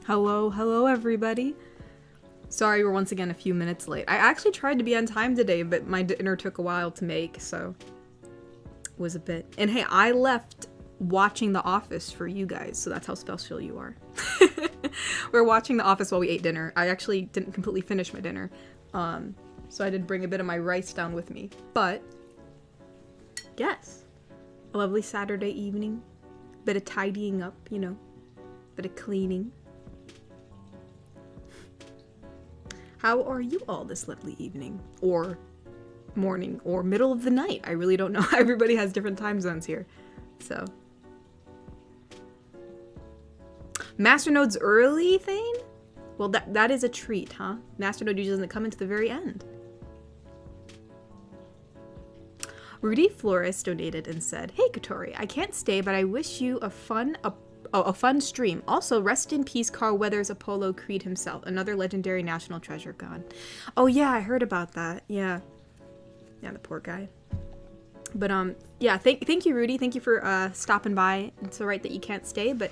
Hello everybody. Sorry we're once again a few minutes late. I actually tried to be on time today, but my dinner took a while to make, so it was a bit. And hey, I left watching The Office for you guys, so that's how special you are. We're watching The Office while we ate dinner. I actually didn't completely finish my dinner, so I did bring a bit of my rice down with me. But yes, a lovely Saturday evening, bit of tidying up, you know, bit of cleaning. How are you all this lovely evening, or morning, or middle of the night? I really don't know. Everybody has different time zones here, so. Masternode's early thing? Well, that is a treat, huh? Masternode usually doesn't come into the very end. Rudy Flores donated and said, "Hey Katori, I can't stay, but I wish you a fun stream. Also, rest in peace Carl Weathers Apollo Creed himself, another legendary national treasure gone." Oh yeah, I heard about that. Yeah, the poor guy. But yeah, thank you, Rudy. Thank you for stopping by. It's alright that you can't stay, but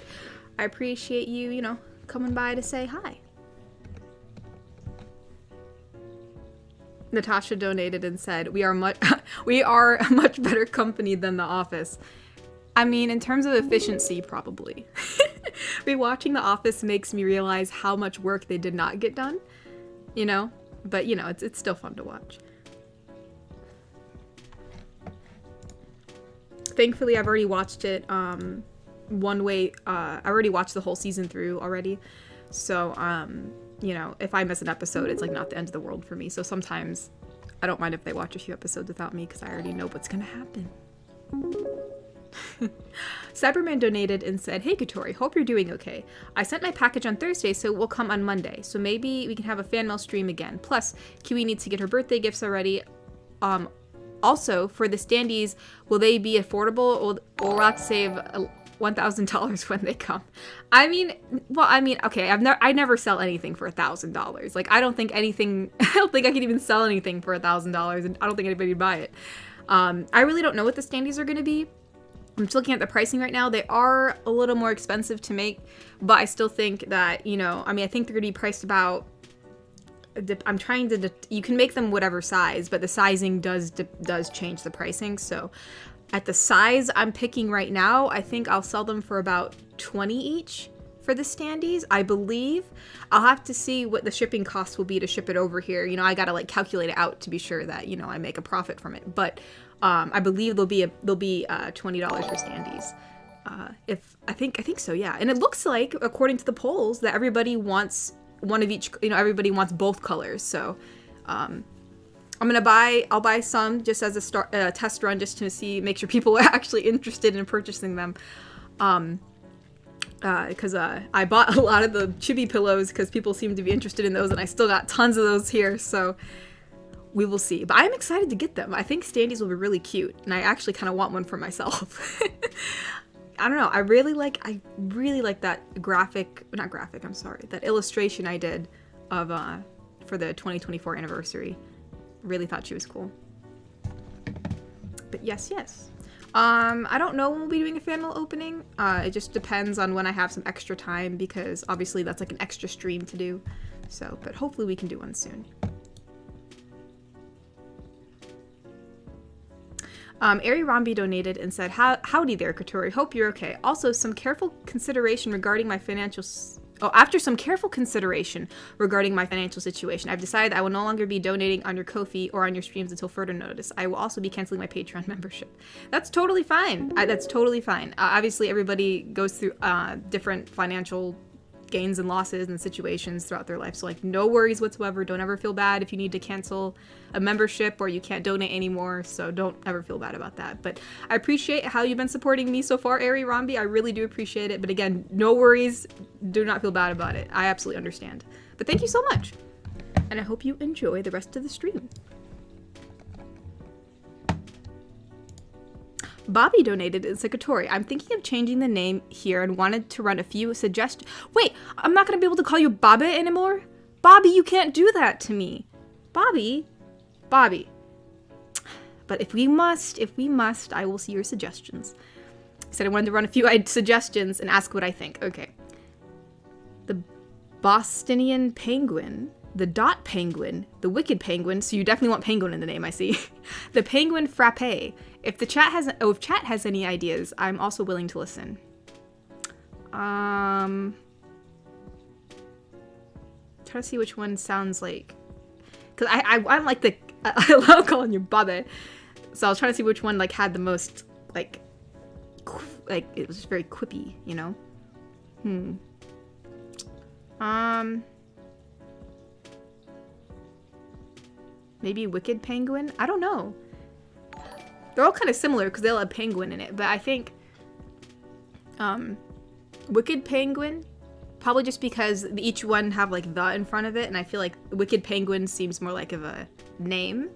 I appreciate you, you know, coming by to say hi. Natasha donated and said, we are a much better company than The Office. I mean, in terms of efficiency, probably. Rewatching The Office makes me realize how much work they did not get done, you know? But, you know, it's still fun to watch. Thankfully, I've already watched it one way. I already watched the whole season through already. So, you know, if I miss an episode, it's like not the end of the world for me. So sometimes I don't mind if they watch a few episodes without me because I already know what's gonna happen. Cyberman donated and said, "Hey Katori, hope you're doing okay. I sent my package on Thursday, so it will come on Monday. So maybe we can have a fan mail stream again. Plus, Kiwi needs to get her birthday gifts already. Also, for the standees, will they be affordable or will I have to save $1,000 when they come?" I mean, okay, I never sell anything for $1,000. Like, I don't think I could even sell anything for $1,000, and I don't think anybody would buy it. I really don't know what the standees are going to be. I'm just looking at the pricing right now. They are a little more expensive to make, but I still think that, you know, I mean, I think they're going to be priced about, I'm trying to, you can make them whatever size, but the sizing does change the pricing. So at the size I'm picking right now, I think I'll sell them for about 20 each for the standees, I believe. I'll have to see what the shipping cost will be to ship it over here. You know, I gotta like calculate it out to be sure that, you know, I make a profit from it. But I believe there'll be $20 for standees. I think so, yeah. And it looks like, according to the polls, that everybody wants one of each. You know, everybody wants both colors. So I'll buy some just as a test run, just to make sure people are actually interested in purchasing them. Because I bought a lot of the chibi pillows because people seem to be interested in those, and I still got tons of those here, so we will see. But I'm excited to get them. I think standees will be really cute, and I actually kind of want one for myself. I don't know. I really like that that illustration I did of for the 2024 anniversary. Really thought she was cool. But yes. I don't know when we'll be doing a fan mail opening. It just depends on when I have some extra time, because obviously that's like an extra stream to do. So, but hopefully we can do one soon. Ari Rombi donated and said, "Howdy there, Katori. Hope you're okay. Also, after some careful consideration regarding my financial situation, I've decided I will no longer be donating on your Ko-fi or on your streams until further notice. I will also be canceling my Patreon membership." That's totally fine. That's totally fine. Obviously, everybody goes through different financial gains and losses and situations throughout their life. So, like, no worries whatsoever. Don't ever feel bad if you need to cancel a membership or you can't donate anymore. So don't ever feel bad about that. But I appreciate how you've been supporting me so far, Ari Rombi. I really do appreciate it. But again, no worries. Do not feel bad about it. I absolutely understand. But thank you so much. And I hope you enjoy the rest of the stream. Bobby donated and said, "Katori, I'm thinking of changing the name here and wanted to run a few suggestions." Wait, I'm not going to be able to call you Bobby anymore? Bobby, you can't do that to me. Bobby. But if we must, I will see your suggestions. I said I wanted to run a few suggestions and ask what I think. Okay. Bostonian penguin, the dot penguin, the wicked penguin. So you definitely want penguin in the name, I see. The penguin frappe. If chat has any ideas, I'm also willing to listen. Try to see which one sounds like, because I'm like the I love calling you Bobby, so I was trying to see which one like had the most like it was just very quippy, you know. Maybe wicked penguin. I don't know. They're all kind of similar because they all have penguin in it, but I think wicked penguin. Probably just because each one have like the in front of it, and I feel like wicked penguin seems more like of a name,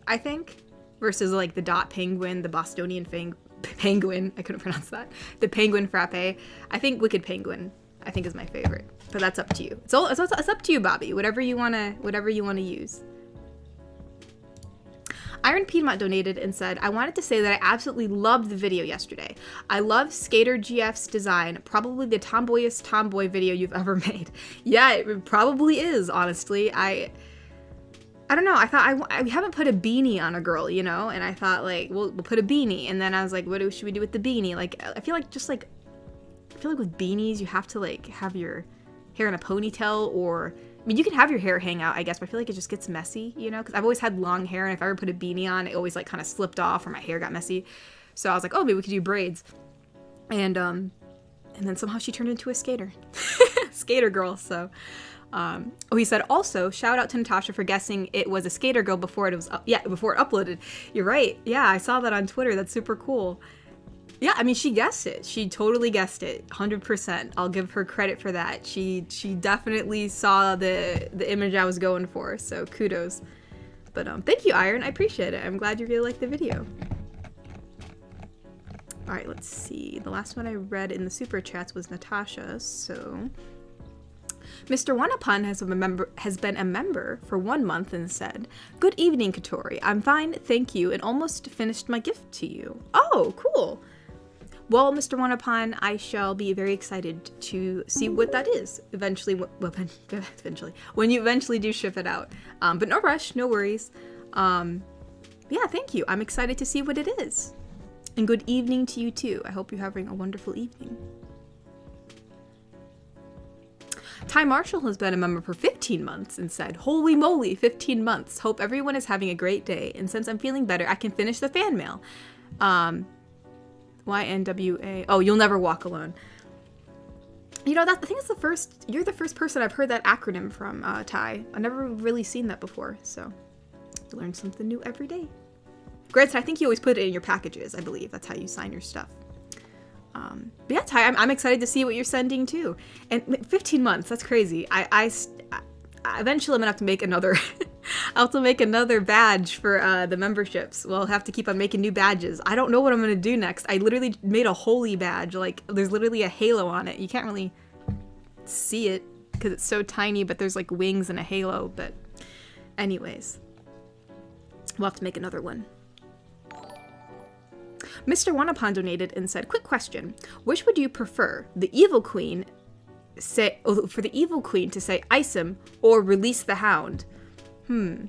I think, versus like the dot penguin, the Bostonian penguin. I couldn't pronounce that. The penguin frappe. I think wicked penguin, I think, is my favorite. But that's up to you. It's up to you, Bobby. Whatever you wanna use. Iron Piedmont donated and said, I wanted to say that I absolutely loved the video yesterday. I love Skater GF's design, probably the tomboyest tomboy video you've ever made. Yeah, it probably is, honestly. I don't know, I thought I haven't put a beanie on a girl, you know? And I thought, like, we'll put a beanie. And then I was like, what should we do with the beanie? Like, I feel like with beanies, you have to, like, have your hair in a ponytail, or I mean, you can have your hair hang out, I guess, but I feel like it just gets messy, you know? Because I've always had long hair, and if I ever put a beanie on, it always, like, kind of slipped off, or my hair got messy. So I was like, oh, maybe we could do braids. And then somehow she turned into a skater. Skater girl, so. He said, also, shout out to Natasha for guessing it was a skater girl before it was, before it uploaded. You're right. Yeah, I saw that on Twitter. That's super cool. Yeah, I mean, she guessed it. She totally guessed it, 100%. I'll give her credit for that. She definitely saw the image I was going for, so kudos. But thank you, Iron. I appreciate it. I'm glad you really liked the video. All right, let's see. The last one I read in the super chats was Natasha, so Mr. Wanapun has been a member for 1 month and said, "Good evening, Katori. I'm fine, thank you, and almost finished my gift to you." Oh, cool. Well, Mr. Wanapun, I shall be very excited to see what that is eventually. When you eventually do ship it out. But no rush, no worries. Yeah, thank you. I'm excited to see what it is. And good evening to you too. I hope you're having a wonderful evening. Ty Marshall has been a member for 15 months and said, "Holy moly, 15 months. Hope everyone is having a great day. And since I'm feeling better, I can finish the fan mail." YNWA. Oh, you'll never walk alone. You know, I think it's you're the first person I've heard that acronym from, Ty. I've never really seen that before, so you learn something new every day. Granted, I think you always put it in your packages, I believe. That's how you sign your stuff. But yeah, Ty, I'm excited to see what you're sending too. And 15 months, that's crazy. I eventually I'm gonna have to make another I'll have to make another badge for the memberships. We'll have to keep on making new badges. I don't know what I'm gonna do next. I literally made a holy badge. Like, there's literally a halo on it. You can't really see it because it's so tiny, but there's like wings and a halo. But anyways, we'll have to make another one. Mr. Wanapon donated and said, "Quick question. Which would you prefer? The evil queen for the evil queen to say ice him or release the hound?" I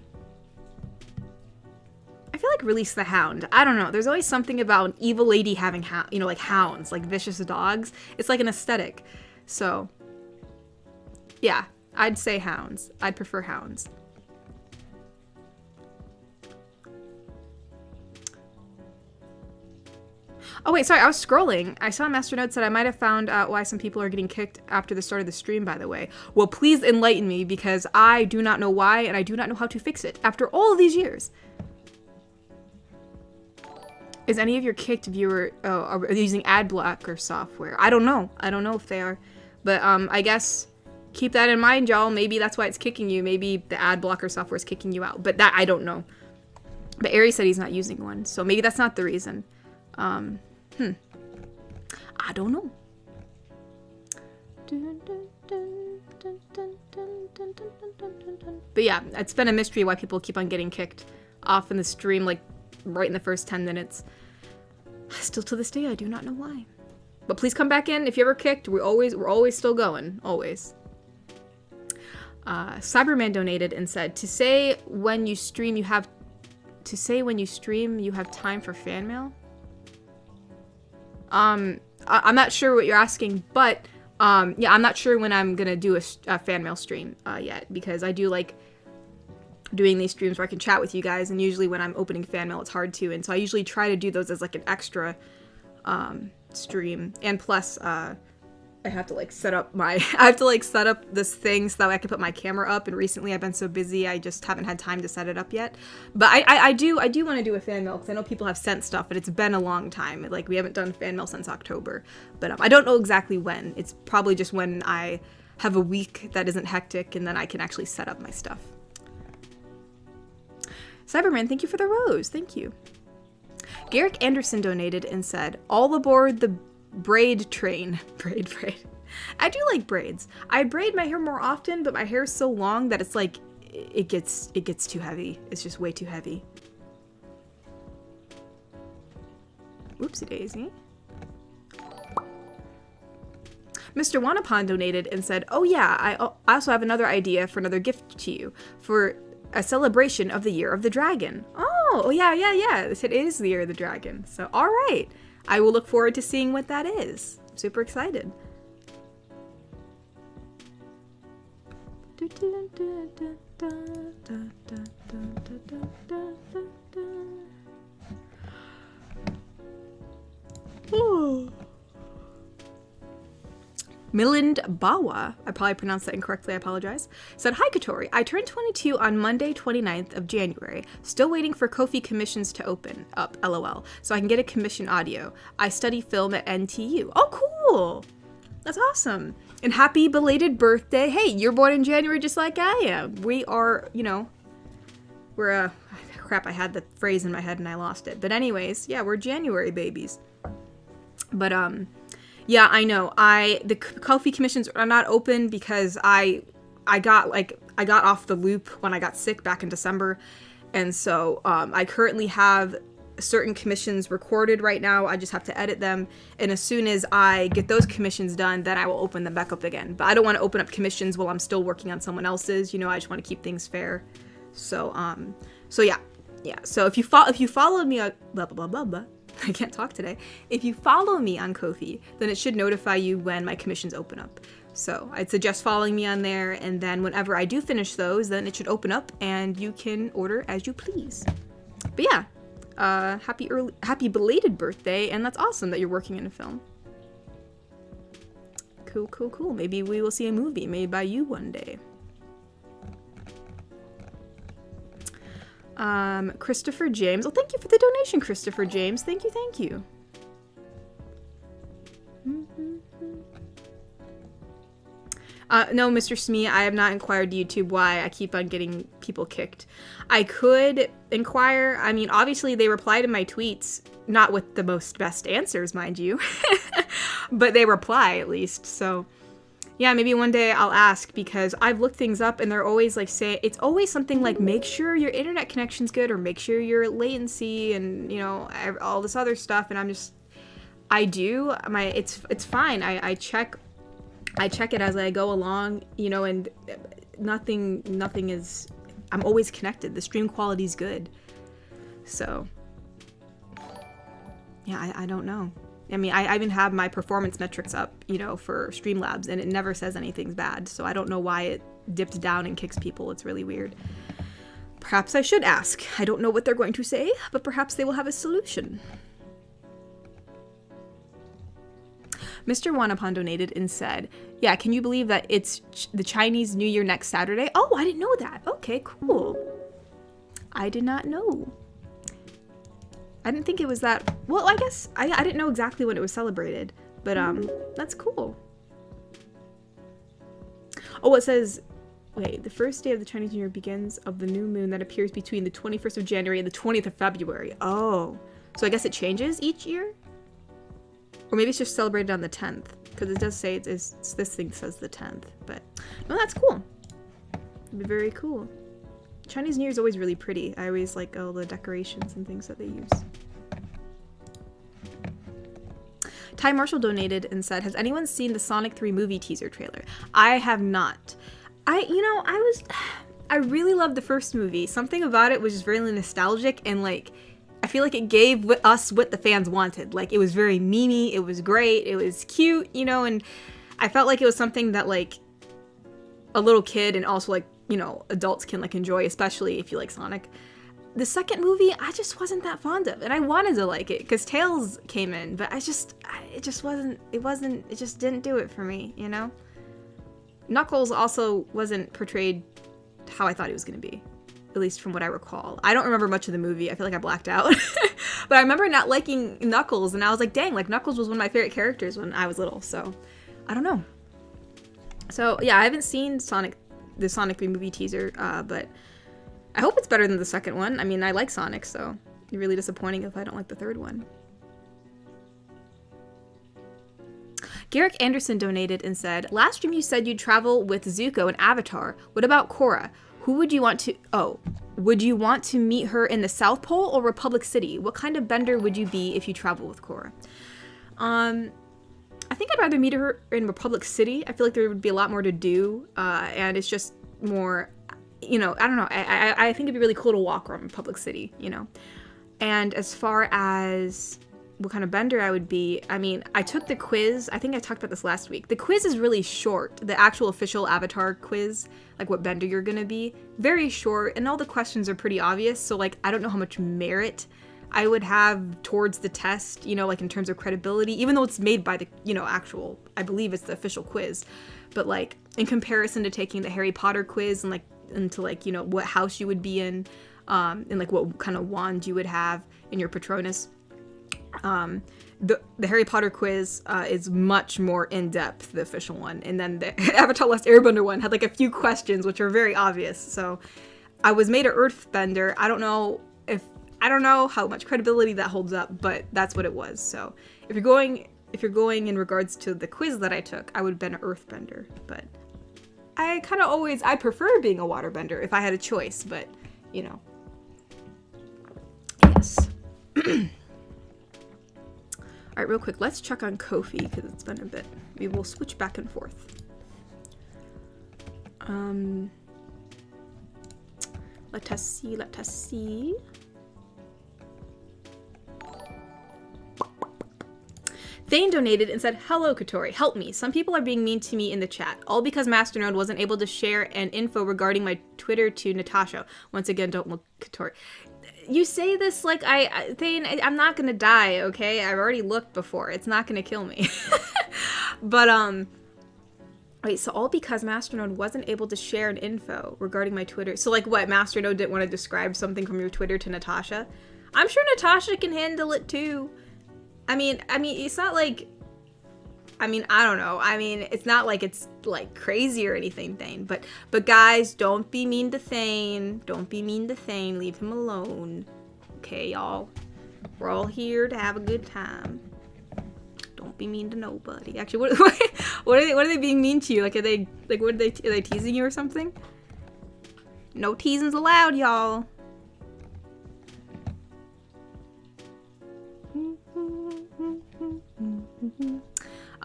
feel like release the hound. I don't know. There's always something about an evil lady having like hounds, like vicious dogs. It's like an aesthetic. So yeah, I'd say hounds. I'd prefer hounds. Oh wait, sorry, I was scrolling. I saw Master Note said I might have found out why some people are getting kicked after the start of the stream, by the way. Well, please enlighten me, because I do not know why, and I do not know how to fix it after all of these years. Is any of your kicked viewer are using ad blocker software? I don't know. I don't know if they are. But I guess keep that in mind, y'all. Maybe that's why it's kicking you. Maybe the ad blocker software is kicking you out. But that, I don't know. But Aries said he's not using one, so maybe that's not the reason. I don't know. But yeah, it's been a mystery why people keep on getting kicked off in the stream, like, right in the first 10 minutes. Still to this day, I do not know why. But please come back in if you're ever kicked. We're always still going. Always. Cyberman donated and said, to say when you stream you have time for fan mail. I'm not sure what you're asking, but yeah, I'm not sure when I'm gonna do a fan mail stream yet, because I do like doing these streams where I can chat with you guys, and usually when I'm opening fan mail it's hard to, and so I usually try to do those as like an extra stream. And plus I have to like set up this thing so that I can put my camera up, and recently I've been so busy I just haven't had time to set it up yet. But I do want to do a fan mail because I know people have sent stuff, but it's been a long time. Like, we haven't done fan mail since October, but I don't know exactly when. It's probably just when I have a week that isn't hectic, and then I can actually set up my stuff. Cyberman, thank you for the rose. Thank you. Garrick Anderson donated and said, all aboard the braid train. Braid. I do like braids. I braid my hair more often, but my hair is so long that it's like, it gets too heavy. It's just way too heavy. Whoopsie daisy. Mr. Wanapon donated and said, oh yeah, I also have another idea for another gift to you for a celebration of the Year of the Dragon. Oh yeah. It is the Year of the Dragon. So, all right. I will look forward to seeing what that is. I'm super excited. Oh. Milind Bawa, I probably pronounced that incorrectly, I apologize, said, hi Katori, I turned 22 on Monday 29th of January. Still waiting for Ko-fi commissions to open up, lol, so I can get a commission audio. I study film at NTU. Oh, cool! That's awesome. And happy belated birthday. Hey, you're born in January just like I am. We are, we're, crap, I had the phrase in my head and I lost it. But anyways, yeah, we're January babies. But, yeah, I know. The Ko-fi commissions are not open because I got off the loop when I got sick back in December, and so I currently have certain commissions recorded right now. I just have to edit them, and as soon as I get those commissions done, then I will open them back up again. But I don't want to open up commissions while I'm still working on someone else's. I just want to keep things fair. So yeah. So if you followed me on blah blah blah blah. I can't talk today. If you follow me on Ko-fi, then it should notify you when my commissions open up. So I'd suggest following me on there, and then whenever I do finish those, then it should open up and you can order as you please. But yeah, happy belated birthday, and that's awesome that you're working in a film. Cool. Maybe we will see a movie made by you one day. Christopher James. Oh, thank you for the donation, Christopher James. Thank you. No, Mr. Smee, I have not inquired to YouTube why I keep on getting people kicked. I could inquire. I mean, obviously they reply to my tweets, not with the best answers, mind you, but they reply at least, so... Yeah, maybe one day I'll ask, because I've looked things up and they're always like it's always something like make sure your internet connection's good, or make sure your latency and, all this other stuff, and it's fine. I check it as I go along, and nothing is, I'm always connected. The stream quality's good. So, yeah, I don't know. I mean, I even have my performance metrics up, for Streamlabs, and it never says anything's bad, so I don't know why it dipped down and kicks people. It's really weird. Perhaps I should ask. I don't know what they're going to say, but perhaps they will have a solution. Mr. Wanapon donated and said, yeah, can you believe that it's the Chinese New Year next Saturday? Oh, I didn't know that. Okay, cool. I did not know. I didn't think it was that... Well, I guess I didn't know exactly when it was celebrated, but that's cool. Oh, it says... Wait, the first day of the Chinese New Year begins of the new moon that appears between the 21st of January and the 20th of February. Oh. So I guess it changes each year? Or maybe it's just celebrated on the 10th, because it does say this thing says the 10th, but... No, that's cool. It'd be very cool. Chinese New Year is always really pretty. I always like all the decorations and things that they use. Ty Marshall donated and said, has anyone seen the Sonic 3 movie teaser trailer? I have not. I really loved the first movie. Something about it was just very nostalgic, and like, I feel like it gave us what the fans wanted. Like, it was very memey, it was great, it was cute, you know, and I felt like it was something that like a little kid and also like, you know, adults can like enjoy, especially if you like Sonic. The second movie, I just wasn't that fond of, and I wanted to like it because Tails came in, but it just didn't do it for me, you know? Knuckles also wasn't portrayed how I thought he was going to be, at least from what I recall. I don't remember much of the movie. I feel like I blacked out. But I remember not liking Knuckles, and I was like, dang, like Knuckles was one of my favorite characters when I was little, so I don't know. So yeah, I haven't seen the Sonic 3 movie teaser, but I hope it's better than the second one. I mean, I like Sonic, so it'd be really disappointing if I don't like the third one. Garrick Anderson donated and said, last stream you said you'd travel with Zuko and Avatar. What about Korra? Who would you want to... Oh, would you want to meet her in the South Pole or Republic City? What kind of bender would you be if you travel with Korra? I think I'd rather meet her in Republic City. I feel like there would be a lot more to do, and it's just more... You know, I don't know. I think it'd be really cool to walk around Republic City, you know? And as far as what kind of bender I would be, I mean, I took the quiz. I think I talked about this last week. The quiz is really short. The actual official Avatar quiz, like what bender you're gonna be, very short, and all the questions are pretty obvious. So, like, I don't know how much merit I would have towards the test, you know, like in terms of credibility, even though it's made by the, you know, actual, I believe it's the official quiz. But, like, in comparison to taking the Harry Potter quiz and, like, into, like, you know, what house you would be in, and, like, what kind of wand you would have in your Patronus. The Harry Potter quiz is much more in-depth, the official one, and then the Avatar Last Airbender one had like a few questions which are very obvious. So I was made an earthbender. I don't know how much credibility that holds up, but that's what it was. So if you're going in regards to the quiz that I took, I would have been an earthbender, but I prefer being a waterbender if I had a choice, but you know. Yes. Alright, real quick, let's check on Ko-fi, because it's been a bit. We will switch back and forth. Let us see. Thane donated and said, hello, Katori, help me. Some people are being mean to me in the chat, all because Masternode wasn't able to share an info regarding my Twitter to Natasha. Once again, don't look Katori. You say this like Thane, I'm not gonna die, okay? I've already looked before. It's not gonna kill me. But, wait, so all because Masternode wasn't able to share an info regarding my Twitter. So, like, what, Masternode didn't want to describe something from your Twitter to Natasha? I'm sure Natasha can handle it, too. I mean, it's not like... I mean, I don't know. I mean, it's not like it's, like, crazy or anything, Thane. But guys, don't be mean to Thane. Don't be mean to Thane. Leave him alone. Okay, y'all? We're all here to have a good time. Don't be mean to nobody. Actually, what are they being mean to you? Like, are they teasing you or something? No teasing's allowed, y'all.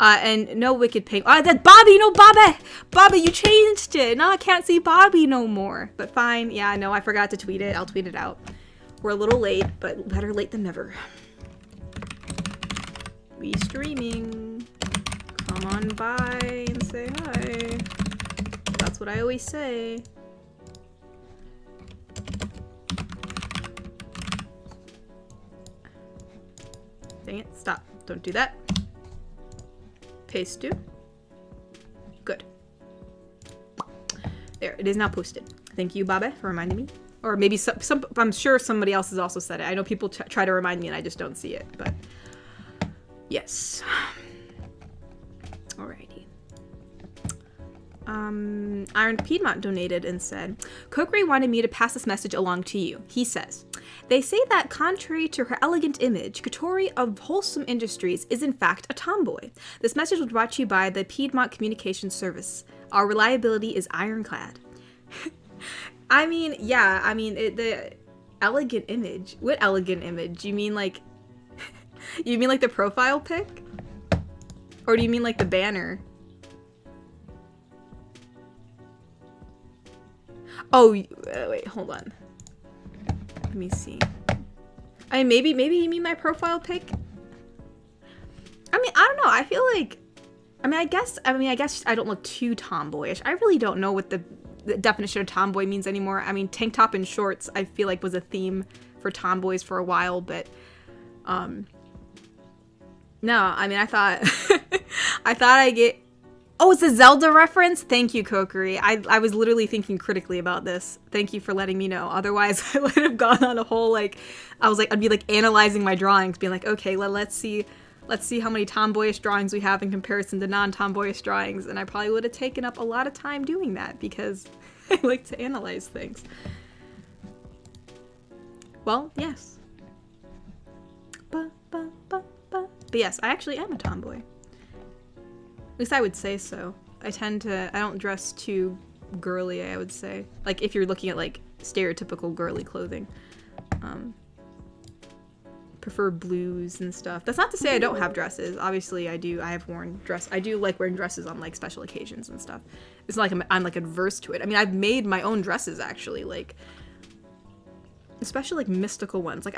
And no Wicked Pink. Oh, that Bobby! No, Bobby, you changed it! Now I can't see Bobby no more. But fine. Yeah, no, I forgot to tweet it. I'll tweet it out. We're a little late, but better late than never. We streaming. Come on by and say hi. That's what I always say. Dang it. Stop. Don't do that. Paste to. Good. There, it is now posted. Thank you, Babe, for reminding me. Or maybe some I'm sure somebody else has also said it. I know people try to remind me and I just don't see it, but yes. Alrighty. Aaand Piedmont donated and said, Kokiri wanted me to pass this message along to you. He says, they say that contrary to her elegant image, Katori of Wholesome Industries is in fact a tomboy. This message was brought to you by the Piedmont Communications Service. Our reliability is ironclad. I mean, yeah, I mean, the elegant image. What elegant image? You mean like, you mean like the profile pic? Or do you mean like the banner? Oh, wait, hold on. Let me see. I mean, maybe you mean my profile pic? I mean, I don't know. I feel like, I guess I don't look too tomboyish. I really don't know what the definition of tomboy means anymore. I mean, tank top and shorts, I feel like was a theme for tomboys for a while, but, no, I mean, I thought, I get, oh, it's a Zelda reference? Thank you, Kokiri. I was literally thinking critically about this. Thank you for letting me know. Otherwise, I would have gone on a whole, like, I'd be, like, analyzing my drawings, being like, okay, let's see how many tomboyish drawings we have in comparison to non-tomboyish drawings, and I probably would have taken up a lot of time doing that, because I like to analyze things. Well, yes. But yes, I actually am a tomboy. At least I would say so. I don't dress too girly, I would say. Like, if you're looking at, like, stereotypical girly clothing. Prefer blues and stuff. That's not to say I don't have dresses. Obviously, I do. I have worn dress. I do like wearing dresses on, like, special occasions and stuff. It's not like I'm like, adverse to it. I mean, I've made my own dresses, actually. Like, especially, like, mystical ones. Like,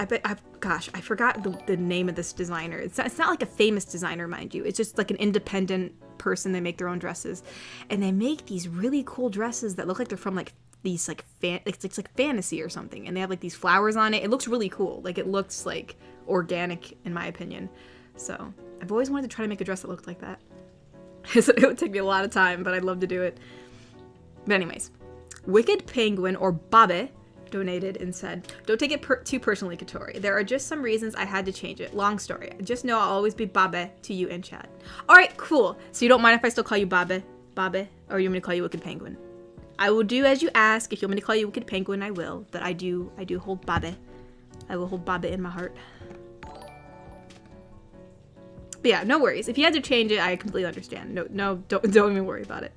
gosh, I forgot the name of this designer. It's not like a famous designer, mind you. It's just, like, an independent person. They make their own dresses. And they make these really cool dresses that look like they're from, like, these, like, it's like fantasy or something. And they have, like, these flowers on it. It looks really cool. Like, it looks, like, organic, in my opinion. So, I've always wanted to try to make a dress that looked like that. It would take me a lot of time, but I'd love to do it. But anyways. Wicked Penguin, or Babe, donated and said, don't take it too personally, Katori. There are just some reasons I had to change it. Long story. Just know I'll always be Babe to you in chat. Alright, cool. So you don't mind if I still call you Babe? Babe? Or you want me to call you Wicked Penguin? I will do as you ask. If you want me to call you Wicked Penguin, I will. But I do hold Babe. I will hold Babe in my heart. But yeah, no worries. If you had to change it, I completely understand. No, don't even worry about it.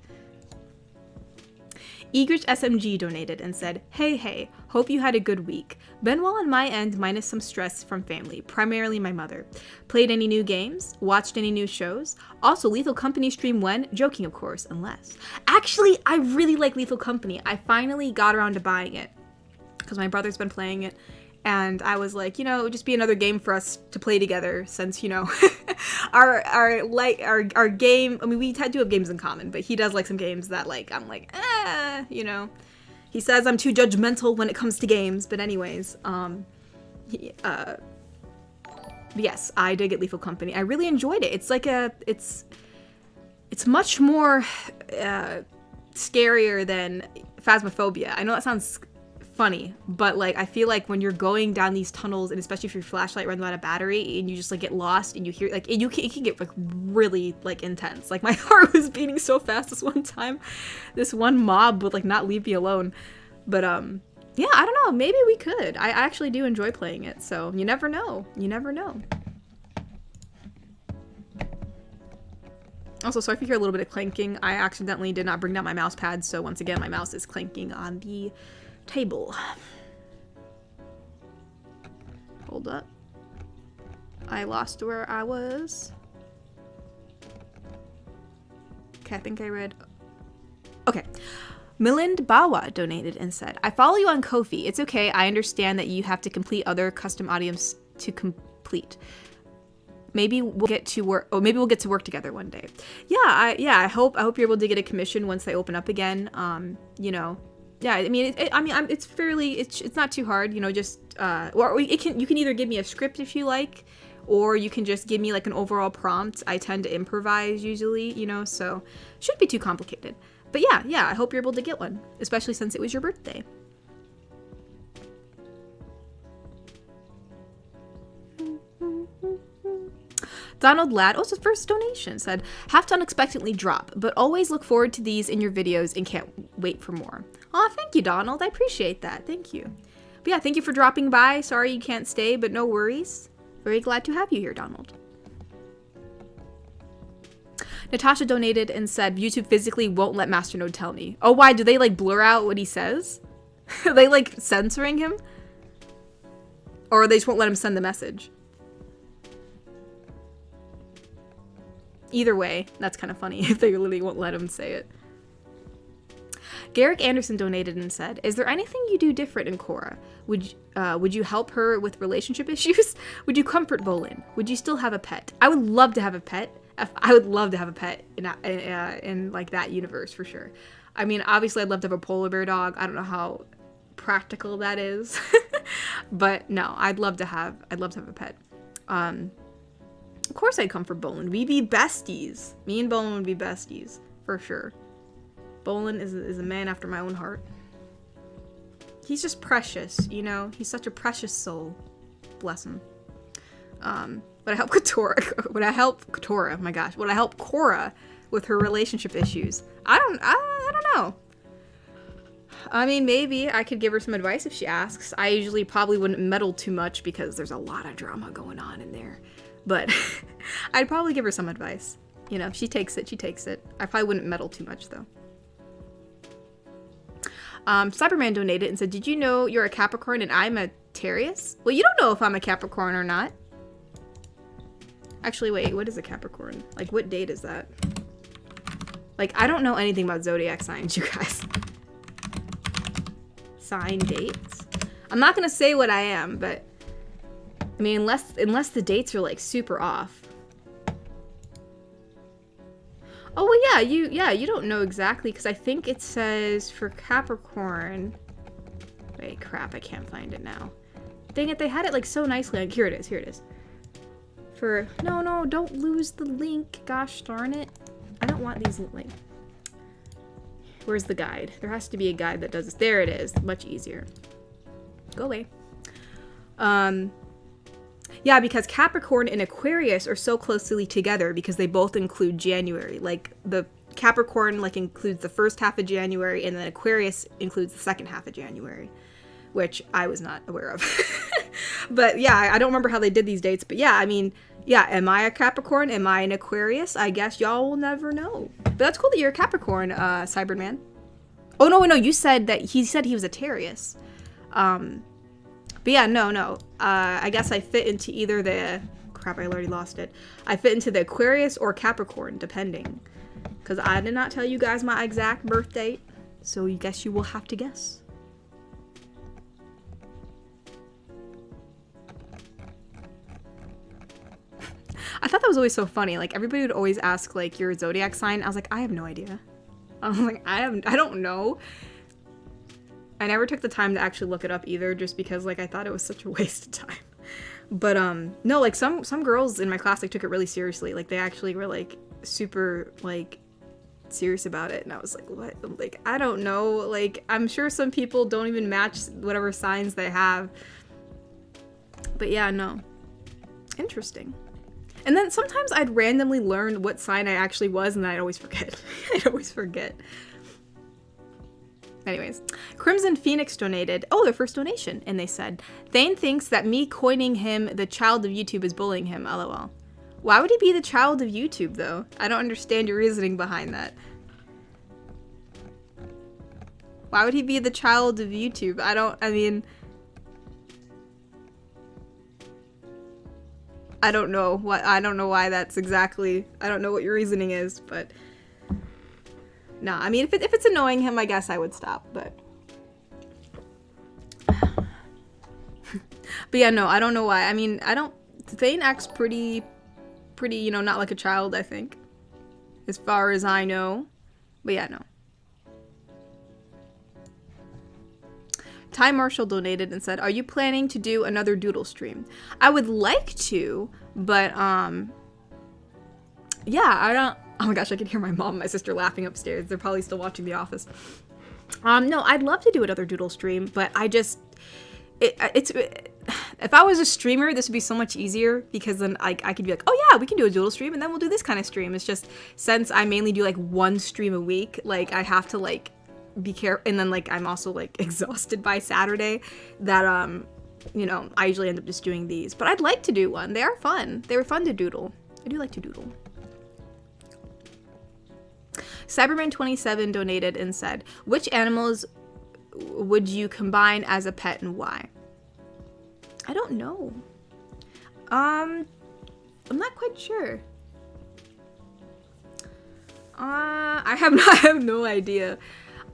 Egrich SMG donated and said, hey, hope you had a good week. Been well on my end, minus some stress from family, primarily my mother. Played any new games? Watched any new shows? Also, Lethal Company stream when? Joking, of course, unless. Actually, I really like Lethal Company. I finally got around to buying it, because my brother's been playing it. And I was like, you know, it would just be another game for us to play together since, you know, our game, I mean, we do have games in common, but he does like some games that, like, I'm like, you know. He says I'm too judgmental when it comes to games, but anyways, yes, I did get Lethal Company. I really enjoyed it. It's like it's much more scarier than Phasmophobia. I know that sounds funny, but like I feel like when you're going down these tunnels, and especially if your flashlight runs out of battery and you just like get lost and you hear like it can get like really like intense. Like my heart was beating so fast this one time. This one mob would like not leave me alone. But yeah, I don't know, maybe we could. I actually do enjoy playing it, so you never know. You never know. Also, sorry if you hear a little bit of clanking. I accidentally did not bring down my mouse pad, so once again my mouse is clanking on the table. Hold up. I lost where I was. Okay, I think I read. Okay. Milind Bawa donated and said, I follow you on Ko-fi. It's okay. I understand that you have to complete other custom items to complete. Maybe we'll get to work. Oh, maybe we'll get to work together one day. Yeah, I hope you're able to get a commission once they open up again. You know. Yeah, I mean, it's not too hard, you know, just, or you can either give me a script if you like, or you can just give me like an overall prompt. I tend to improvise usually, you know, so shouldn't be too complicated. But yeah, I hope you're able to get one, especially since it was your birthday. Donald Ladd, oh, it's his first donation, said, have to unexpectedly drop, but always look forward to these in your videos and can't wait for more. Aw, thank you, Donald. I appreciate that. Thank you. But yeah, thank you for dropping by. Sorry you can't stay, but no worries. Very glad to have you here, Donald. Natasha donated and said, YouTube physically won't let Masternode tell me. Oh, why? Do they, like, blur out what he says? Are they, like, censoring him? Or they just won't let him send the message? Either way, that's kind of funny if they really won't let him say it. Garrick Anderson donated and said, "Is there anything you do different in Korra? Would you help her with relationship issues? Would you comfort Bolin? Would you still have a pet? I would love to have a pet. I would love to have a pet in like that universe for sure. I mean, obviously, I'd love to have a polar bear dog. I don't know how practical that is, but no, I'd love to have a pet. Of course, I'd comfort Bolin. We'd be besties. Me and Bolin would be besties for sure. Bolin is a man after my own heart. He's just precious, you know? He's such a precious soul. Bless him. Would I help Katora? Would I help Katora? Oh my gosh. Would I help Korra with her relationship issues? I don't know. I mean, maybe I could give her some advice if she asks. I usually probably wouldn't meddle too much because there's a lot of drama going on in there. But I'd probably give her some advice. You know, if she takes it, she takes it. I probably wouldn't meddle too much though. Cyberman donated and said, "Did you know you're a Capricorn and I'm a Taurus?" Well, you don't know if I'm a Capricorn or not. Actually, wait, what is a Capricorn? Like, what date is that? Like, I don't know anything about zodiac signs, you guys. Sign dates? I'm not gonna say what I am, but I mean, unless the dates are like super off. Oh, well, you don't know exactly, because I think it says for Capricorn. Wait, crap, I can't find it now. Dang it, they had it like so nicely. Like, here it is. For, no, don't lose the link. Gosh darn it. I don't want these, like, where's the guide? There has to be a guide that does this. There it is, much easier. Go away. Yeah, because Capricorn and Aquarius are so closely together because they both include January. Like, the Capricorn, like, includes the first half of January, and then Aquarius includes the second half of January, which I was not aware of. But, yeah, I don't remember how they did these dates. But, yeah, I mean, yeah, am I a Capricorn? Am I an Aquarius? I guess y'all will never know. But that's cool that you're a Capricorn, Cyberman. Oh, no, you said that he was a Taurus. But yeah, no. I guess I fit into either the... Crap, I already lost it. I fit into the Aquarius or Capricorn, depending. Because I did not tell you guys my exact birth date. So you guess you will have to guess. I thought that was always so funny. Like, everybody would always ask, like, your zodiac sign. I was like, I have no idea. I was like, I don't know. I never took the time to actually look it up either, just because, like, I thought it was such a waste of time. But, no, like, some girls in my class, like, took it really seriously. Like, they actually were, like, super, like, serious about it. And I was like, what? Like, I don't know. Like, I'm sure some people don't even match whatever signs they have. But, yeah, no. Interesting. And then sometimes I'd randomly learn what sign I actually was, and then I'd always forget. Anyways, Crimson Phoenix donated, their first donation, and they said, "Thane thinks that me coining him the child of YouTube is bullying him, lol." Why would he be the child of YouTube, though? I don't understand your reasoning behind that. Why would he be the child of YouTube? I don't know why that's exactly, I don't know what your reasoning is, but... No, I mean, if it's annoying him, I guess I would stop, but... But yeah, no, I don't know why. I mean, Thane acts pretty, you know, not like a child, I think. As far as I know. But yeah, no. Ty Marshall donated and said, "Are you planning to do another doodle stream?" I would like to, but, yeah, I don't... Oh my gosh, I can hear my mom and my sister laughing upstairs. They're probably still watching The Office. No, I'd love to do another doodle stream, but I just... If I was a streamer, this would be so much easier, because then I could be like, oh yeah, we can do a doodle stream, and then we'll do this kind of stream. It's just, since I mainly do, like, one stream a week, like, I have to, like, be careful, and then, like, I'm also, like, exhausted by Saturday, that, you know, I usually end up just doing these. But I'd like to do one. They are fun. They were fun to doodle. I do like to doodle. Cyberman27 donated and said, "Which animals would you combine as a pet and why?" I don't know. I'm not quite sure. I have no idea.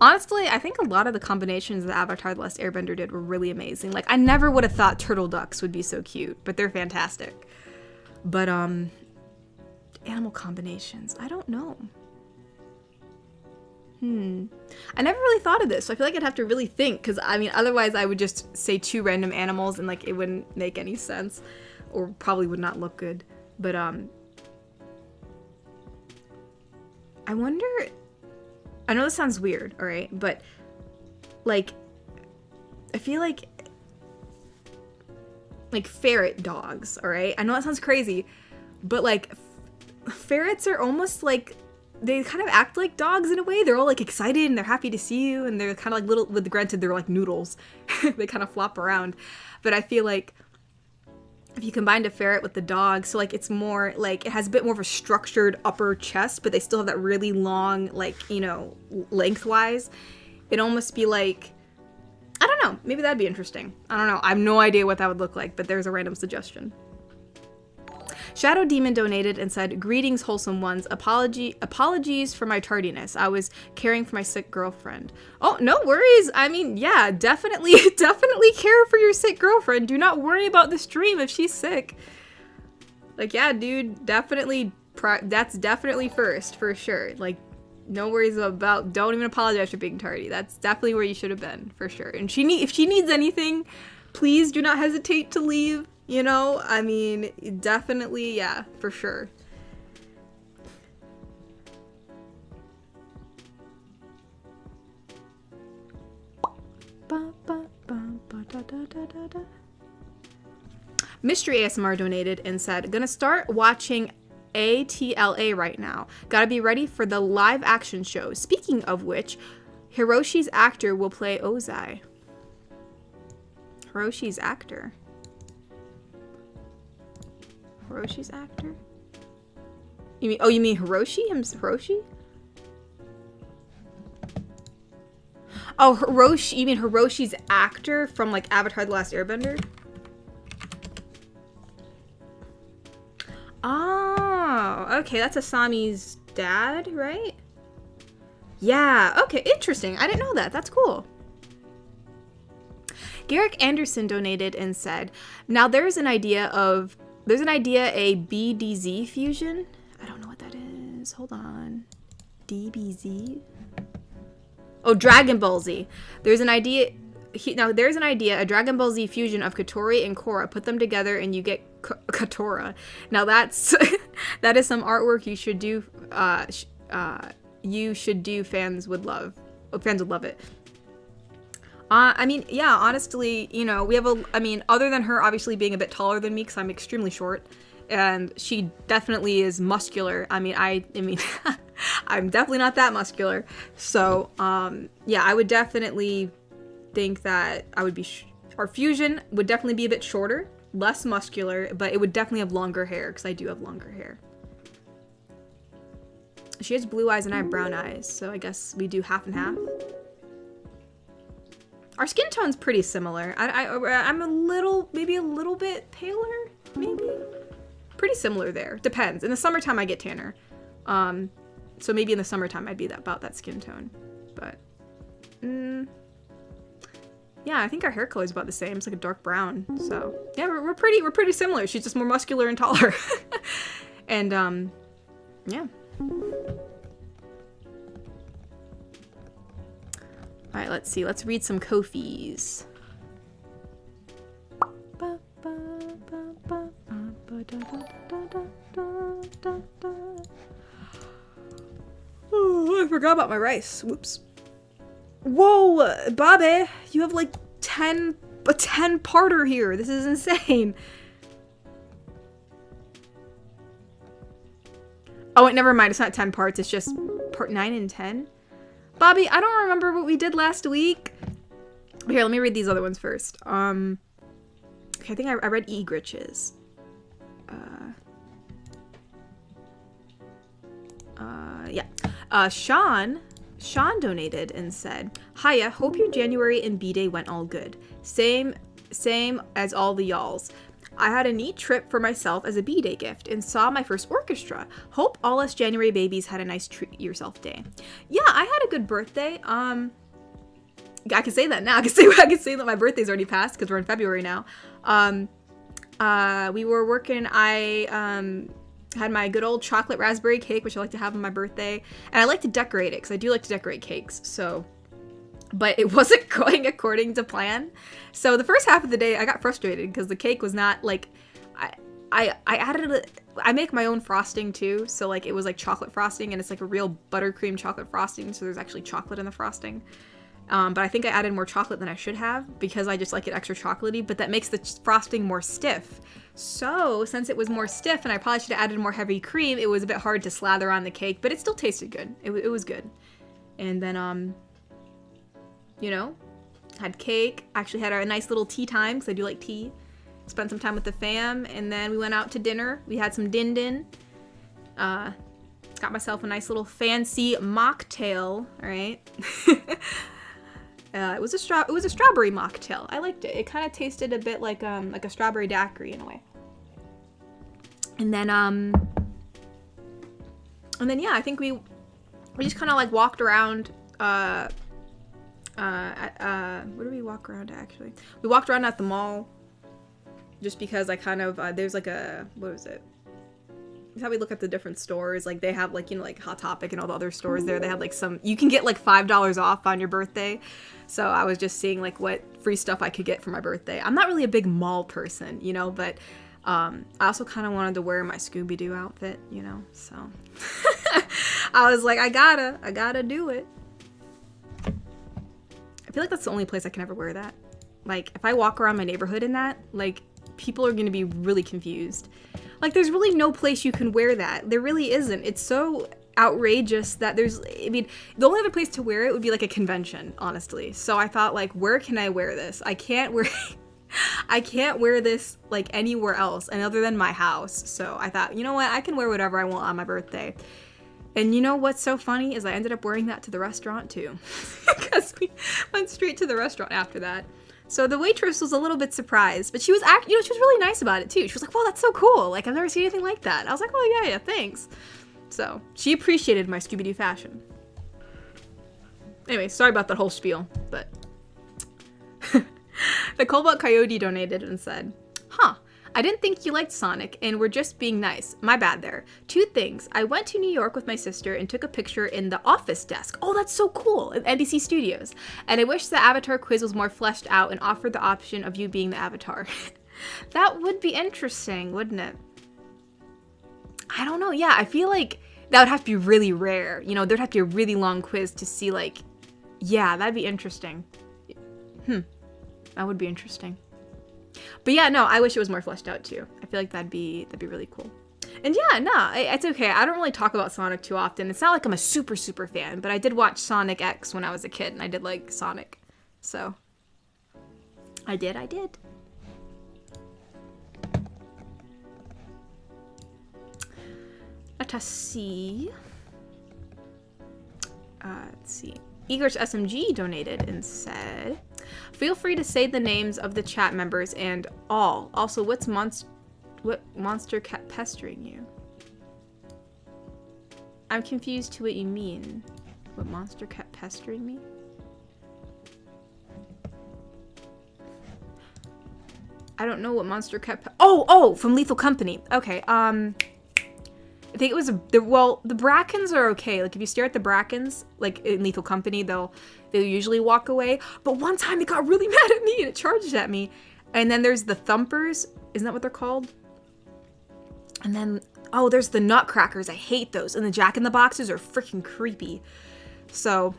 Honestly, I think a lot of the combinations that Avatar The Last Airbender did were really amazing. Like, I never would have thought turtle ducks would be so cute, but they're fantastic. But, animal combinations, I don't know. I never really thought of this, so I feel like I'd have to really think, because, I mean, otherwise I would just say 2 random animals and, like, it wouldn't make any sense, or probably would not look good. But, I wonder, I know this sounds weird, alright, but, like, I feel like ferret dogs, alright? I know that sounds crazy, but, like, ferrets are almost like, they kind of act like dogs in a way. They're all like excited and they're happy to see you, and they're kind of like little, with granted they're like noodles. They kind of flop around. But I feel like if you combined a ferret with the dog, so like it's more like, it has a bit more of a structured upper chest, but they still have that really long, like, you know, lengthwise. It'd almost be like, I don't know, maybe that'd be interesting. I don't know. I have no idea what that would look like, but there's a random suggestion. Shadow Demon donated and said, "Greetings, wholesome ones. Apologies for my tardiness. I was caring for my sick girlfriend." Oh, no worries. I mean, yeah, definitely care for your sick girlfriend. Do not worry about the stream if she's sick. Like, yeah, dude, definitely, that's definitely first, for sure. Like, no worries about, don't even apologize for being tardy. That's definitely where you should have been, for sure. And if she needs anything, please do not hesitate to leave. You know, I mean, definitely, yeah, for sure. Mystery ASMR donated and said, "Gonna start watching ATLA right now. Gotta be ready for the live action show. Speaking of which, Hiroshi's actor will play Ozai." Hiroshi's actor? Hiroshi's actor? You mean Hiroshi? Hiroshi? Oh, Hiroshi, you mean Hiroshi's actor from, like, Avatar The Last Airbender? Oh, okay, that's Asami's dad, right? Yeah, okay, interesting. I didn't know that. That's cool. Garrick Anderson donated and said, "Now there's an idea a BDZ fusion." I don't know what that is. Hold on. DBZ? Oh, Dragon Ball Z. There's an idea, a Dragon Ball Z fusion of Katori and Korra. Put them together and you get Katora. Now that's, that is some artwork you should do, fans would love it. I mean, yeah, honestly, you know, other than her obviously being a bit taller than me, because I'm extremely short, and she definitely is muscular. I mean, I'm definitely not that muscular. So, yeah, I would definitely think that our fusion would definitely be a bit shorter, less muscular, but it would definitely have longer hair, because I do have longer hair. She has blue eyes and I have brown eyes, so I guess we do half and half. Our skin tone's pretty similar. I'm maybe a little bit paler, maybe? Pretty similar there. Depends. In the summertime, I get tanner. So maybe in the summertime, I'd be about that skin tone. But, yeah, I think our hair color is about the same. It's like a dark brown. So, yeah, we're pretty similar. She's just more muscular and taller. And, yeah. Alright, let's see. Let's read some Ko-fis. Oh, I forgot about my rice. Whoops. Whoa, Bobby, you have like a 10-parter here. This is insane. Oh, wait, never mind. It's not 10 parts. It's just part 9 and 10. Bobby, I don't remember what we did last week. Here, let me read these other ones first. Okay, I think I read Egrich's. Yeah. Sean donated and said, "Hiya, hope your January and B-Day went all good. Same as all the y'alls. I had a neat trip for myself as a B-Day gift and saw my first orchestra. Hope all us January babies had a nice treat yourself day. Yeah, I had a good birthday. I can say that now. I can say that my birthday's already passed because we're in February now. We were working. I had my good old chocolate raspberry cake, which I like to have on my birthday, and I like to decorate it because I do like to decorate cakes. So, but it wasn't going according to plan. So the first half of the day, I got frustrated because the cake was not like I make my own frosting too. So like it was like chocolate frosting, and it's like a real buttercream chocolate frosting. So there's actually chocolate in the frosting. But I think I added more chocolate than I should have because I just like it extra chocolatey, but that makes the frosting more stiff. So since it was more stiff and I probably should have added more heavy cream, it was a bit hard to slather on the cake, but it still tasted good. It was good. And then, you know, had cake, actually had a nice little tea time because I do like tea. Spent some time with the fam, and then we went out to dinner. We had some din-din. Got myself a nice little fancy mocktail, all right? It was a strawberry mocktail. I liked it. It kind of tasted a bit like a strawberry daiquiri in a way. And then yeah, I think we just kind of like walked around. Where did we walk around actually? We walked around at the mall, just because I kind of there's like a, what was it? How we look at the different stores, like they have like, you know, like Hot Topic and all the other stores there, they have like some, you can get like $5 off on your birthday. So I was just seeing like what free stuff I could get for my birthday. I'm not really a big mall person, you know, but I also kind of wanted to wear my Scooby-Doo outfit, you know, so I was like, I gotta do it. I feel like that's the only place I can ever wear that. Like if I walk around my neighborhood in that, like people are gonna be really confused. Like, there's really no place you can wear that. There really isn't. It's so outrageous that I mean, the only other place to wear it would be like a convention, honestly. So I thought, like, where can I wear this? I can't wear this, like, anywhere else other than my house. So I thought, you know what? I can wear whatever I want on my birthday. And you know what's so funny is I ended up wearing that to the restaurant, too. Because we went straight to the restaurant after that. So the waitress was a little bit surprised, but she was she was really nice about it too. She was like, "Well, that's so cool. Like, I've never seen anything like that." I was like, "Oh yeah, thanks." So she appreciated my Scooby-Doo fashion. Anyway, sorry about that whole spiel, but the Cobalt Coyote donated and said, "Huh, I didn't think you liked Sonic and were just being nice. My bad there. 2 things. I went to New York with my sister and took a picture in the office desk. Oh, that's so cool. At NBC Studios. And I wish the avatar quiz was more fleshed out and offered the option of you being the avatar." That would be interesting, wouldn't it? I don't know. Yeah, I feel like that would have to be really rare. You know, there'd have to be a really long quiz to see, like, yeah, that'd be interesting. That would be interesting. But yeah, no, I wish it was more fleshed out too. I feel like that'd be really cool. And yeah, no, it's okay. I don't really talk about Sonic too often. It's not like I'm a super fan, but I did watch Sonic X when I was a kid, and I did like Sonic. So I did. Let us see. Let's see. Igor's SMG donated and said, "Feel free to say the names of the chat members and all. Also, what monster kept pestering you?" I'm confused to what you mean. What monster kept pestering me? I don't know what monster kept. Oh, from Lethal Company. Okay. I think it was the Brackens are okay. Like if you stare at the Brackens, like in Lethal Company, they'll usually walk away. But one time it got really mad at me and it charged at me. And then there's the Thumpers. Isn't that what they're called? And then there's the Nutcrackers. I hate those. And the Jack in the Boxes are freaking creepy. So,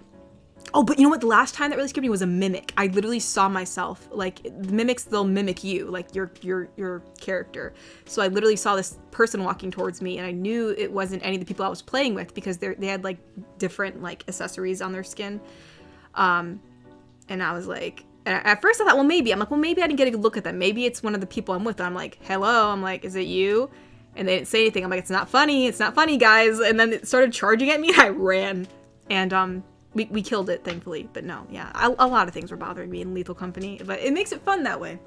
but you know what? The last time that really scared me was a mimic. I literally saw myself. Like the mimics, they'll mimic you, like your character. So I literally saw this person walking towards me, and I knew it wasn't any of the people I was playing with because they had like different like accessories on their skin. And I was like, at first I thought, maybe I didn't get a good look at them. Maybe it's one of the people I'm with. And I'm like, hello. I'm like, is it you? And they didn't say anything. I'm like, it's not funny, guys. And then it started charging at me, and I ran. And we killed it, thankfully. But no, yeah, a lot of things were bothering me in Lethal Company. But it makes it fun that way.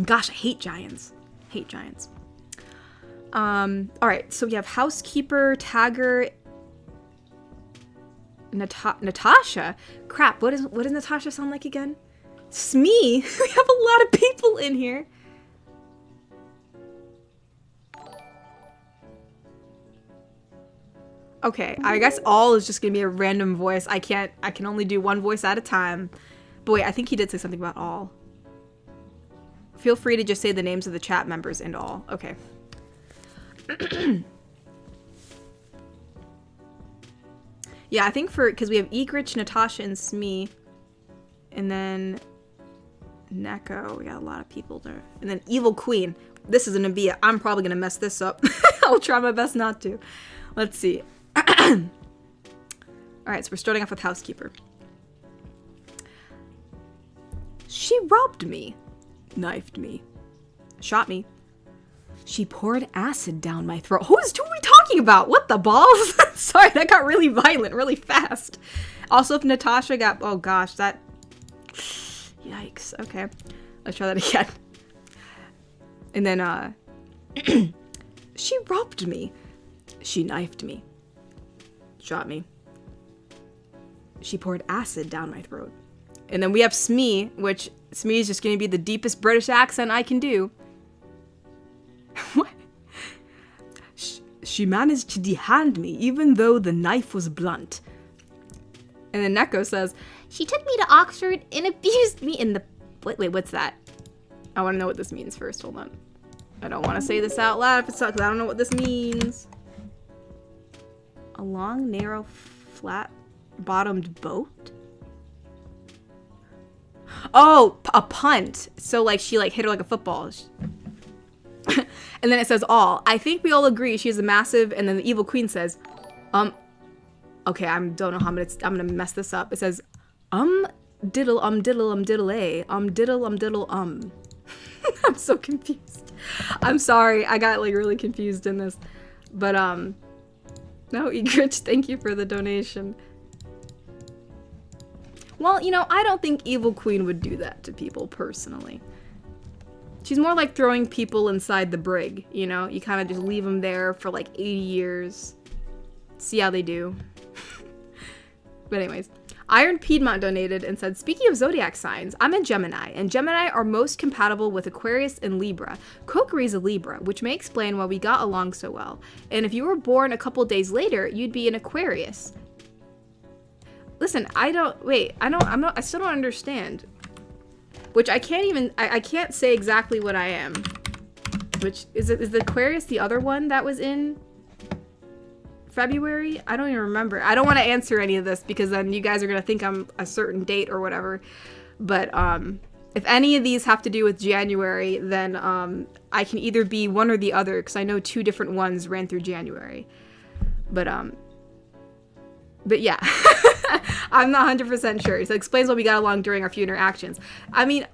Gosh, I hate giants. Hate giants. All right, so we have housekeeper, tagger, Natasha. Crap, what does Natasha sound like again? Smee. We have a lot of people in here. Okay, I guess all is just gonna be a random voice. I can only do one voice at a time. But wait, I think he did say something about all. Feel free to just say the names of the chat members and all. Okay. Yeah, I think because we have Egrich, Natasha, and Smee. And then Neko. We got a lot of people there. And then Evil Queen. This is gonna be I'm probably gonna mess this up. I'll try my best not to. Let's see. Alright, so we're starting off with housekeeper. She robbed me. Knifed me. Shot me. She poured acid down my throat. Who are we talking about? What the balls? Sorry, that got really violent really fast. Also, if Natasha got... Oh gosh, that... Yikes. Okay. Let's try that again. And then, she robbed me. She knifed me. Shot me. She poured acid down my throat. And then we have Smee, which Smee is just going to be the deepest British accent I can do. What? She managed to dehand me, even though the knife was blunt. And then Neko says, she took me to Oxford and abused me in the... Wait, what's that? I want to know what this means first. Hold on. I don't want to say this out loud if it's not, because I don't know what this means. A long, narrow, flat-bottomed boat? Oh, a punt. So, like, she, like, hit her like a football. And then it says all. I think we all agree she's a massive, and then the evil queen says, okay, I don't know how I'm gonna mess this up. It says, diddle, diddle, diddle, diddle, diddle, I'm so confused. I'm sorry, I got, like, really confused in this. But, no, Egrich, thank you for the donation. Well, you know, I don't think Evil Queen would do that to people, personally. She's more like throwing people inside the brig, you know? You kind of just leave them there for like 80 years. See how they do. But anyways, Iron Piedmont donated and said, speaking of zodiac signs, I'm a Gemini, and Gemini are most compatible with Aquarius and Libra. Kokori's a Libra, which may explain why we got along so well. And if you were born a couple days later, you'd be an Aquarius. Listen, I still don't understand. Which I can't even, I can't say exactly what I am. Which, is the Aquarius the other one that was in February? I don't even remember. I don't want to answer any of this because then you guys are going to think I'm a certain date or whatever. But, if any of these have to do with January, then, I can either be one or the other because I know 2 different ones ran through January. But yeah. I'm not 100% sure. So it explains why we got along during our few interactions. I mean,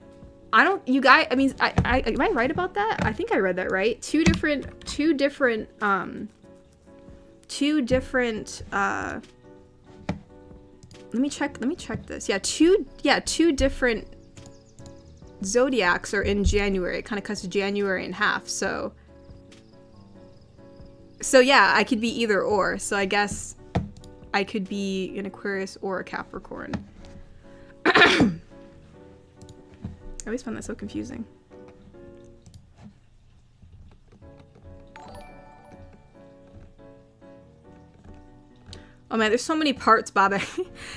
am I right about that? I think I read that right. Two different, let me check this. Yeah, two different zodiacs are in January. It kind of cuts January in half. So yeah, I could be either or. So I guess I could be an Aquarius or a Capricorn. I always find that so confusing. Oh man, there's so many parts, Baba.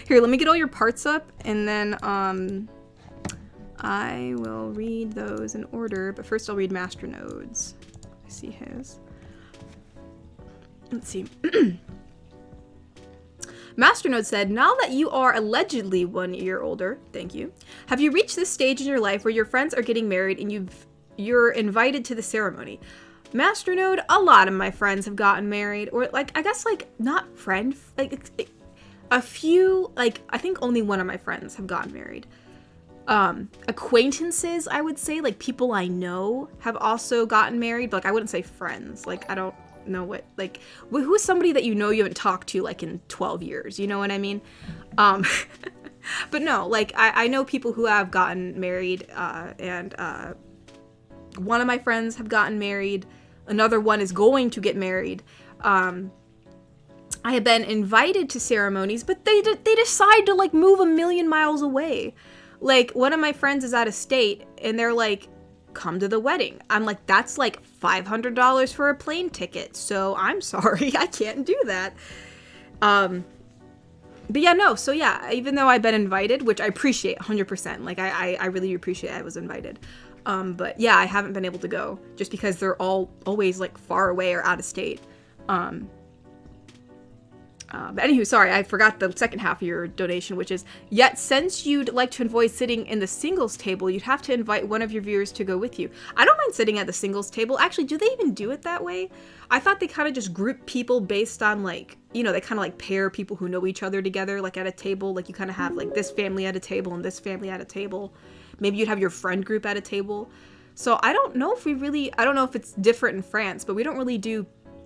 Here, let me get all your parts up, and then I will read those in order, but first I'll read Master Nodes. I see his. Let's see. Masternode said, now that you are allegedly 1 year older, thank you, have you reached this stage in your life where your friends are getting married and you're invited to the ceremony? Masternode, a lot of my friends have gotten married, or like, I guess like, not a few, like, I think only one of my friends have gotten married. Acquaintances, I would say, like people I know have also gotten married, but like, I wouldn't say friends, like I don't know what, like, who's somebody that you know you haven't talked to like in 12 years, you know what I mean? But no, like I know people who have gotten married, and One of my friends have gotten married. Another one is going to get married. I have been invited to ceremonies, but they decide to like move a million miles away. Like one of my friends is out of state and they're like, come to the wedding. I'm like, that's like $500 for a plane ticket. So I'm sorry, I can't do that. But yeah, no. So yeah, even though I've been invited, which I appreciate 100%, like I really appreciate I was invited. But yeah, I haven't been able to go just because they're all always like far away or out of state. But anywho, sorry, I forgot the second half of your donation, which is, yet since you'd like to avoid sitting in the singles table, you'd have to invite one of your viewers to go with you. I don't mind sitting at the singles table. Actually, do they even do it that way? I thought they kind of just group people based on like, you know, they kind of like pair people who know each other together, like at a table. Like you kind of have like this family at a table and this family at a table. Maybe you'd have your friend group at a table. So I don't know if I don't know if it's different in France, but we don't really do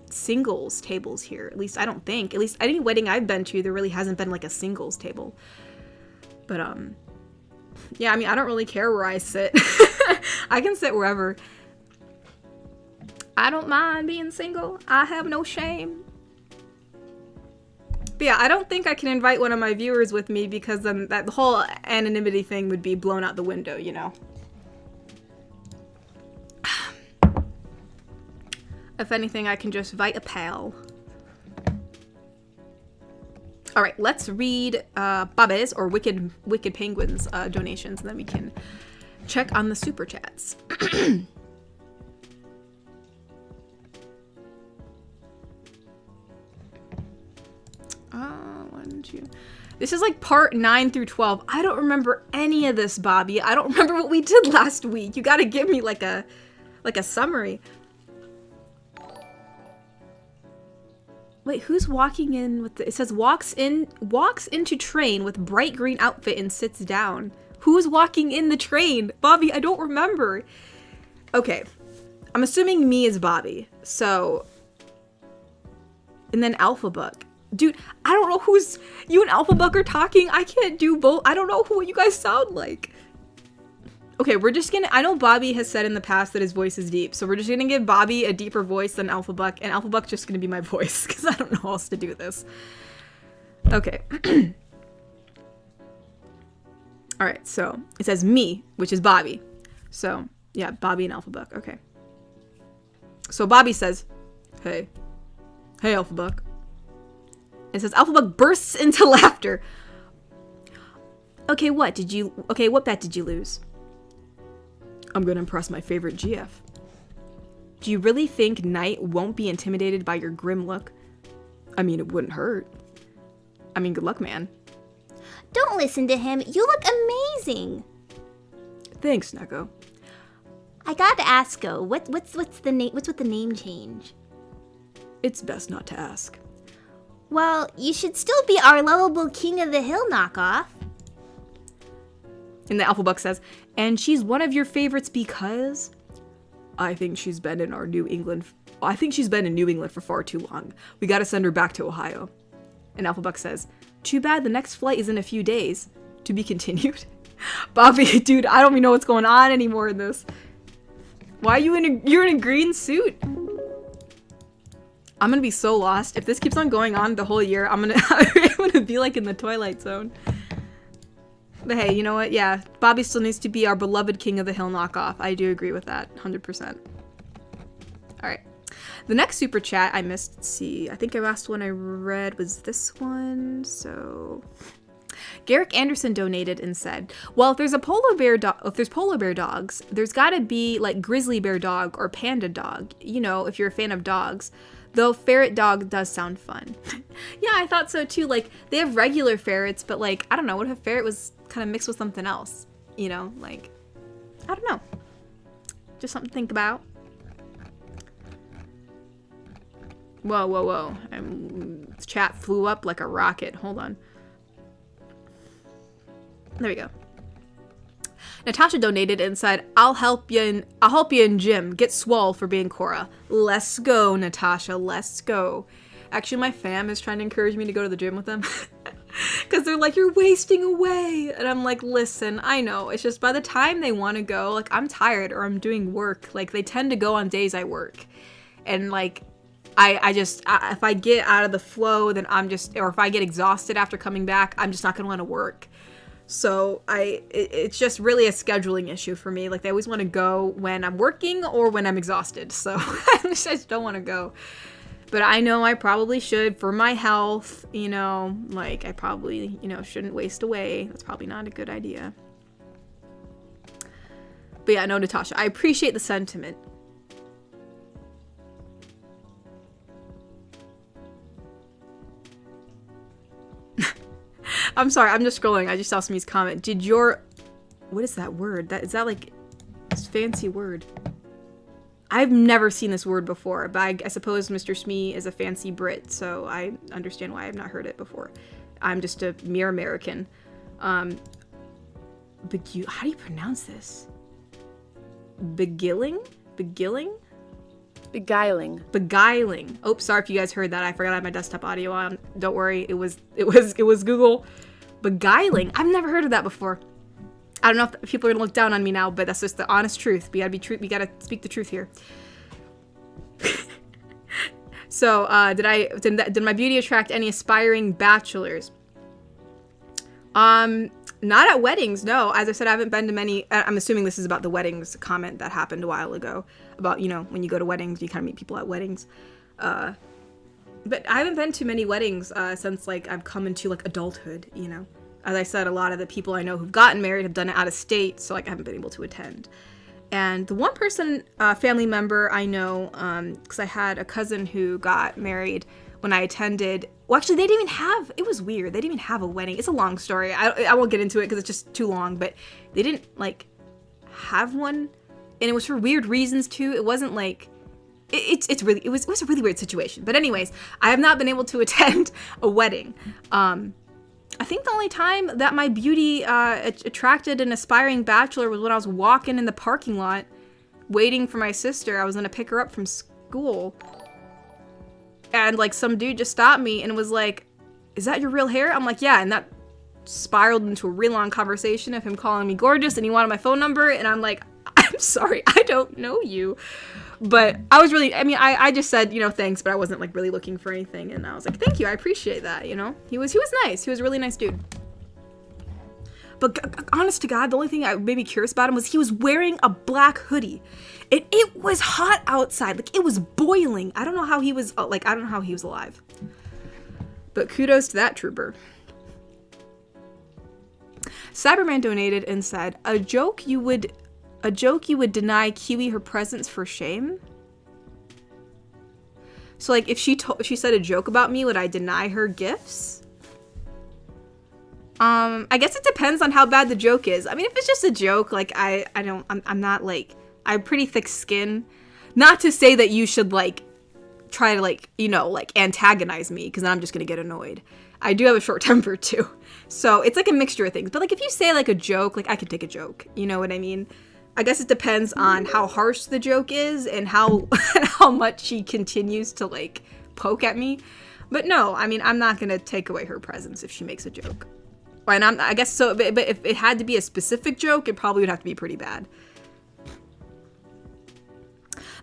singles tables here. At least I don't think. At least any wedding I've been to, there really hasn't been like a singles table. But yeah, I mean, I don't really care where I sit. I can sit wherever. I don't mind being single. I have no shame. But yeah, I don't think I can invite one of my viewers with me because then that whole anonymity thing would be blown out the window, you know. If anything, I can just invite a pal. All right, let's read Babes or Wicked Penguins donations, and then we can check on the super chats. This is like part 9 through 12. I don't remember any of this, Bobby. I don't remember what we did last week. You got to give me like a summary. Wait, who's walking in with it says walks into train with bright green outfit and sits down. Who's walking in the train? Bobby, I don't remember. Okay. I'm assuming me is Bobby. So, and then Alpha Buck. Dude, I don't know who's, you and Alpha Buck are talking. I can't do both. I don't know who you guys sound like. Okay, we're just gonna, I know Bobby has said in the past that his voice is deep, so we're just gonna give Bobby a deeper voice than Alpha Buck, and Alpha Buck's just gonna be my voice, because I don't know how else to do this. Okay. Alright, so, it says me, which is Bobby. So, yeah, Bobby and Alpha Buck, okay. So Bobby says, hey. Hey, Alpha Buck. It says, Alpha Buck bursts into laughter. Okay, what bet did you lose? I'm gonna impress my favorite GF. Do you really think Knight won't be intimidated by your grim look? I mean, it wouldn't hurt. I mean, good luck, man. Don't listen to him. You look amazing. Thanks, Neko. I gotta ask, though, what's with the name change? It's best not to ask. Well, you should still be our lovable King of the Hill knockoff. And the Alpha Buck says, and she's one of your favorites because I think she's been in New England for far too long. We gotta send her back to Ohio. And Alpha Buck says, too bad the next flight is in a few days. To be continued. Bobby, dude, I don't even know what's going on anymore in this. Why are you're in a green suit? I'm gonna be so lost. If this keeps on going on the whole year, I'm gonna be like in the Twilight Zone. But hey, you know what? Yeah, Bobby still needs to be our beloved King of the Hill knockoff. I do agree with that, 100%. Alright. The next super chat I missed, let's see, I think the last one I read was this one, so... Garrick Anderson donated and said, well, if there's polar bear dogs, there's gotta be like grizzly bear dog or panda dog, you know, if you're a fan of dogs. Though ferret dog does sound fun. Yeah, I thought so too. Like, they have regular ferrets, but like, I don't know, what if a ferret was kind of mixed with something else? You know, like, I don't know. Just something to think about. Whoa, whoa, whoa. Chat flew up like a rocket. Hold on. There we go. Natasha donated and said, I'll help you in gym. Get swole for being Cora. Let's go, Natasha. Let's go. Actually, my fam is trying to encourage me to go to the gym with them. Because they're like, you're wasting away. And I'm like, listen, I know. It's just by the time they want to go, like, I'm tired or I'm doing work. Like, they tend to go on days I work. And, like, if I get out of the flow, then or if I get exhausted after coming back, I'm just not going to want to work. So it's just really a scheduling issue for me. Like, they always want to go when I'm working or when I'm exhausted. So I just don't want to go. But I know I probably should for my health, you know, like I probably, you know, shouldn't waste away. That's probably not a good idea. But yeah, no, Natasha, I appreciate the sentiment. I'm sorry, I'm just scrolling. I just saw somebody's comment. What is that word? Is that like this fancy word? I've never seen this word before, but I suppose Mr. Smee is a fancy Brit, so I understand why I've not heard it before. I'm just a mere American. How do you pronounce this? Beguiling? Beguiling. Oh, sorry if you guys heard that. I forgot I had my desktop audio on. Don't worry, it was Google. Beguiling. I've never heard of that before. I don't know if people are gonna look down on me now, but that's just the honest truth. We gotta speak the truth here. So, did my beauty attract any aspiring bachelors? Not at weddings, no. As I said, I haven't been to many. I'm assuming this is about the weddings comment that happened a while ago. About, you know, when you go to weddings, you kind of meet people at weddings. But I haven't been to many weddings since, like, I've come into, like, adulthood, you know. As I said, a lot of the people I know who've gotten married have done it out of state, so, like, I haven't been able to attend. And the one person, family member I know, because I had a cousin who got married when I attended. Well, actually, they didn't even have, it was weird. They didn't even have a wedding. It's a long story. I won't get into it because it's just too long, but they didn't, like, have one. And it was for weird reasons, too. It wasn't, like, it was a really weird situation. But anyways, I have not been able to attend a wedding. I think the only time that my beauty attracted an aspiring bachelor was when I was walking in the parking lot waiting for my sister. I was going to pick her up from school. And, like, some dude just stopped me and was like, "Is that your real hair?" I'm like, "Yeah." And that spiraled into a real long conversation of him calling me gorgeous and he wanted my phone number. And I'm like, "I'm sorry, I don't know you." But I was really, I just said, you know, thanks, but I wasn't, like, really looking for anything. And I was like, thank you, I appreciate that, you know? He was nice. He was a really nice dude. But honest to God, the only thing I made me curious about him was he was wearing a black hoodie. And it was hot outside. Like, it was boiling. I don't know how he was, alive. But kudos to that trooper. Cyberman donated and said, a joke you would deny Kiwi her presents for shame? So, like, if she said a joke about me, would I deny her gifts? I guess it depends on how bad the joke is. I mean, if it's just a joke, like, I'm not, like, I have pretty thick skin. Not to say that you should, like, try to, like, you know, like, antagonize me, because then I'm just gonna get annoyed. I do have a short temper, too. So, it's, like, a mixture of things. But, like, if you say, like, a joke, like, I could take a joke. You know what I mean? I guess it depends on how harsh the joke is and how much she continues to, like, poke at me. But no, I mean, I'm not gonna take away her presents if she makes a joke. And I guess so, but if it had to be a specific joke, it probably would have to be pretty bad.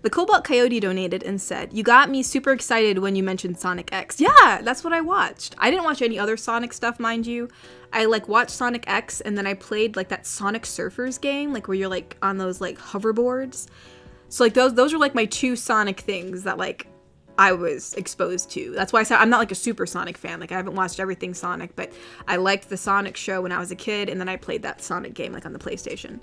The Cobalt Coyote donated and said, "You got me super excited when you mentioned Sonic X." Yeah, that's what I watched. I didn't watch any other Sonic stuff, mind you. I, like, watched Sonic X, and then I played, like, that Sonic Surfers game, like, where you're, like, on those, like, hoverboards. So, like, those are, like, my two Sonic things that, like, I was exposed to. That's why I said I'm not, like, a super Sonic fan. Like, I haven't watched everything Sonic, but I liked the Sonic show when I was a kid, and then I played that Sonic game, like, on the PlayStation.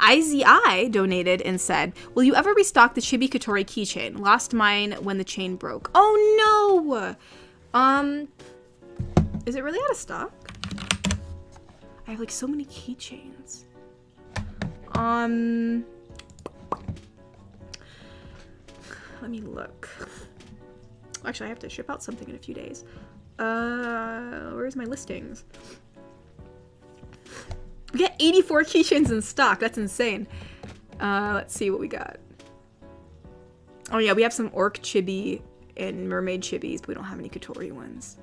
IZI donated and said, "Will you ever restock the Chibi Katori keychain? Lost mine when the chain broke." Oh no! Is it really out of stock? I have, like, so many keychains. Let me look. Actually, I have to ship out something in a few days. Where's my listings? We got 84 keychains in stock. That's insane. Let's see what we got. Oh yeah, we have some orc chibi and mermaid chibis, but we don't have any Katori ones.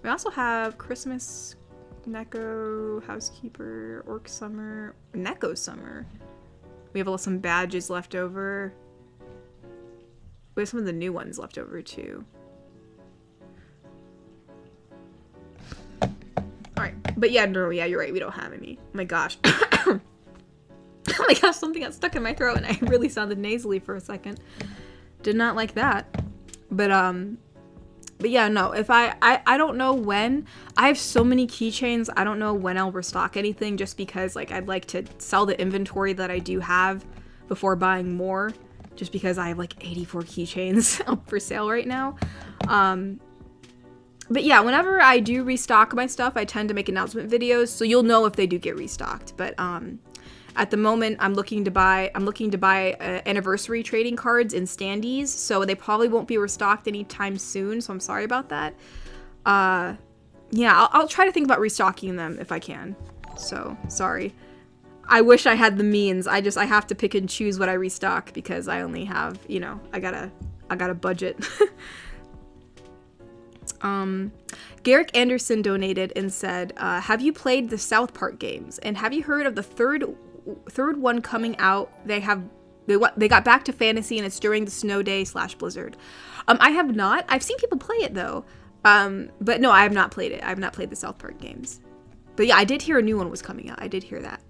We also have Christmas, Neko, Housekeeper, Orc Summer, Neko Summer. We have some badges left over. We have some of the new ones left over too. Alright, but yeah, no, yeah, you're right, we don't have any. Oh my gosh. Oh my gosh, something got stuck in my throat and I really sounded nasally for a second. Did not like that. But yeah, no, if I don't know when. I have so many keychains, I don't know when I'll restock anything just because, like, I'd like to sell the inventory that I do have before buying more. Just because I have, like, 84 keychains up for sale right now. But yeah, whenever I do restock my stuff, I tend to make announcement videos, so you'll know if they do get restocked. But at the moment, I'm looking to buy anniversary trading cards in standees, so they probably won't be restocked anytime soon. So I'm sorry about that. Yeah, I'll try to think about restocking them if I can. So sorry. I wish I had the means. I have to pick and choose what I restock because I only have, you know, I got a budget. Garrick Anderson donated and said, have you played the South Park games? And have you heard of the third one coming out? They got back to fantasy and it's during the snow day / blizzard. I have not. I've seen people play it though. But no, I have not played it. I have not played the South Park games. But yeah, I did hear a new one was coming out. I did hear that.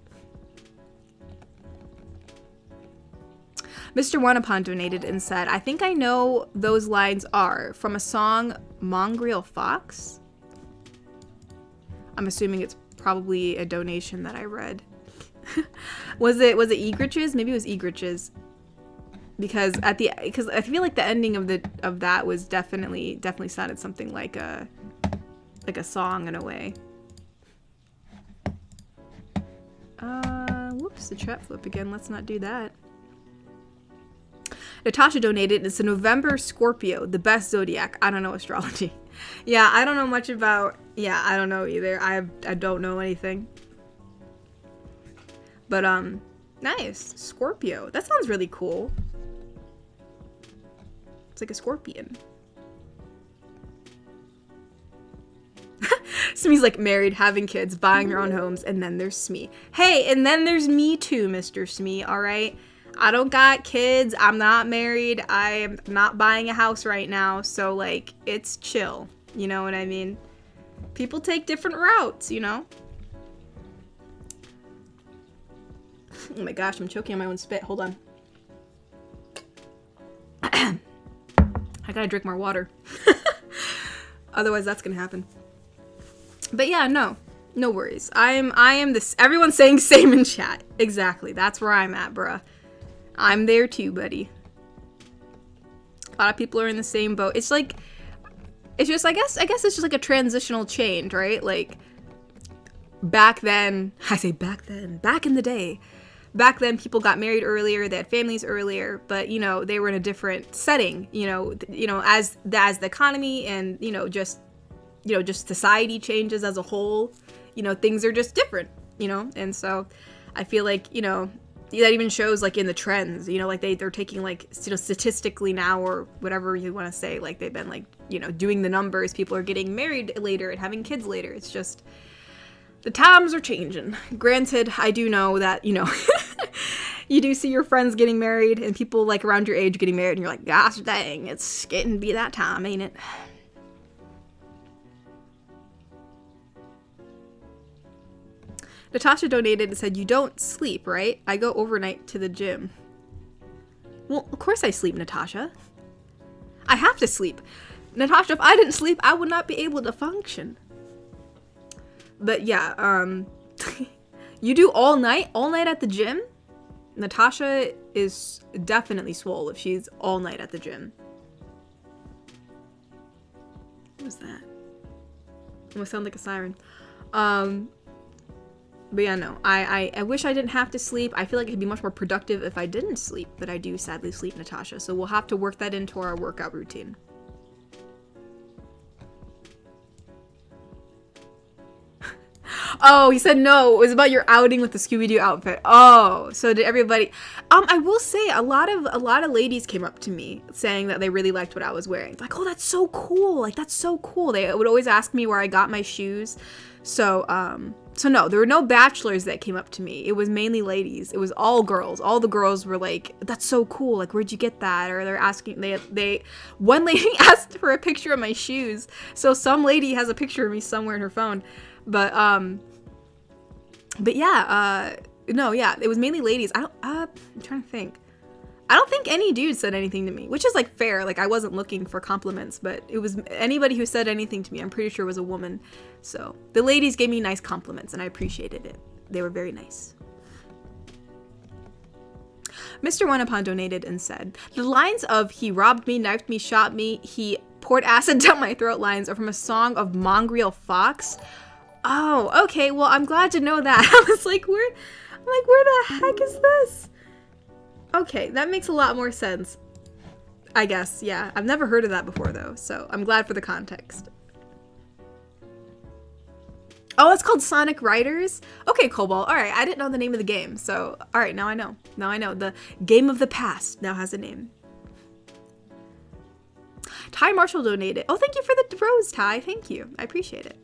Mr. Wanapon donated and said, I think I know those lines are from a song, Mongrel Fox. I'm assuming it's probably a donation that I read. Was it Egrich's? Maybe it was Egrich's. Because I feel like the ending of that was definitely sounded something like a song in a way. Whoops, the trap flip again. Let's not do that. Natasha donated. It's a November Scorpio, the best zodiac. I don't know astrology. Yeah, I don't know much about. Yeah, I don't know either. I don't know anything. But nice Scorpio. That sounds really cool. It's like a scorpion. Smee's like married, having kids, buying their own homes, and then there's Smee. Hey, and then there's me too, Mr. Smee. All right. I don't got kids. I'm not married. I'm not buying a house right now. So, like, it's chill. You know what I mean? People take different routes, you know? Oh my gosh, I'm choking on my own spit. Hold on. I gotta drink more water. Otherwise, that's gonna happen. But yeah, no worries. I am this. Everyone's saying same in chat. Exactly. That's where I'm at, bruh. I'm there too, buddy. A lot of people are in the same boat. It's like, it's just, I guess it's just like a transitional change, right? Like, back then, back in the day, back then people got married earlier, they had families earlier, but, you know, they were in a different setting, you know, as the economy and, just society changes as a whole, things are just different, and so I feel like, that even shows like in the trends, like they're taking like, statistically now or whatever you want to say, like they've been like, doing the numbers, people are getting married later and having kids later. It's just, the times are changing. Granted, I do know that, you do see your friends getting married and people like around your age getting married and you're like, gosh dang, it's getting to be that time, ain't it? Natasha donated and said, you don't sleep, right? I go overnight to the gym. Well, of course I sleep, Natasha. I have to sleep. Natasha, if I didn't sleep, I would not be able to function. But yeah, you do all night at the gym? Natasha is definitely swole if she's all night at the gym. What was that? Almost sound like a siren. But yeah, no, I wish I didn't have to sleep. I feel like it'd be much more productive if I didn't sleep, but I do sadly sleep, Natasha. So we'll have to work that into our workout routine. Oh, he said no. It was about your outing with the Scooby-Doo outfit. Oh, so did everybody? I will say a lot of ladies came up to me saying that they really liked what I was wearing. Like, oh, that's so cool. Like, that's so cool. They would always ask me where I got my shoes. So no, there were no bachelors that came up to me. It was mainly ladies. It was all girls. All the girls were like, that's so cool. Like, where'd you get that? Or they're asking, one lady asked for a picture of my shoes. So some lady has a picture of me somewhere in her phone. But yeah, no, yeah, it was mainly ladies. I'm trying to think. I don't think any dude said anything to me, which is like fair. Like, I wasn't looking for compliments, but it was anybody who said anything to me, I'm pretty sure was a woman. So the ladies gave me nice compliments and I appreciated it. They were very nice. Mr. Oneupon donated and said, the lines of he robbed me, knifed me, shot me, he poured acid down my throat lines are from a song of Mongrel Fox. Oh, okay. Well, I'm glad to know that. I was like, where the heck is this? Okay, that makes a lot more sense. I guess, yeah. I've never heard of that before, though, so I'm glad for the context. Oh, it's called Sonic Riders? Okay, Cobalt. All right, I didn't know the name of the game, so all right, now I know. Now I know. The game of the past now has a name. Ty Marshall donated. Oh, thank you for the rose, Ty. Thank you. I appreciate it.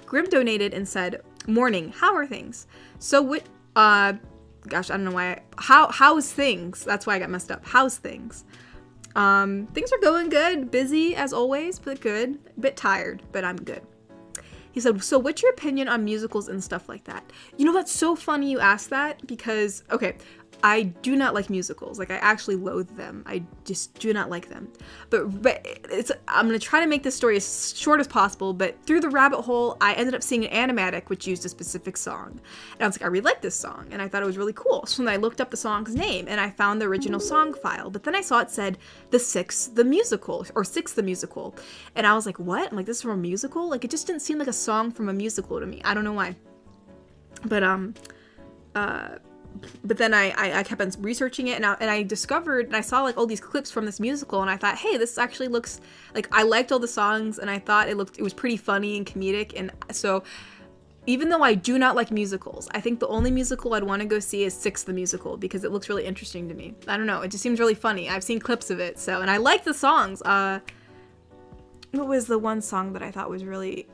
Grim donated and said, morning, how are things? So what, gosh, I don't know why. How's things? That's why I got messed up. How's things? Things are going good. Busy as always, but good. A bit tired, but I'm good. He said, so what's your opinion on musicals and stuff like that? You know, that's so funny you asked that because, okay, I do not like musicals. Like, I actually loathe them. I just do not like them. But I'm going to try to make this story as short as possible, but through the rabbit hole, I ended up seeing an animatic which used a specific song. And I was like, I really like this song, and I thought it was really cool. So then I looked up the song's name, and I found the original song file. But then I saw it said, The Musical, or Six the Musical. And I was like, what? I'm like, this is from a musical? Like, it just didn't seem like a song from a musical to me. I don't know why. But then I kept on researching it, and I discovered, and I saw like all these clips from this musical, and I thought, hey, this actually looks like, I liked all the songs, and I thought it was pretty funny and comedic. And so even though I do not like musicals, I think the only musical I'd want to go see is Six the Musical, because it looks really interesting to me. I don't know, it just seems really funny. I've seen clips of it, so, and I like the songs. What was the one song that I thought was really,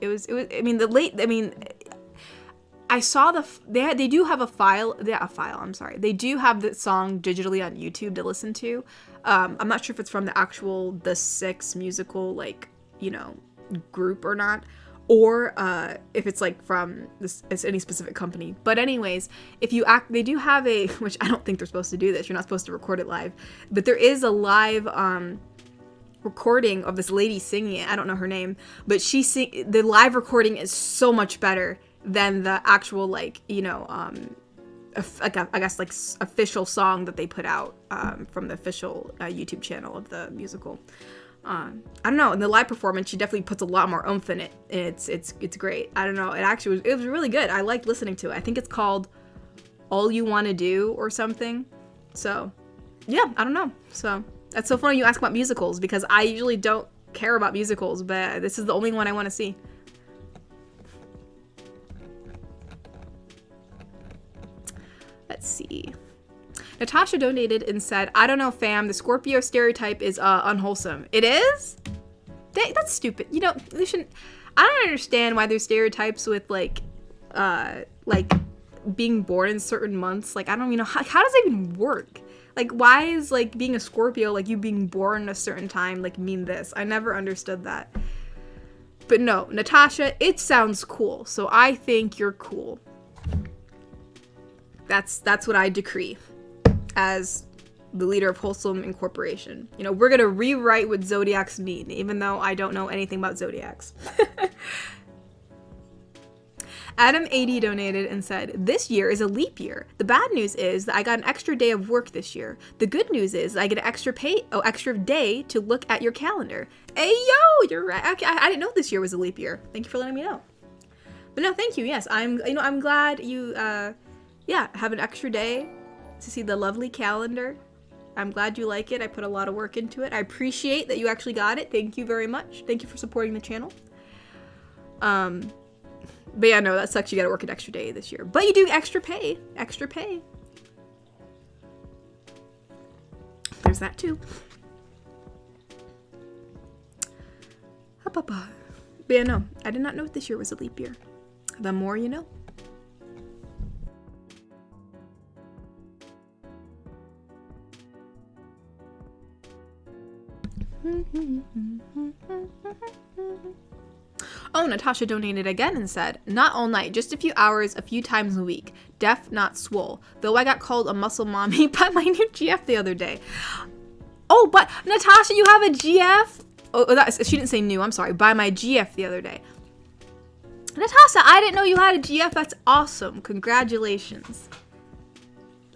I saw they do have a file, I'm sorry. They do have the song digitally on YouTube to listen to. I'm not sure if it's from the actual The Six musical, like, you know, group or not, or if it's like from it's any specific company. But anyways, they do have a, which I don't think they're supposed to do this. You're not supposed to record it live, but there is a live recording of this lady singing it. I don't know her name, but the live recording is so much better than the actual, like, you know, I guess like official song that they put out from the official YouTube channel of the musical. I don't know. In the live performance, she definitely puts a lot more oomph in it. It's great. I don't know. It was really good. I liked listening to it. I think it's called All You Want to Do or something. So yeah, I don't know. So that's so funny you ask about musicals, because I usually don't care about musicals, but this is the only one I want to see. Let's see. Natasha donated and said, I don't know, fam, the Scorpio stereotype is unwholesome. It is? That's stupid. You know, they shouldn't. I don't understand why there's stereotypes with like being born in certain months. Like, I don't even know, how does that even work? Like, why is like being a Scorpio, like you being born a certain time, like mean this? I never understood that. But no, Natasha, it sounds cool. So I think you're cool. That's what I decree as the leader of Wholesome Incorporation. You know, we're gonna rewrite what zodiacs mean, even though I don't know anything about zodiacs. Adam 80 donated and said, this year is a leap year. The bad news is that I got an extra day of work this year. The good news is I get an extra day to look at your calendar. Hey, yo, you're right. Okay, I didn't know this year was a leap year. Thank you for letting me know. But no, thank you. Yes, I'm glad you, have an extra day to see the lovely calendar. I'm glad you like it. I put a lot of work into it. I appreciate that you actually got it. Thank you very much. Thank you for supporting the channel. But yeah, no, that sucks. You gotta work an extra day this year. But you do extra pay. Extra pay. There's that too. But yeah, no, I did not know this year was a leap year. The more you know. Oh, Natasha donated again and said, not all night, just a few hours, a few times a week. Deaf, not swole. Though I got called a muscle mommy by my new GF the other day. Oh, but Natasha, you have a GF? Oh, she didn't say new, I'm sorry. By my GF the other day. Natasha, I didn't know you had a GF. That's awesome. Congratulations.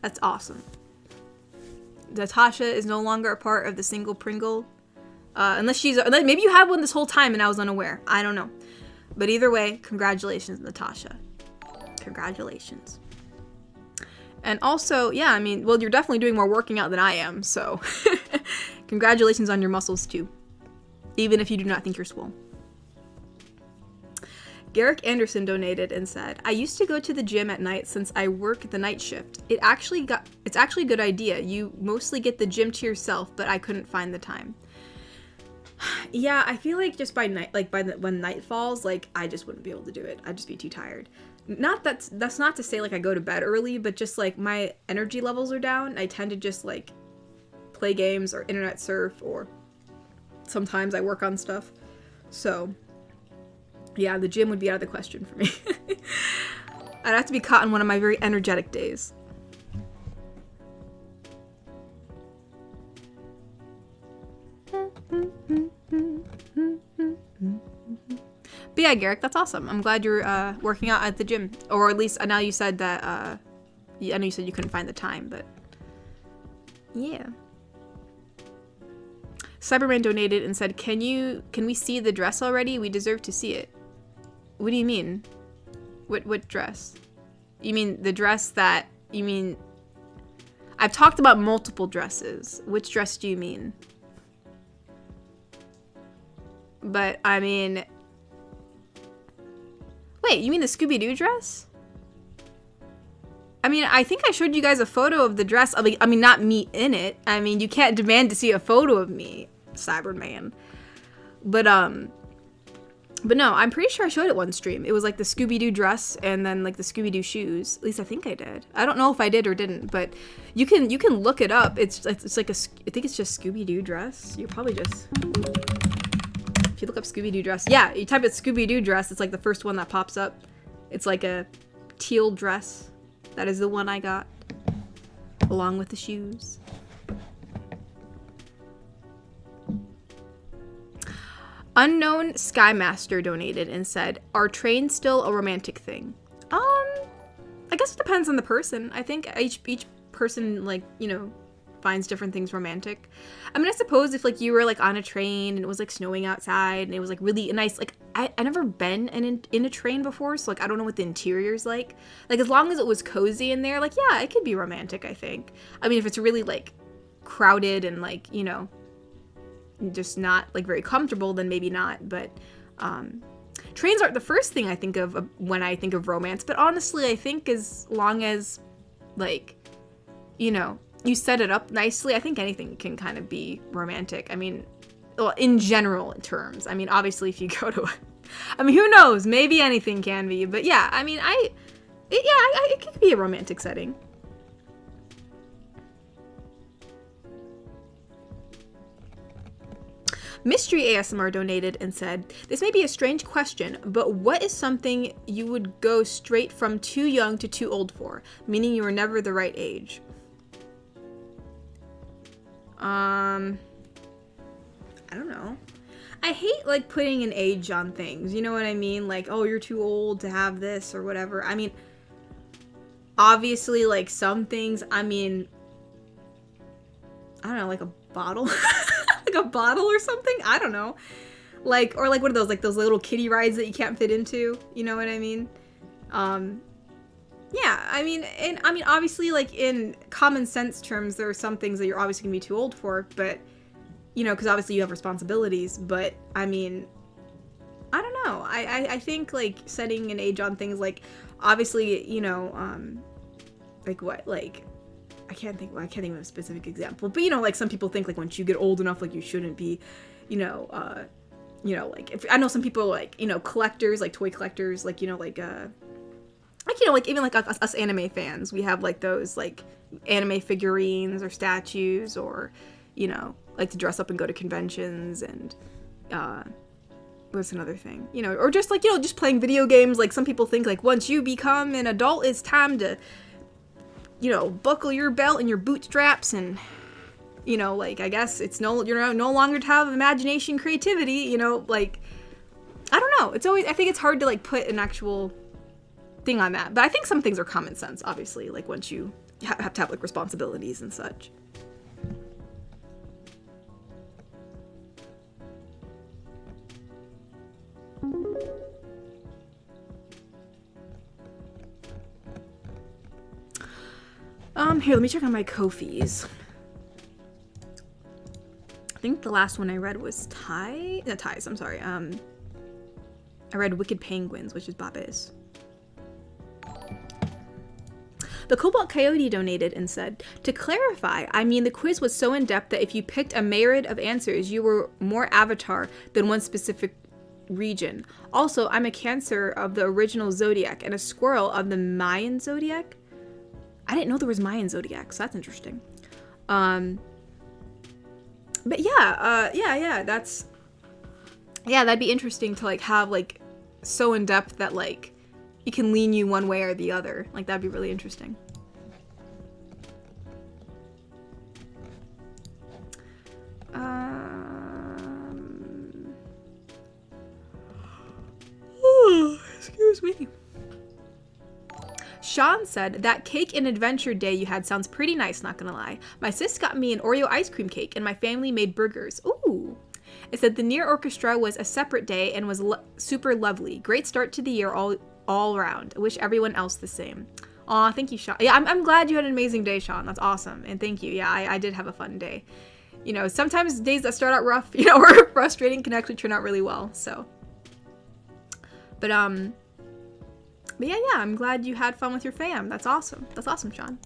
That's awesome. Natasha is no longer a part of the single Pringle. Unless maybe you had one this whole time and I was unaware. I don't know. But either way, congratulations, Natasha. Congratulations. And also, yeah, I mean, well, you're definitely doing more working out than I am, so congratulations on your muscles too. Even if you do not think you're swole. Garrick Anderson donated and said, I used to go to the gym at night since I work the night shift. It's actually a good idea. You mostly get the gym to yourself, but I couldn't find the time. Yeah, I feel like just by night, like when night falls, like I just wouldn't be able to do it. I'd just be too tired. That's not to say like I go to bed early, but just like my energy levels are down. I tend to just like play games or internet surf, or sometimes I work on stuff. So yeah, the gym would be out of the question for me. I'd have to be caught on one of my very energetic days. But yeah, Garrick, that's awesome. I'm glad you're working out at the gym. Or at least, now you said that, I know you said you couldn't find the time, but yeah. Cyberman donated and said, can we see the dress already? We deserve to see it. What do you mean? What dress? You mean the dress that, I've talked about multiple dresses. Which dress do you mean? But, I mean, wait, you mean the Scooby-Doo dress? I mean, I think I showed you guys a photo of the dress. I mean, not me in it. I mean, you can't demand to see a photo of me, Cyberman. But no, I'm pretty sure I showed it one stream. It was like the Scooby-Doo dress and then like the Scooby-Doo shoes. At least I think I did. I don't know if I did or didn't, but you can look it up. It's like I think it's just Scooby-Doo dress. You probably just, if you look up Scooby-Doo dress, yeah, you type it Scooby-Doo dress, it's like the first one that pops up. It's like a teal dress. That is the one I got, along with the shoes. Unknown Skymaster donated and said, are trains still a romantic thing? I guess it depends on the person. I think each person, like, finds different things romantic. I mean, I suppose if like you were like on a train and it was like snowing outside and it was like really nice, like I never been in a train before, so like I don't know what the interior's like. Like as long as it was cozy in there, like yeah, it could be romantic, I think. I mean, if it's really like crowded and like, just not like very comfortable, then maybe not. But trains aren't the first thing I think of when I think of romance, but honestly I think as long as like, you set it up nicely, I think anything can kind of be romantic. I mean, well, in general terms. I mean, obviously if you go to who knows, maybe anything can be, but yeah, I mean, it could be a romantic setting. Mystery ASMR donated and said, this may be a strange question, but what is something you would go straight from too young to too old for, meaning you were never the right age? I don't know. I hate like putting an age on things, you know what I mean? Like, oh, you're too old to have this or whatever. I mean, obviously like some things, I mean, I don't know, like a bottle, like a bottle or something. I don't know. Like, or like what are those little kiddie rides that you can't fit into? You know what I mean? Yeah, I mean, obviously, like, in common sense terms, there are some things that you're obviously gonna be too old for, but, because obviously you have responsibilities, but, I mean, I don't know. I think like setting an age on things, like obviously, you know, like what, like I can't think of a specific example, but you know, like some people think like once you get old enough, like you shouldn't be, you know, like if I know some people like, you know, collectors, like toy collectors, like, you know, like you know, like even like us anime fans, we have like those like anime figurines or statues, or, you know, like to dress up and go to conventions, and what's another thing, you know, or just like, you know, just playing video games. Like some people think like once you become an adult, it's time to, you know, buckle your belt and your bootstraps, and, you know, like I guess it's you're no longer to have imagination, creativity, you know, like I don't know. It's always, I think it's hard to like put an actual thing on that, but I think some things are common sense, obviously, like once you have to have like responsibilities and such. Here, let me check on my Ko-fis. I think the last one I read was Ties, I'm sorry. I read Wicked Penguins, which is Babes. The Cobalt Coyote donated and said, to clarify, I mean the quiz was so in-depth that if you picked a myriad of answers, you were more Avatar than one specific region. Also, I'm a Cancer of the original zodiac and a Squirrel of the Mayan zodiac. I didn't know there was Mayan zodiac, so that's interesting. But yeah, that'd be interesting to like have like so in depth that like it can lean you one way or the other. Like that'd be really interesting. Excuse me. Sean said, that cake and adventure day you had sounds pretty nice, not gonna lie. My sis got me an Oreo ice cream cake and my family made burgers. Ooh. It said the Near Orchestra was a separate day and was super lovely. Great start to the year all around. I wish everyone else the same. Aw, thank you, Sean. Yeah, I'm glad you had an amazing day, Sean. That's awesome. And thank you. Yeah, I did have a fun day. You know, sometimes days that start out rough, you know, or frustrating can actually turn out really well, so. But yeah, I'm glad you had fun with your fam. That's awesome. That's awesome, Sean.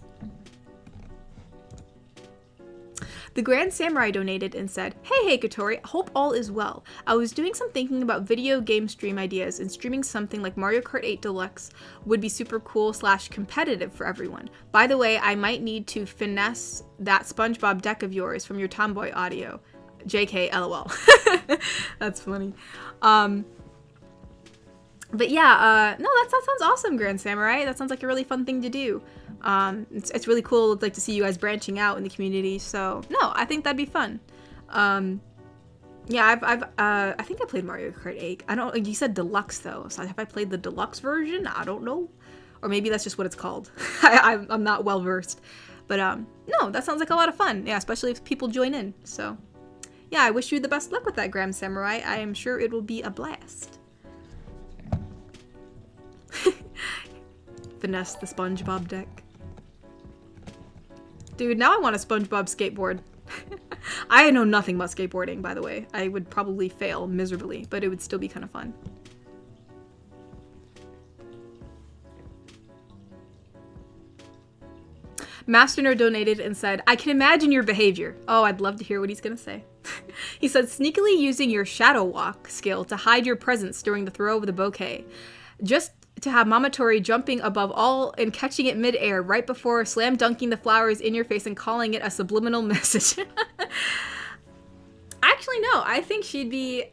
The Grand Samurai donated and said, hey Katori, hope all is well. I was doing some thinking about video game stream ideas, and streaming something like Mario Kart 8 Deluxe would be super cool / competitive for everyone. By the way, I might need to finesse that SpongeBob deck of yours from your Tomboy audio. JK, LOL. That's funny. But yeah, no, that sounds awesome, Grand Samurai. That sounds like a really fun thing to do. It's really cool, like, to see you guys branching out in the community. So no, I think that'd be fun. Yeah, I think I played Mario Kart 8. I don't. You said deluxe though, so have I played the deluxe version? I don't know, or maybe that's just what it's called. I'm not well versed, but no, that sounds like a lot of fun. Yeah, especially if people join in. So yeah, I wish you the best luck with that, Grand Samurai. I am sure it will be a blast. Finesse the SpongeBob deck. Dude, now I want a SpongeBob skateboard. I know nothing about skateboarding, by the way. I would probably fail miserably, but it would still be kind of fun. Master Nerd donated and said, I can imagine your behavior. Oh, I'd love to hear what he's gonna say. He said, sneakily using your shadow walk skill to hide your presence during the throw of the bouquet. Just to have Mamatori jumping above all and catching it mid-air right before slam dunking the flowers in your face and calling it a subliminal message. Actually, no. I think she'd be,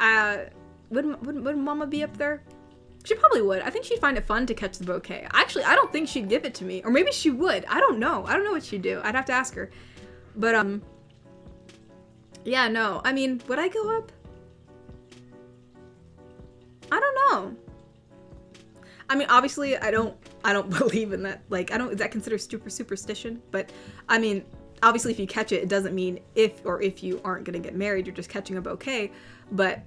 would Mama be up there? She probably would. I think she'd find it fun to catch the bouquet. Actually, I don't think she'd give it to me. Or maybe she would. I don't know. I don't know what she'd do. I'd have to ask her. But, yeah, no. I mean, would I go up? I don't know. I mean, obviously, I don't believe in that. Like, is that considered superstition? But, I mean, obviously, if you catch it, it doesn't mean if you aren't gonna get married, you're just catching a bouquet. But,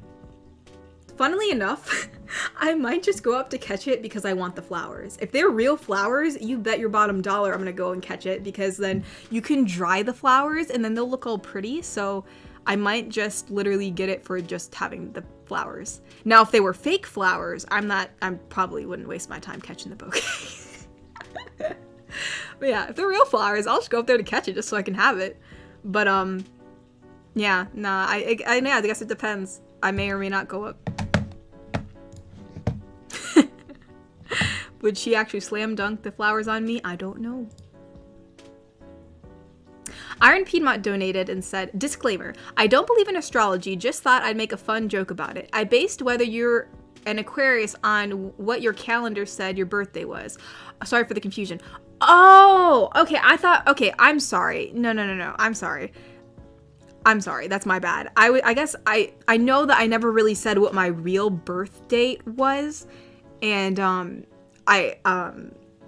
funnily enough, I might just go up to catch it because I want the flowers. If they're real flowers, you bet your bottom dollar I'm gonna go and catch it, because then you can dry the flowers and then they'll look all pretty. So, I might just literally get it for just having the flowers. Now, if they were fake flowers, I probably wouldn't waste my time catching the bouquet. But yeah, if they're real flowers, I'll just go up there to catch it just so I can have it. But, yeah, nah, I guess it depends. I may or may not go up. Would she actually slam dunk the flowers on me? I don't know. Iron Piedmont donated and said, disclaimer, I don't believe in astrology, just thought I'd make a fun joke about it. I based whether you're an Aquarius on what your calendar said your birthday was. Sorry for the confusion. Oh, okay, okay, I'm sorry. No, I'm sorry. That's my bad. I guess I know that I never really said what my real birth date was, and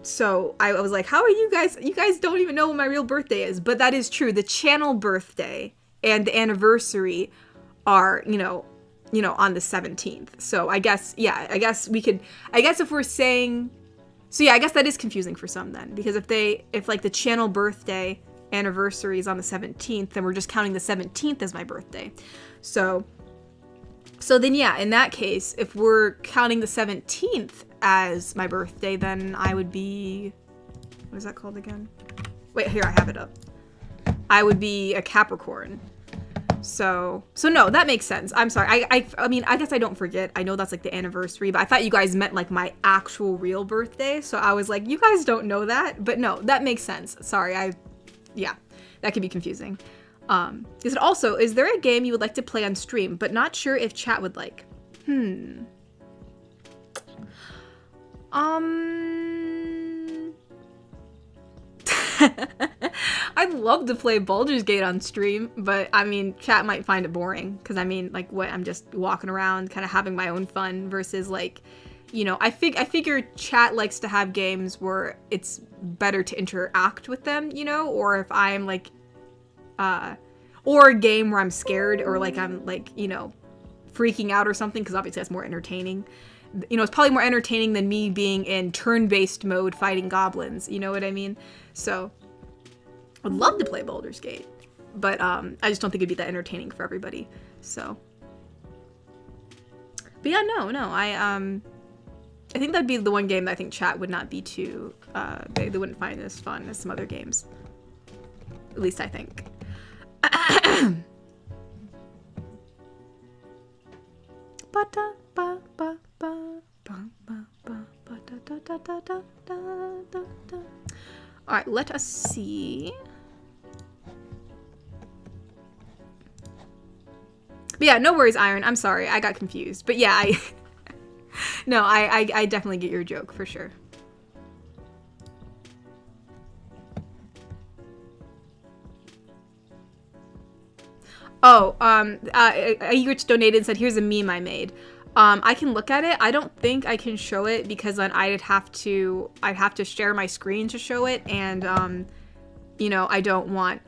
so I was like, how are you guys don't even know what my real birthday is, but that is true. The channel birthday and the anniversary are, on the 17th. So I guess if we're saying, so yeah, I guess that is confusing for some then, because if like the channel birthday anniversary is on the 17th, then we're just counting the 17th as my birthday. So then yeah, in that case, if we're counting the 17th as my birthday, then I would be, what is that called again? Wait, here, I have it up. I would be a Capricorn. So no, that makes sense. I'm sorry. I mean, I guess I don't forget. I know that's like the anniversary, but I thought you guys meant like my actual real birthday. So I was like, you guys don't know that, but no, that makes sense. Sorry. Yeah, that could be confusing. Is there a game you would like to play on stream, but not sure if chat would like? I'd love to play Baldur's Gate on stream, but I mean, chat might find it boring, because I mean, like, what, I'm just walking around kind of having my own fun versus like, I figure chat likes to have games where it's better to interact with them, or if I'm like, or a game where I'm scared or like I'm like, freaking out or something, because obviously that's more entertaining. It's probably more entertaining than me being in turn-based mode fighting goblins, you know what I mean? So, I'd love to play Baldur's Gate, but I just don't think it'd be that entertaining for everybody, so. But yeah, no, I think that'd be the one game that I think chat would not be too, they wouldn't find as fun as some other games. At least I think. Alright, let us see. But yeah, no worries, Iron. I'm sorry, I got confused. But yeah, I definitely get your joke, for sure. Oh, Egrich donated and said, here's a meme I made. I can look at it. I don't think I can show it because then I'd have to share my screen to show it, and I don't want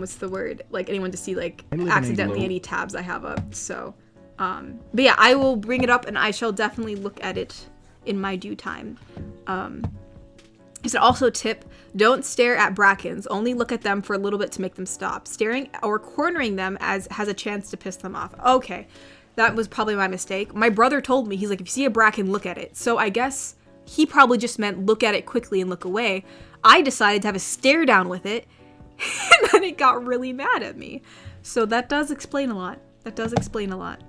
what's the word? Like anyone to see like accidentally any tabs I have up. So, but yeah, I will bring it up and I shall definitely look at it in my due time. He said, also tip, don't stare at brackens. Only look at them for a little bit to make them stop. Staring or cornering them has a chance to piss them off. Okay, that was probably my mistake. My brother told me, he's like, if you see a bracken, look at it. So I guess he probably just meant look at it quickly and look away. I decided to have a stare down with it, and then it got really mad at me. So that does explain a lot. That does explain a lot.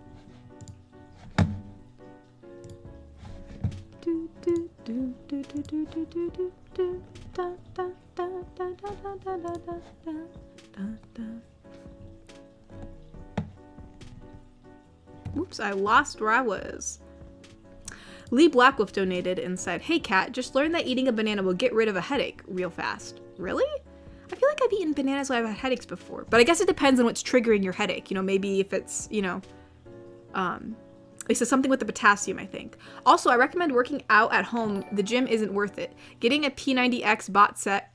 Whoops, I lost where I was. Lee Blackwolf donated and said, hey Kat, just learned that eating a banana will get rid of a headache real fast. Really? I feel like I've eaten bananas when I've had headaches before, but I guess it depends on what's triggering your headache. Maybe if it's, it says something with the potassium, I think. Also, I recommend working out at home. The gym isn't worth it. Getting a P90X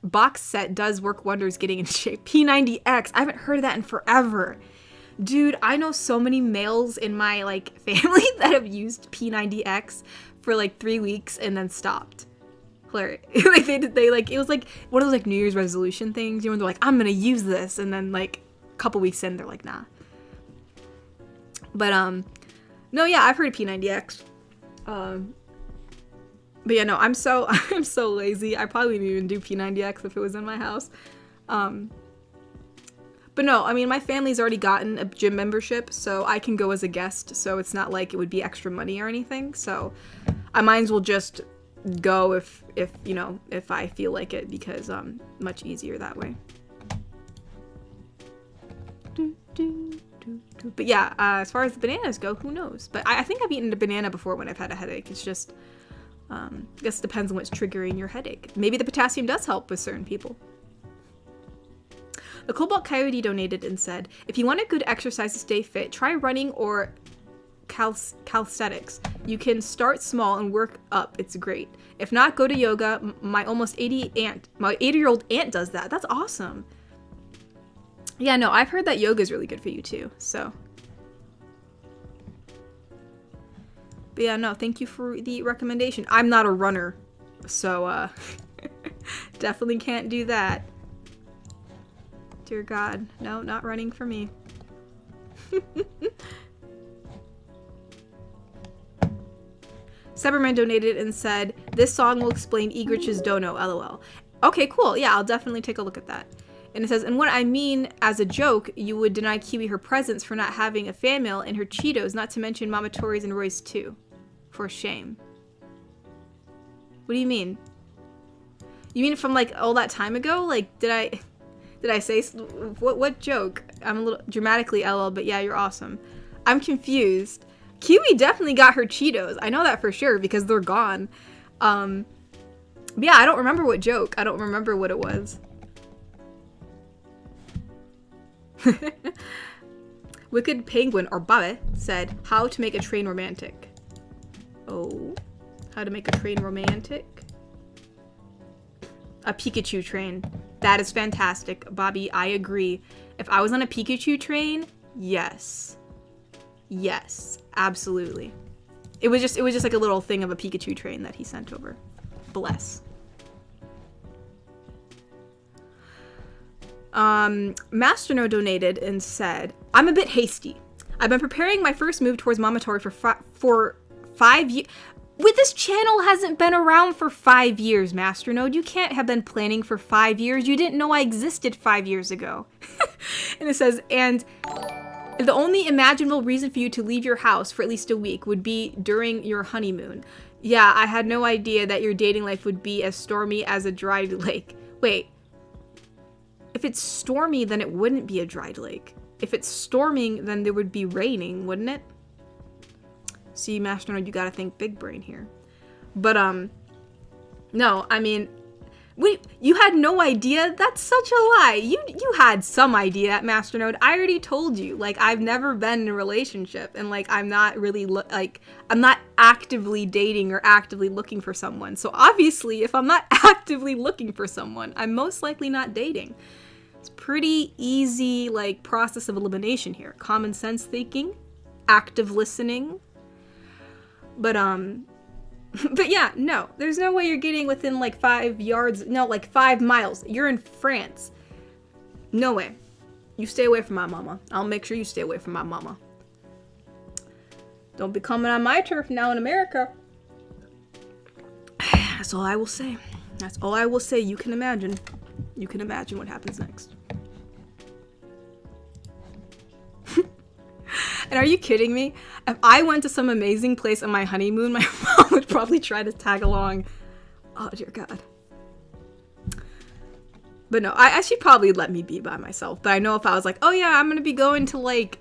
box set does work wonders getting in shape. P90X, I haven't heard of that in forever. Dude, I know so many males in my family that have used P90X for 3 weeks and then stopped. Hilarious. It was one of those New Year's resolution things. They're like, I'm gonna use this, and then couple weeks in, they're like, nah. But, no, yeah, I've heard of P90X. But yeah, no, I'm so lazy. I probably wouldn't even do P90X if it was in my house. But no, I mean, my family's already gotten a gym membership, so I can go as a guest, so it's not like it would be extra money or anything. So I might as well just go if you know, if I feel like it, because much easier that way. But yeah, as far as the bananas go, who knows? But I think I've eaten a banana before when I've had a headache. It's just, I guess it depends on what's triggering your headache. Maybe the potassium does help with certain people. The Cobalt Coyote donated and said, if you want a good exercise to stay fit, try running or calisthenics. You can start small and work up. It's great. If not, go to yoga. My 80-year-old aunt does that. That's awesome. Yeah, no, I've heard that yoga is really good for you too, so. But yeah, no, thank you for the recommendation. I'm not a runner, so definitely can't do that. Dear God, no, not running for me. Seberman donated and said, this song will explain Egrich's dono, lol. Okay, cool. Yeah, I'll definitely take a look at that. And it says, and what I mean as a joke, you would deny Kiwi her presents for not having a fan mail and her Cheetos, not to mention Mama Tori's and Roy's too. For shame. What do you mean? You mean from like all that time ago? Like, did I say, what joke? I'm a little dramatically LL, but yeah, you're awesome. I'm confused. Kiwi definitely got her Cheetos. I know that for sure because they're gone. But yeah, I don't remember what joke. I don't remember what it was. Wicked Penguin, or Babe, said, how to make a train romantic. Oh, how to make a train romantic? A Pikachu train. That is fantastic, Bobby. I agree. If I was on a Pikachu train, yes. Yes, absolutely. It was just like a little thing of a Pikachu train that he sent over. Bless. Masterno donated and said, I'm a bit hasty. I've been preparing my first move towards Mama Tori for 5 years. This channel hasn't been around for 5 years, Masternode. You can't have been planning for 5 years. You didn't know I existed 5 years ago. And it says, and the only imaginable reason for you to leave your house for at least a week would be during your honeymoon. Yeah, I had no idea that your dating life would be as stormy as a dried lake. Wait. If it's stormy, then it wouldn't be a dried lake. If it's storming, then there would be raining, wouldn't it? See, Masternode, you gotta think big brain here. But, no, I mean, you had no idea? That's such a lie. You had some idea, Masternode. I already told you, like, I've never been in a relationship, and, like, I'm not really, I'm not actively dating or actively looking for someone. So, obviously, if I'm not actively looking for someone, I'm most likely not dating. It's pretty easy, like, process of elimination here. Common sense thinking, active listening. But yeah, no, there's no way you're getting within like 5 yards, no, like 5 miles. You're in France. No way. You stay away from my mama. I'll make sure you stay away from my mama. Don't be coming on my turf now in America. That's all I will say. That's all I will say. You can imagine. You can imagine what happens next. And are you kidding me? If I went to some amazing place on my honeymoon, my mom would probably try to tag along. Oh, dear God. But no, she'd probably let me be by myself. But I know if I was like, oh yeah, I'm going to be going to like,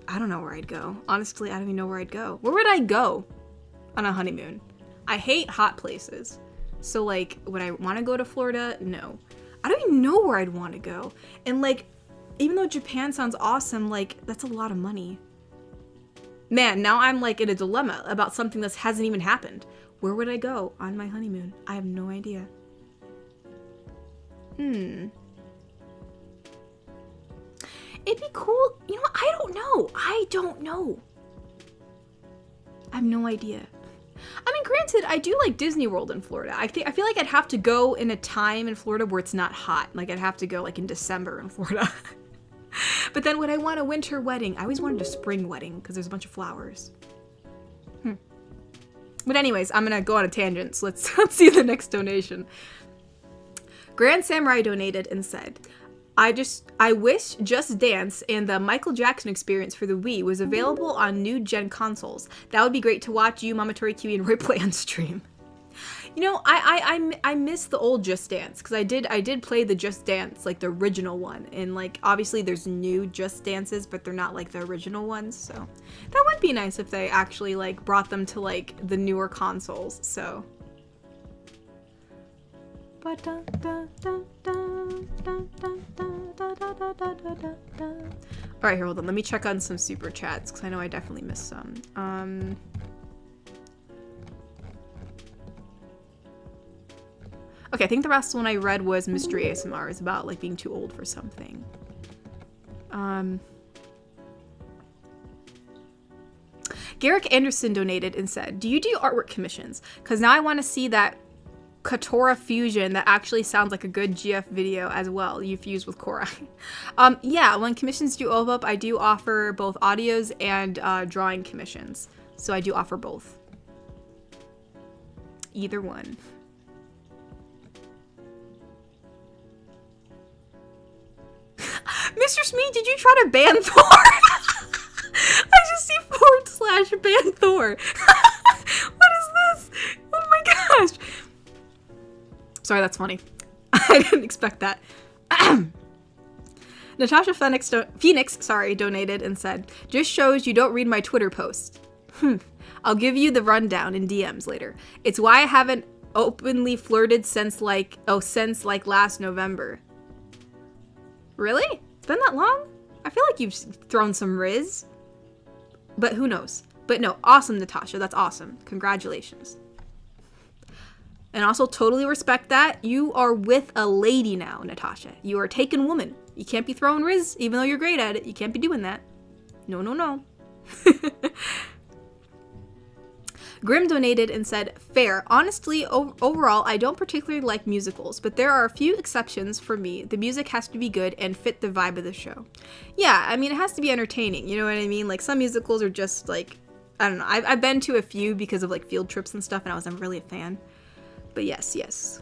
I don't know where I'd go. Honestly, I don't even know where I'd go. Where would I go on a honeymoon? I hate hot places. So like, would I want to go to Florida? No. I don't even know where I'd want to go. And like, even though Japan sounds awesome, like, that's a lot of money. Man, now I'm, like, in a dilemma about something that hasn't even happened. Where would I go on my honeymoon? I have no idea. It'd be cool. You know what? I don't know. I have no idea. I mean, granted, I do like Disney World in Florida. I feel like I'd have to go in a time in Florida where it's not hot. Like, I'd have to go, like, in December in Florida. But then when I want a winter wedding, I always wanted a spring wedding because there's a bunch of flowers. But anyways, I'm gonna go on a tangent, so let's see the next donation. Grand Samurai donated and said, I wish Just Dance and the Michael Jackson experience for the Wii was available on new gen consoles. That would be great to watch you, Mamotori Kiwi, and Roy play on stream. You know, I miss the old Just Dance, because I did play the Just Dance, like the original one, and like obviously there's new Just Dances, but they're not like the original ones, so that would be nice if they actually like brought them to like the newer consoles. So alright, here, hold on, let me check on some super chats, because I know I definitely missed some. Okay, I think the last one I read was Mystery ASMR. It's about like being too old for something. Garrick Anderson donated and said, do you do artwork commissions? Because now I want to see that Katora fusion that actually sounds like a good GF video as well. You fuse with Korai. Yeah, when commissions do open up, I do offer both audios and drawing commissions. So I do offer both. Either one. Mr. Smee, did you try to ban Thor? I just see / ban Thor. What is this? Oh my gosh. Sorry, that's funny. I didn't expect that. Natasha Phoenix, donated and said, just shows you don't read my Twitter post. I'll give you the rundown in DMs later. It's why I haven't openly flirted since like last November. Really? It's been that long? I feel like you've thrown some riz. But who knows? But no, awesome, Natasha. That's awesome. Congratulations. And also totally respect that. You are with a lady now, Natasha. You are a taken woman. You can't be throwing riz, even though you're great at it. You can't be doing that. No, no, no. Grim donated and said, fair. Honestly, overall, I don't particularly like musicals, but there are a few exceptions for me. The music has to be good and fit the vibe of the show. Yeah, I mean, it has to be entertaining, you know what I mean? Like, some musicals are just, like, I don't know. I've been to a few because of, like, field trips and stuff, and I was never really a fan. But yes, yes.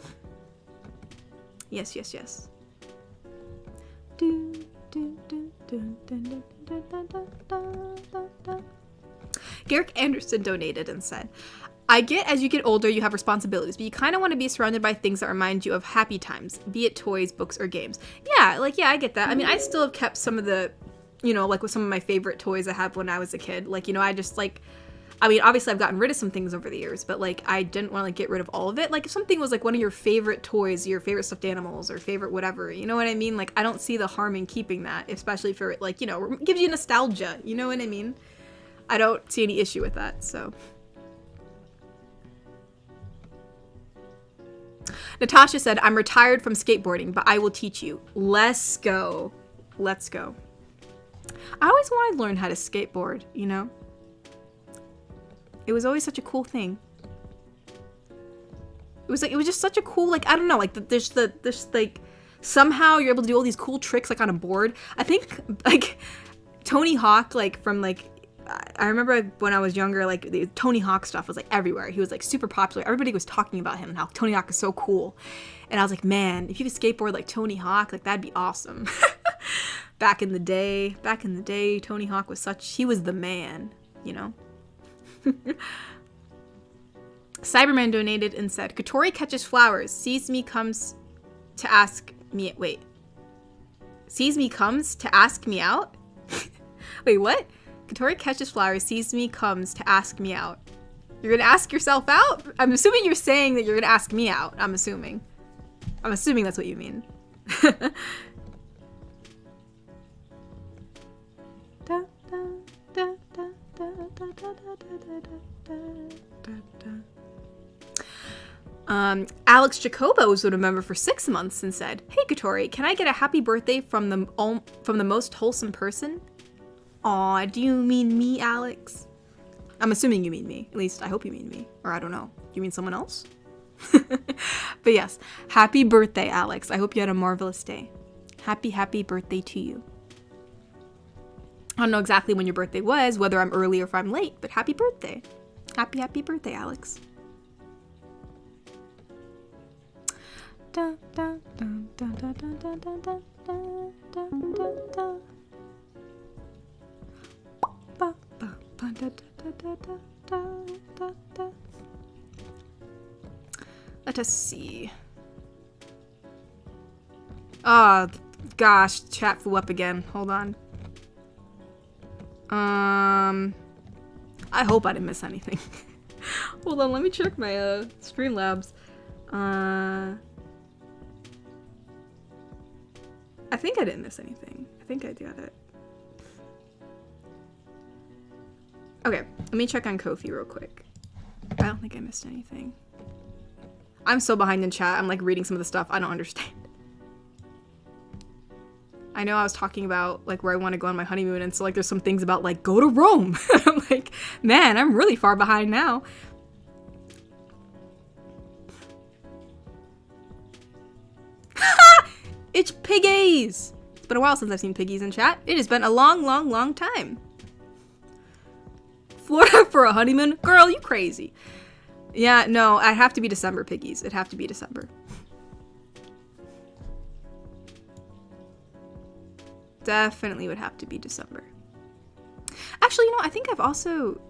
Yes, yes, yes. Garrick Anderson donated and said, I get as you get older you have responsibilities, but you kind of want to be surrounded by things that remind you of happy times, be it toys, books, or games. Yeah, like, yeah, I get that. I mean, I still have kept some of the, you know, like with some of my favorite toys I had when I was a kid. Like, you know, I just like, I mean, obviously I've gotten rid of some things over the years, but like, I didn't want to like get rid of all of it. Like, if something was like one of your favorite toys, your favorite stuffed animals, or favorite whatever, you know what I mean? Like, I don't see the harm in keeping that, especially for like, you know, gives you nostalgia, you know what I mean? I don't see any issue with that, so. Natasha said, I'm retired from skateboarding, but I will teach you. Let's go. Let's go. I always wanted to learn how to skateboard, you know? It was always such a cool thing. It was just such a cool, like, I don't know, like, there's like, somehow you're able to do all these cool tricks, like, on a board. I think, like, Tony Hawk, like, from, like, I remember when I was younger, like, the Tony Hawk stuff was, like, everywhere. He was, like, super popular. Everybody was talking about him and how Tony Hawk is so cool. And I was like, man, if you could skateboard like Tony Hawk, like, that'd be awesome. Back in the day, Tony Hawk was he was the man, you know? Cyberman donated and said, Katori catches flowers, sees me comes to ask me, sees me comes to ask me out? Wait, what? Katori catches flowers, sees me, comes to ask me out. You're gonna ask yourself out? I'm assuming you're saying that you're gonna ask me out. I'm assuming that's what you mean. Alex Jacobo was a member for 6 months and said, hey Katori, can I get a happy birthday from the most wholesome person? Aw, do you mean me, Alex? I'm assuming you mean me. At least I hope you mean me. Or I don't know. Do you mean someone else? But yes, happy birthday, Alex. I hope you had a marvelous day. Happy birthday to you. I don't know exactly when your birthday was, whether I'm early or if I'm late, but happy birthday. Happy birthday, Alex. Let us see. Oh, gosh, chat flew up again. Hold on. I hope I didn't miss anything. Hold on, let me check my Streamlabs. I think I didn't miss anything. I think I got it. Okay, let me check on Ko-fi real quick. I don't think I missed anything. I'm so behind in chat. I'm like reading some of the stuff I don't understand. I know I was talking about like where I want to go on my honeymoon, and so like there's some things about like go to Rome. I'm like, man, I'm really far behind now. It's piggies! It's been a while since I've seen piggies in chat. It has been a long time. Florida for a honeymoon? Girl, you crazy. Yeah, no, I'd have to be December, piggies. It'd have to be December. Definitely would have to be December. Actually, you know, I think I've also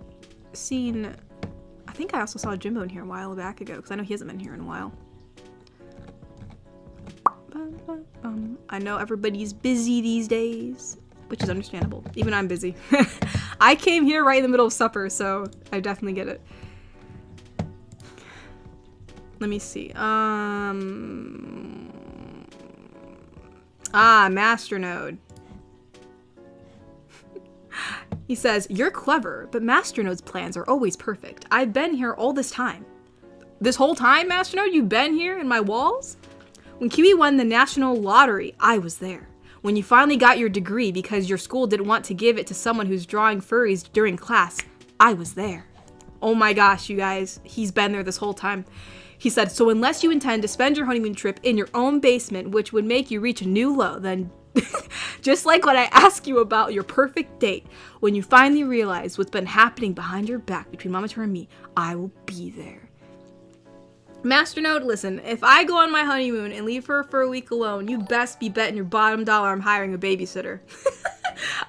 seen... I think I also saw Jimbo in here a while back ago, because I know he hasn't been here in a while. I know everybody's busy these days, which is understandable. Even I'm busy. I came here right in the middle of supper, so I definitely get it. Let me see. Masternode. He says, you're clever, but Masternode's plans are always perfect. I've been here all this time. This whole time, Masternode, you've been here in my walls? When Kiwi won the national lottery, I was there. When you finally got your degree because your school didn't want to give it to someone who's drawing furries during class, I was there. Oh my gosh, you guys, he's been there this whole time. He said, so unless you intend to spend your honeymoon trip in your own basement, which would make you reach a new low, then just like when I ask you about your perfect date, when you finally realize what's been happening behind your back between Mama Tor and me, I will be there. Masternode, listen, if I go on my honeymoon and leave her for a week alone, you best be betting your bottom dollar I'm hiring a babysitter.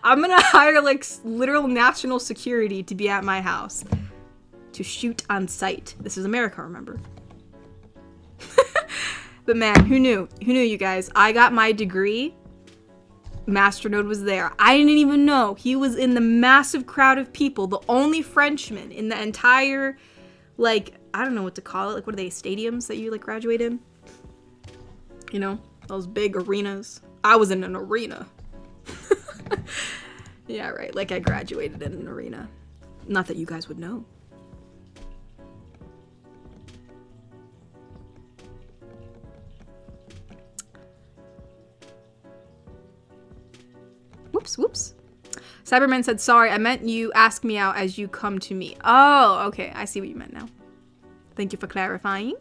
I'm gonna hire like literal national security to be at my house. To shoot on sight. This is America, remember? But man, who knew? Who knew, you guys? I got my degree. Masternode was there. I didn't even know. He was in the massive crowd of people, the only Frenchman in the entire, like, I don't know what to call it. Like, what are they, stadiums that you, like, graduate in? You know, those big arenas. I was in an arena. Yeah, right. Like, I graduated in an arena. Not that you guys would know. Whoops. Cyberman said, sorry, I meant you ask me out as you come to me. Oh, okay. I see what you meant now. Thank you for clarifying.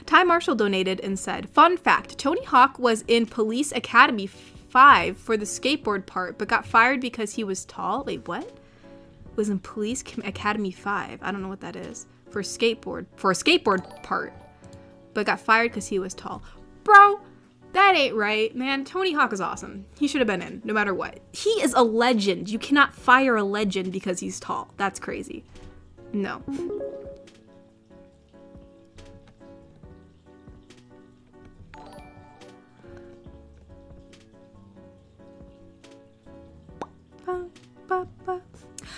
Ty Marshall donated and said, fun fact, Tony Hawk was in Police Academy 5 for the skateboard part, but got fired because he was tall. Wait, what? Was in Police Academy 5. I don't know what that is. For a skateboard part, but got fired because he was tall. Bro, that ain't right, man. Tony Hawk is awesome. He should have been in, no matter what. He is a legend. You cannot fire a legend because he's tall. That's crazy. No.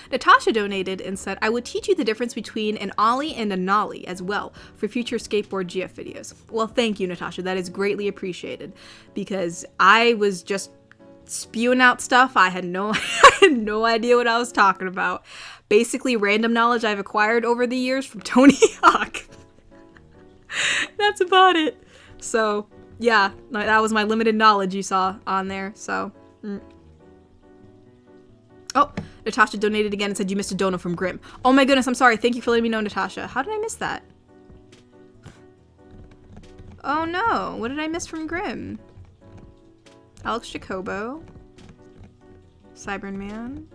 Natasha donated and said, I would teach you the difference between an ollie and a nollie as well for future skateboard GF videos. Well, thank you, Natasha. That is greatly appreciated because I was just spewing out stuff. I had no idea what I was talking about. Basically, random knowledge I've acquired over the years from Tony Hawk. That's about it. So, yeah, that was my limited knowledge you saw on there. So, Oh, Natasha donated again and said you missed a donut from Grim. Oh my goodness, I'm sorry. Thank you for letting me know, Natasha. How did I miss that? Oh no, what did I miss from Grim? Alex Jacobo. Cyberman.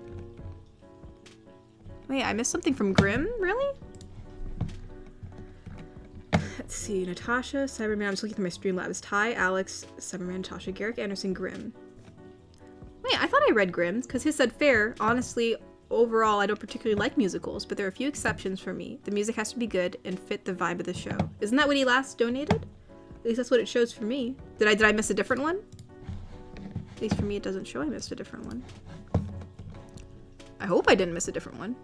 Wait, I missed something from Grimm? Really? Let's see. Natasha, Cyberman. I'm just looking through my Streamlabs. Ty, Alex, Cyberman, Natasha, Garrick, Anderson, Grimm. Wait, I thought I read Grimm's because his said fair. Honestly, overall, I don't particularly like musicals, but there are a few exceptions for me. The music has to be good and fit the vibe of the show. Isn't that what he last donated? At least that's what it shows for me. Did I miss a different one? At least for me, it doesn't show I missed a different one. I hope I didn't miss a different one.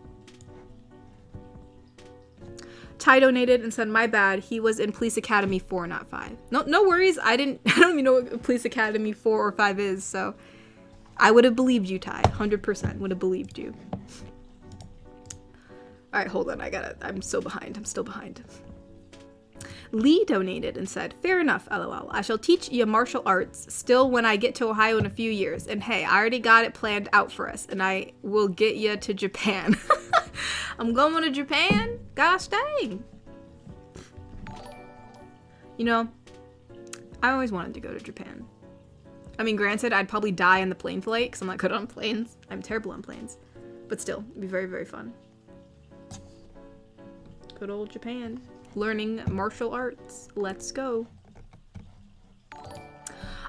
Ty donated and said, my bad, he was in Police Academy 4, not 5. No worries, I don't even know what Police Academy 4 or 5 is, so I would have believed you, Ty. 100% would have believed you. Alright, hold on, I'm still behind. Lee donated and said, fair enough, lol. I shall teach you martial arts still when I get to Ohio in a few years. And hey, I already got it planned out for us, and I will get you to Japan. I'm going to Japan? Gosh dang. You know, I always wanted to go to Japan. I mean, granted, I'd probably die on the plane flight because I'm not good on planes. I'm terrible on planes. But still, it'd be very, very fun. Good old Japan. Learning martial arts. Let's go.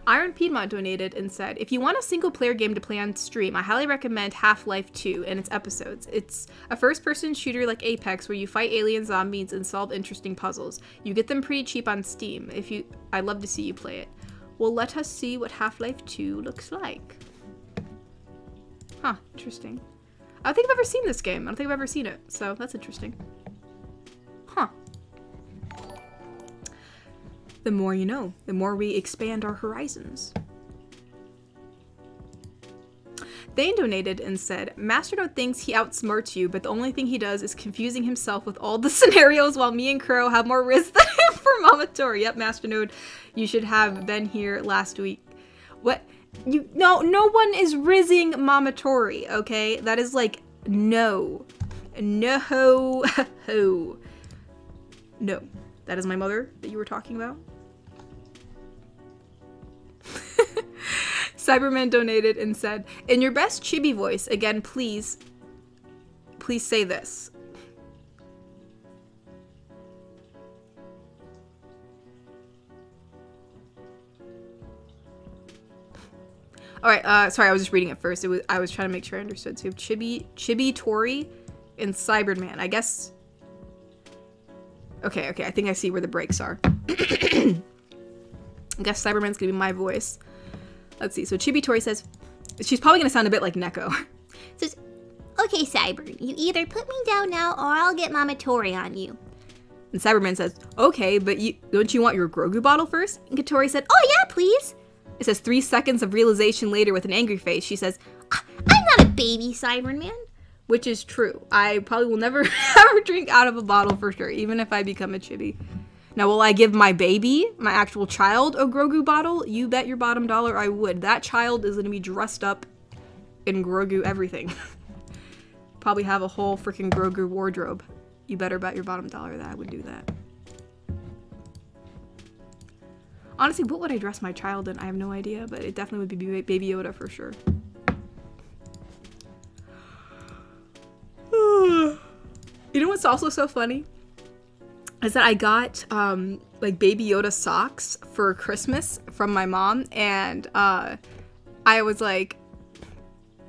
Iron Piedmont donated and said, if you want a single player game to play on stream, I highly recommend Half-Life 2 and its episodes. It's a first-person shooter like Apex where you fight alien zombies and solve interesting puzzles. You get them pretty cheap on Steam. I'd love to see you play it. Well, let us see what Half-Life 2 looks like. Huh, interesting. I don't think I've ever seen this game. I don't think I've ever seen it, so that's interesting. Huh. The more you know, the more we expand our horizons. Thane donated and said, Masternode thinks he outsmarts you, but the only thing he does is confusing himself with all the scenarios while me and Crow have more risk than him for Mamatori. Yep, Masternode, you should have been here last week. What? No one is rizzing Mamatori, okay? That is like, no. No. No. That is my mother that you were talking about. Cyberman donated and said, in your best chibi voice, again, please say this. All right, sorry, I was just reading it first. I was trying to make sure I understood. So Chibi Tori and Cyberman. I guess. Okay, I think I see where the breaks are. I guess Cyberman's gonna be my voice. Let's see. So Chibi Tori says, she's probably gonna sound a bit like Neko. Says, okay, Cyber, you either put me down now or I'll get Mama Tori on you. And Cyberman says, okay, but don't you want your Grogu bottle first? And Katori said, oh yeah, please. It says 3 seconds of realization later with an angry face. She says, I'm not a baby, Cyberman. Which is true. I probably will never ever drink out of a bottle for sure, even if I become a chibi. Now, will I give my baby, my actual child, a Grogu bottle? You bet your bottom dollar I would. That child is going to be dressed up in Grogu everything. Probably have a whole freaking Grogu wardrobe. You better bet your bottom dollar that I would do that. Honestly, what would I dress my child in? I have no idea, but it definitely would be Baby Yoda for sure. You know what's also so funny? Is that I got like Baby Yoda socks for Christmas from my mom, and I was like,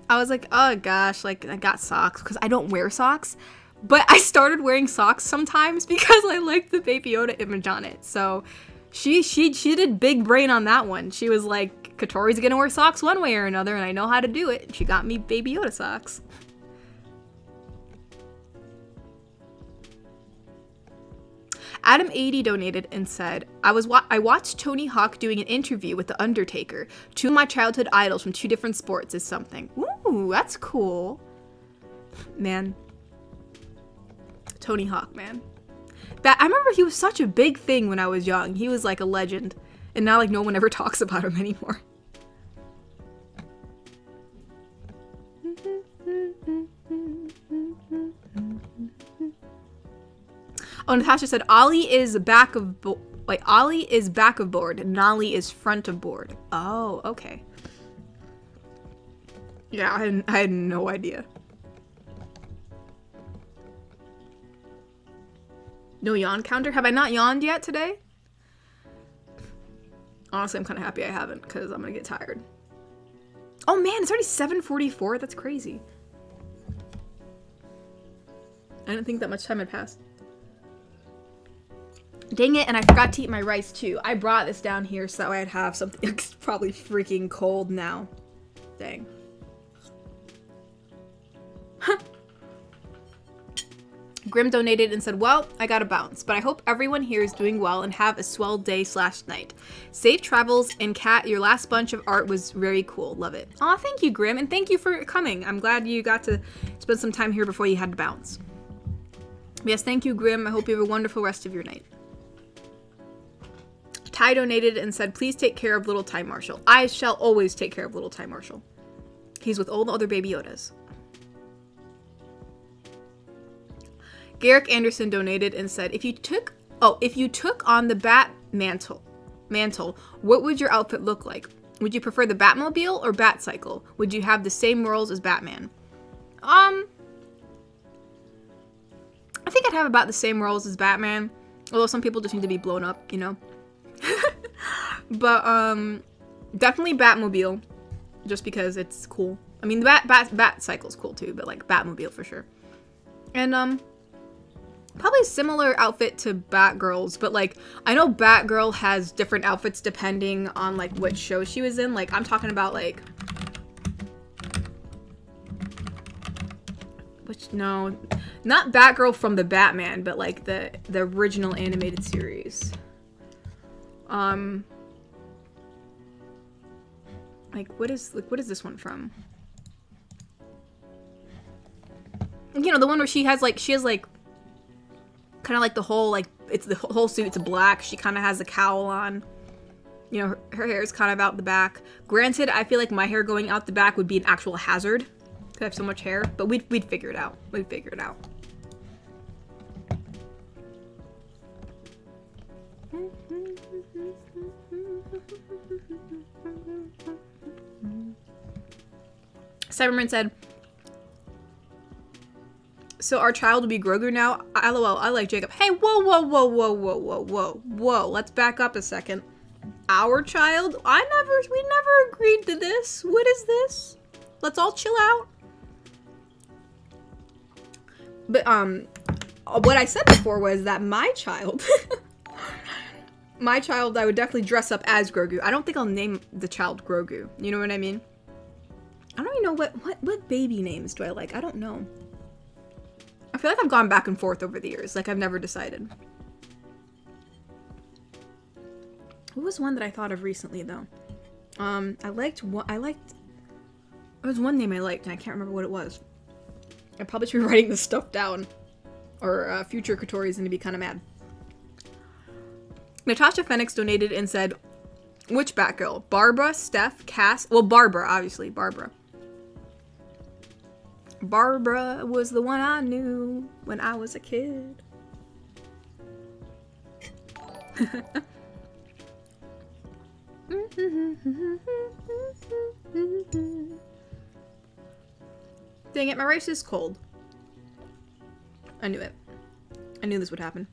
oh gosh, like I got socks because I don't wear socks, but I started wearing socks sometimes because I liked the Baby Yoda image on it. So she did big brain on that one. She was like, Katori's gonna wear socks one way or another, and I know how to do it. And she got me Baby Yoda socks. Adam80 donated and said, I watched Tony Hawk doing an interview with The Undertaker. 2 of my childhood idols from 2 different sports is something. Ooh, that's cool. Man. Tony Hawk, man. I remember he was such a big thing when I was young. He was like a legend. And now like no one ever talks about him anymore. Oh, Natasha said Ollie is back of Ollie is back of board, and Nolly is front of board. Oh, okay. Yeah, I had no idea. No yawn counter? Have I not yawned yet today? Honestly, I'm kind of happy I haven't, because I'm gonna get tired. Oh man, it's already 7:44. That's crazy. I didn't think that much time had passed. Dang it, and I forgot to eat my rice too. I brought this down here so that way I'd have something. It's probably freaking cold now. Dang. Grim donated and said, well, I gotta bounce, but I hope everyone here is doing well and have a swell day/night. Safe travels, and Kat, your last bunch of art was very cool. Love it. Aw, thank you, Grim, and thank you for coming. I'm glad you got to spend some time here before you had to bounce. Yes, thank you, Grim. I hope you have a wonderful rest of your night. Ty donated and said, please take care of little Ty Marshall. I shall always take care of little Ty Marshall. He's with all the other baby Yodas. Garrick Anderson donated and said, if you took on the bat mantle, what would your outfit look like? Would you prefer the Batmobile or Batcycle? Would you have the same morals as Batman? I think I'd have about the same morals as Batman, although some people just need to be blown up, you know? But, definitely Batmobile, just because it's cool. I mean, the Batcycle's cool too, but, like, Batmobile for sure. And, probably a similar outfit to Batgirl's, but, like, I know Batgirl has different outfits depending on, like, which show she was in. Like, I'm talking about, like... No, not Batgirl from the Batman, but, like, the original animated series. Like, what is this one from? You know, the one where she has, like, kind of like the whole, like, it's the whole suit's black. She kind of has a cowl on. You know, her hair is kind of out the back. Granted, I feel like my hair going out the back would be an actual hazard. I have so much hair, but we'd figure it out. We'd figure it out. Cyberman said, so our child will be Grogu now? LOL, I like Jacob. Hey, whoa. Let's back up a second. Our child? We never agreed to this. What is this? Let's all chill out. But, what I said before was that my child, I would definitely dress up as Grogu. I don't think I'll name the child Grogu. You know what I mean? I don't even know what baby names do I like. I don't know. I feel like I've gone back and forth over the years. Like, I've never decided. What was one that I thought of recently, though? There was one name I liked, and I can't remember what it was. I probably should be writing this stuff down, or future Katori's gonna be kind of mad. Natasha Phoenix donated and said, which Batgirl? Barbara, Steph, Cass? Well, Barbara, obviously. Barbara. Barbara was the one I knew when I was a kid. Dang it, my rice is cold. I knew it. I knew this would happen.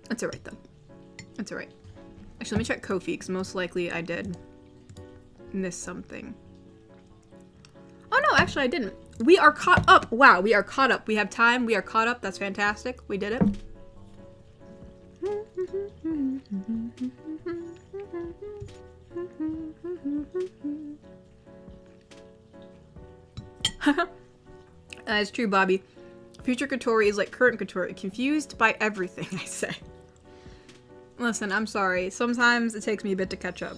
That's alright, though. That's alright. Actually, let me check Ko-fi, because most likely I did miss something. Oh, no, actually, I didn't. We are caught up. Wow, we are caught up. We have time. We are caught up. That's fantastic. We did it. It's true, Bobby. Future Katori is like current Katori, confused by everything I say. Listen, I'm sorry. Sometimes it takes me a bit to catch up.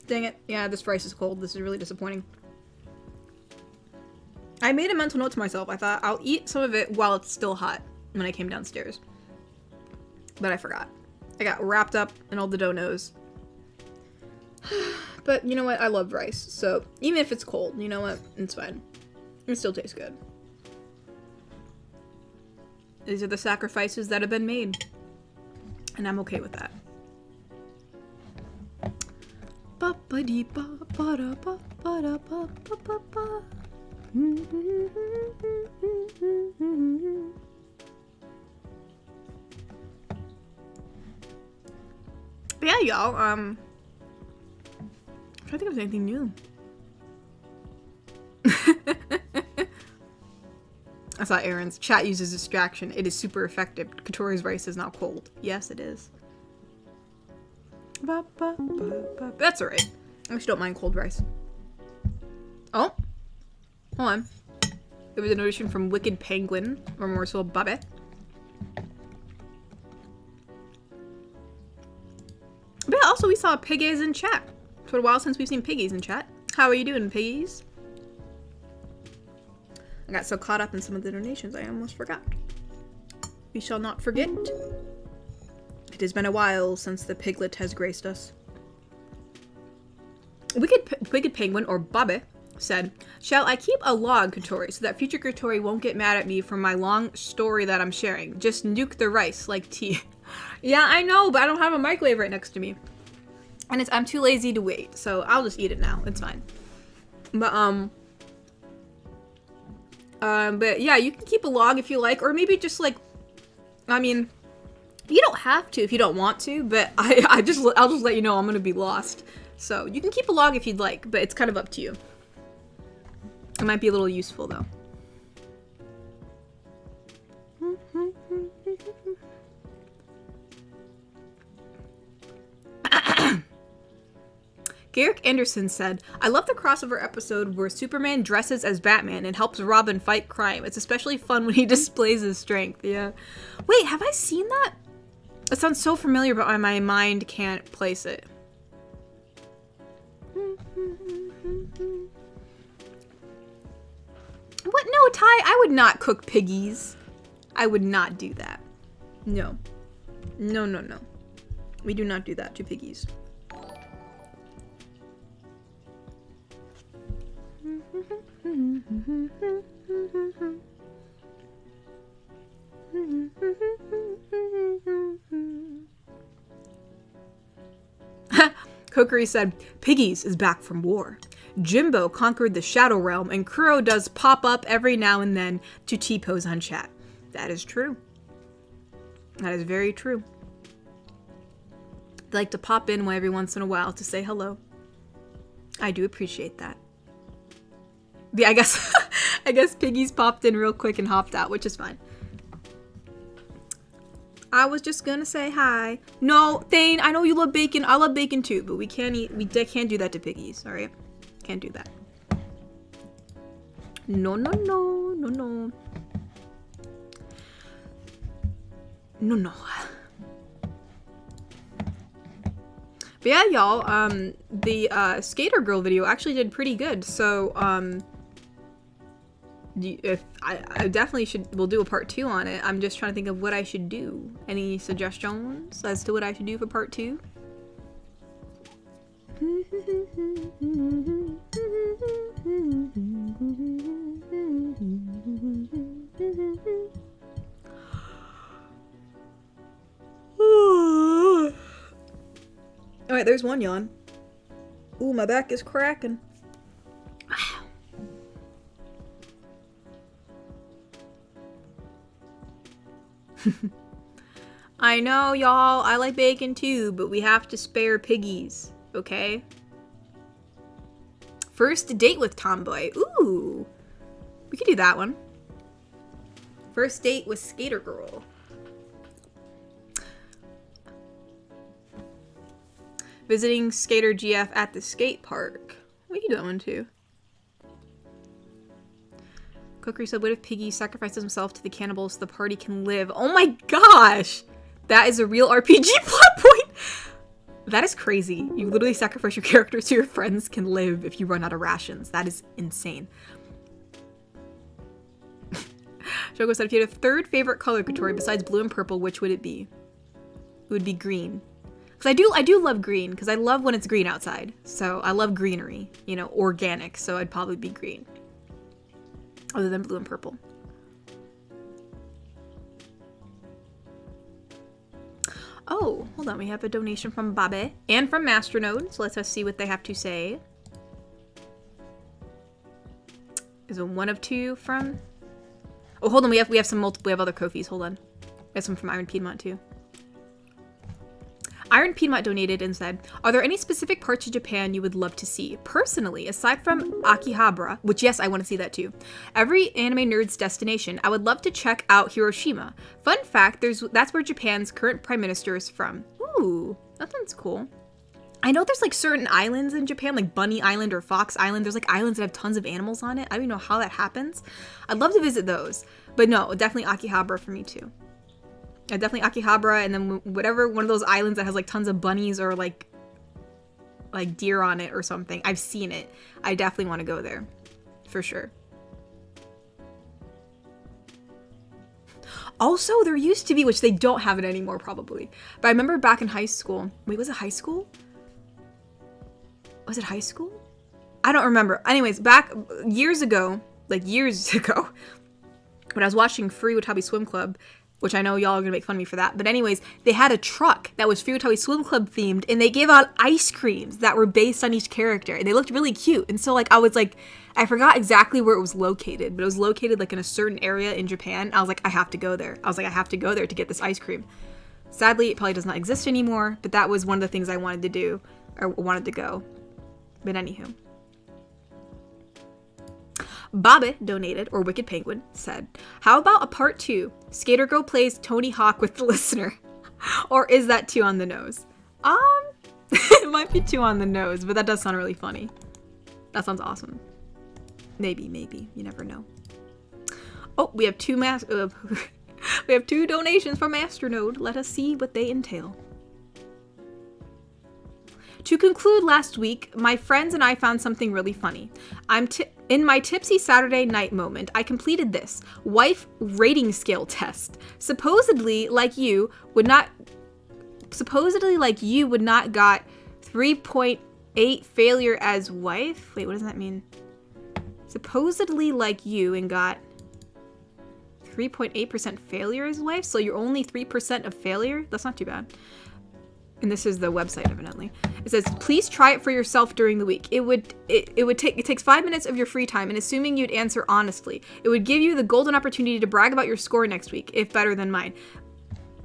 Dang it. Yeah, this rice is cold. This is really disappointing. I made a mental note to myself. I thought I'll eat some of it while it's still hot when I came downstairs. But I forgot. I got wrapped up in all the donuts. But you know what? I love rice. So even if it's cold, you know what? It's fine. It still tastes good. These are the sacrifices that have been made. And I'm okay with that. But yeah, y'all, I'm trying to think of anything new. I saw Aaron's chat uses distraction. It is super effective. Katori's rice is now cold. Yes, it is. That's alright. I actually don't mind cold rice. Oh. Hold on. There was a notification from Wicked Penguin. Remorseful Bubby. But yeah, also we saw Piggies in chat. It's been a while since we've seen Piggies in chat. How are you doing, Piggies? I got so caught up in some of the donations I almost forgot. We shall not forget. It has been a while since the piglet has graced us. Wicked Penguin, or Bubby, said, "Shall I keep a log, Katori, so that future Katori won't get mad at me for my long story that I'm sharing? Just nuke the rice like tea." Yeah, I know, but I don't have a microwave right next to me. And I'm too lazy to wait, so I'll just eat it now. It's fine. But yeah, you can keep a log if you like, or maybe just like, I mean, you don't have to if you don't want to, but I'll just let you know I'm gonna be lost. So you can keep a log if you'd like, but it's kind of up to you. It might be a little useful though. Garrick Anderson said, "I love the crossover episode where Superman dresses as Batman and helps Robin fight crime. It's especially fun when he displays his strength." Yeah. Wait, have I seen that? It sounds so familiar, but my mind can't place it. What? No, Ty, I would not cook piggies. I would not do that. No. No, no, no. We do not do that to piggies. Kokiri said, "Piggies is back from war. Jimbo conquered the Shadow Realm, and Kuro does pop up every now and then to T-pose on chat." That is true. That is very true. They like to pop in every once in a while to say hello. I do appreciate that. Yeah, I guess Piggies popped in real quick and hopped out, which is fine. I was just gonna say hi. No, Thane, I know you love bacon. I love bacon too, but we can't do that to piggies, alright? Can't do that. No, no, no, no, no. No, no. But yeah, y'all, the Skater Girl video actually did pretty good, so, if I definitely we'll do a part 2 on it. I'm just trying to think of what I should do. Any suggestions as to what I should do for part 2? Alright, there's one yawn. Ooh, my back is cracking. I know, y'all, I like bacon too, but we have to spare piggies, okay? First date with Tomboy. Ooh, we could do that one. First date with Skater Girl. Visiting Skater GF at the skate park. We can do that one too. Kokiri said, "What if Piggy sacrifices himself to the cannibals so the party can live?" Oh my gosh! That is a real RPG plot point! That is crazy. You literally sacrifice your character so your friends can live if you run out of rations. That is insane. Shogo said, "If you had a third favorite color, Katori, besides blue and purple, which would it be?" It would be green. Because I do love green, because I love when it's green outside. So I love greenery, you know, organic, so I'd probably be green. Other than blue and purple. Oh, hold on. We have a donation from Babe and from Masternode. So let's see what they have to say. Is it one of two from? Oh, hold on. We have some multiple. We have other Ko-fis. Hold on. We have some from Iron Piedmont too. Iron Piedmont donated and said, "Are there any specific parts of Japan you would love to see? Personally, aside from Akihabara, which yes, I want to see that too. Every anime nerd's destination. I would love to check out Hiroshima. Fun fact: that's where Japan's current prime minister is from. Ooh, that sounds cool. I know there's like certain islands in Japan, like Bunny Island or Fox Island. There's like islands that have tons of animals on it. I don't even know how that happens. I'd love to visit those, but no, definitely Akihabara for me too." Definitely Akihabara, and then whatever one of those islands that has like tons of bunnies or like deer on it or something. I've seen it. I definitely want to go there, for sure. Also, there used to be, which they don't have it anymore probably, but I remember back in high school. Wait, was it high school? Was it high school? I don't remember. Anyways, back years ago, when I was watching Free Watabi Swim Club, which I know y'all are gonna make fun of me for that. But anyways, they had a truck that was Furutawi Swim Club themed, and they gave out ice creams that were based on each character, and they looked really cute. And so like I was like, I forgot exactly where it was located, but it was located like in a certain area in Japan. I was like, I have to go there. I have to go there to get this ice cream. Sadly, it probably does not exist anymore, but that was one of the things I wanted to do, or wanted to go. But anywho. Babe donated, or Wicked Penguin, said, "How about a part 2? Skater Girl plays Tony Hawk with the listener." Or is that too on the nose? It might be too on the nose, but that does sound really funny. That sounds awesome. Maybe. You never know. Oh, we have two donations from Masternode. Let us see what they entail. To conclude last week, my friends and I found something really funny. In my tipsy Saturday night moment, I completed this wife rating scale test. Supposedly, like you would not got 3.8 failure as wife. Wait, what does that mean? Supposedly like you and got 3.8% failure as wife, so you're only 3% of failure? That's not too bad. And this is the website, evidently. It says, "Please try it for yourself during the week. It takes 5 minutes of your free time, and assuming you'd answer honestly, it would give you the golden opportunity to brag about your score next week, if better than mine."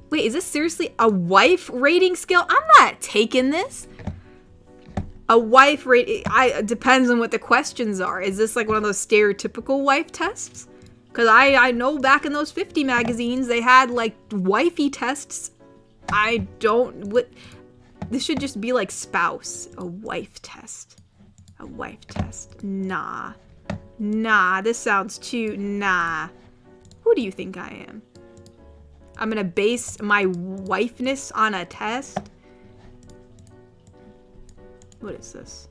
Wait, is this seriously a wife rating scale? I'm not taking this. A wife rate, depends on what the questions are. Is this like one of those stereotypical wife tests? Because I know back in those 50 magazines, they had like wifey tests. This should just be like spouse. A wife test. Nah, this sounds too, nah. Who do you think I am? I'm gonna base my wifeness on a test? What is this?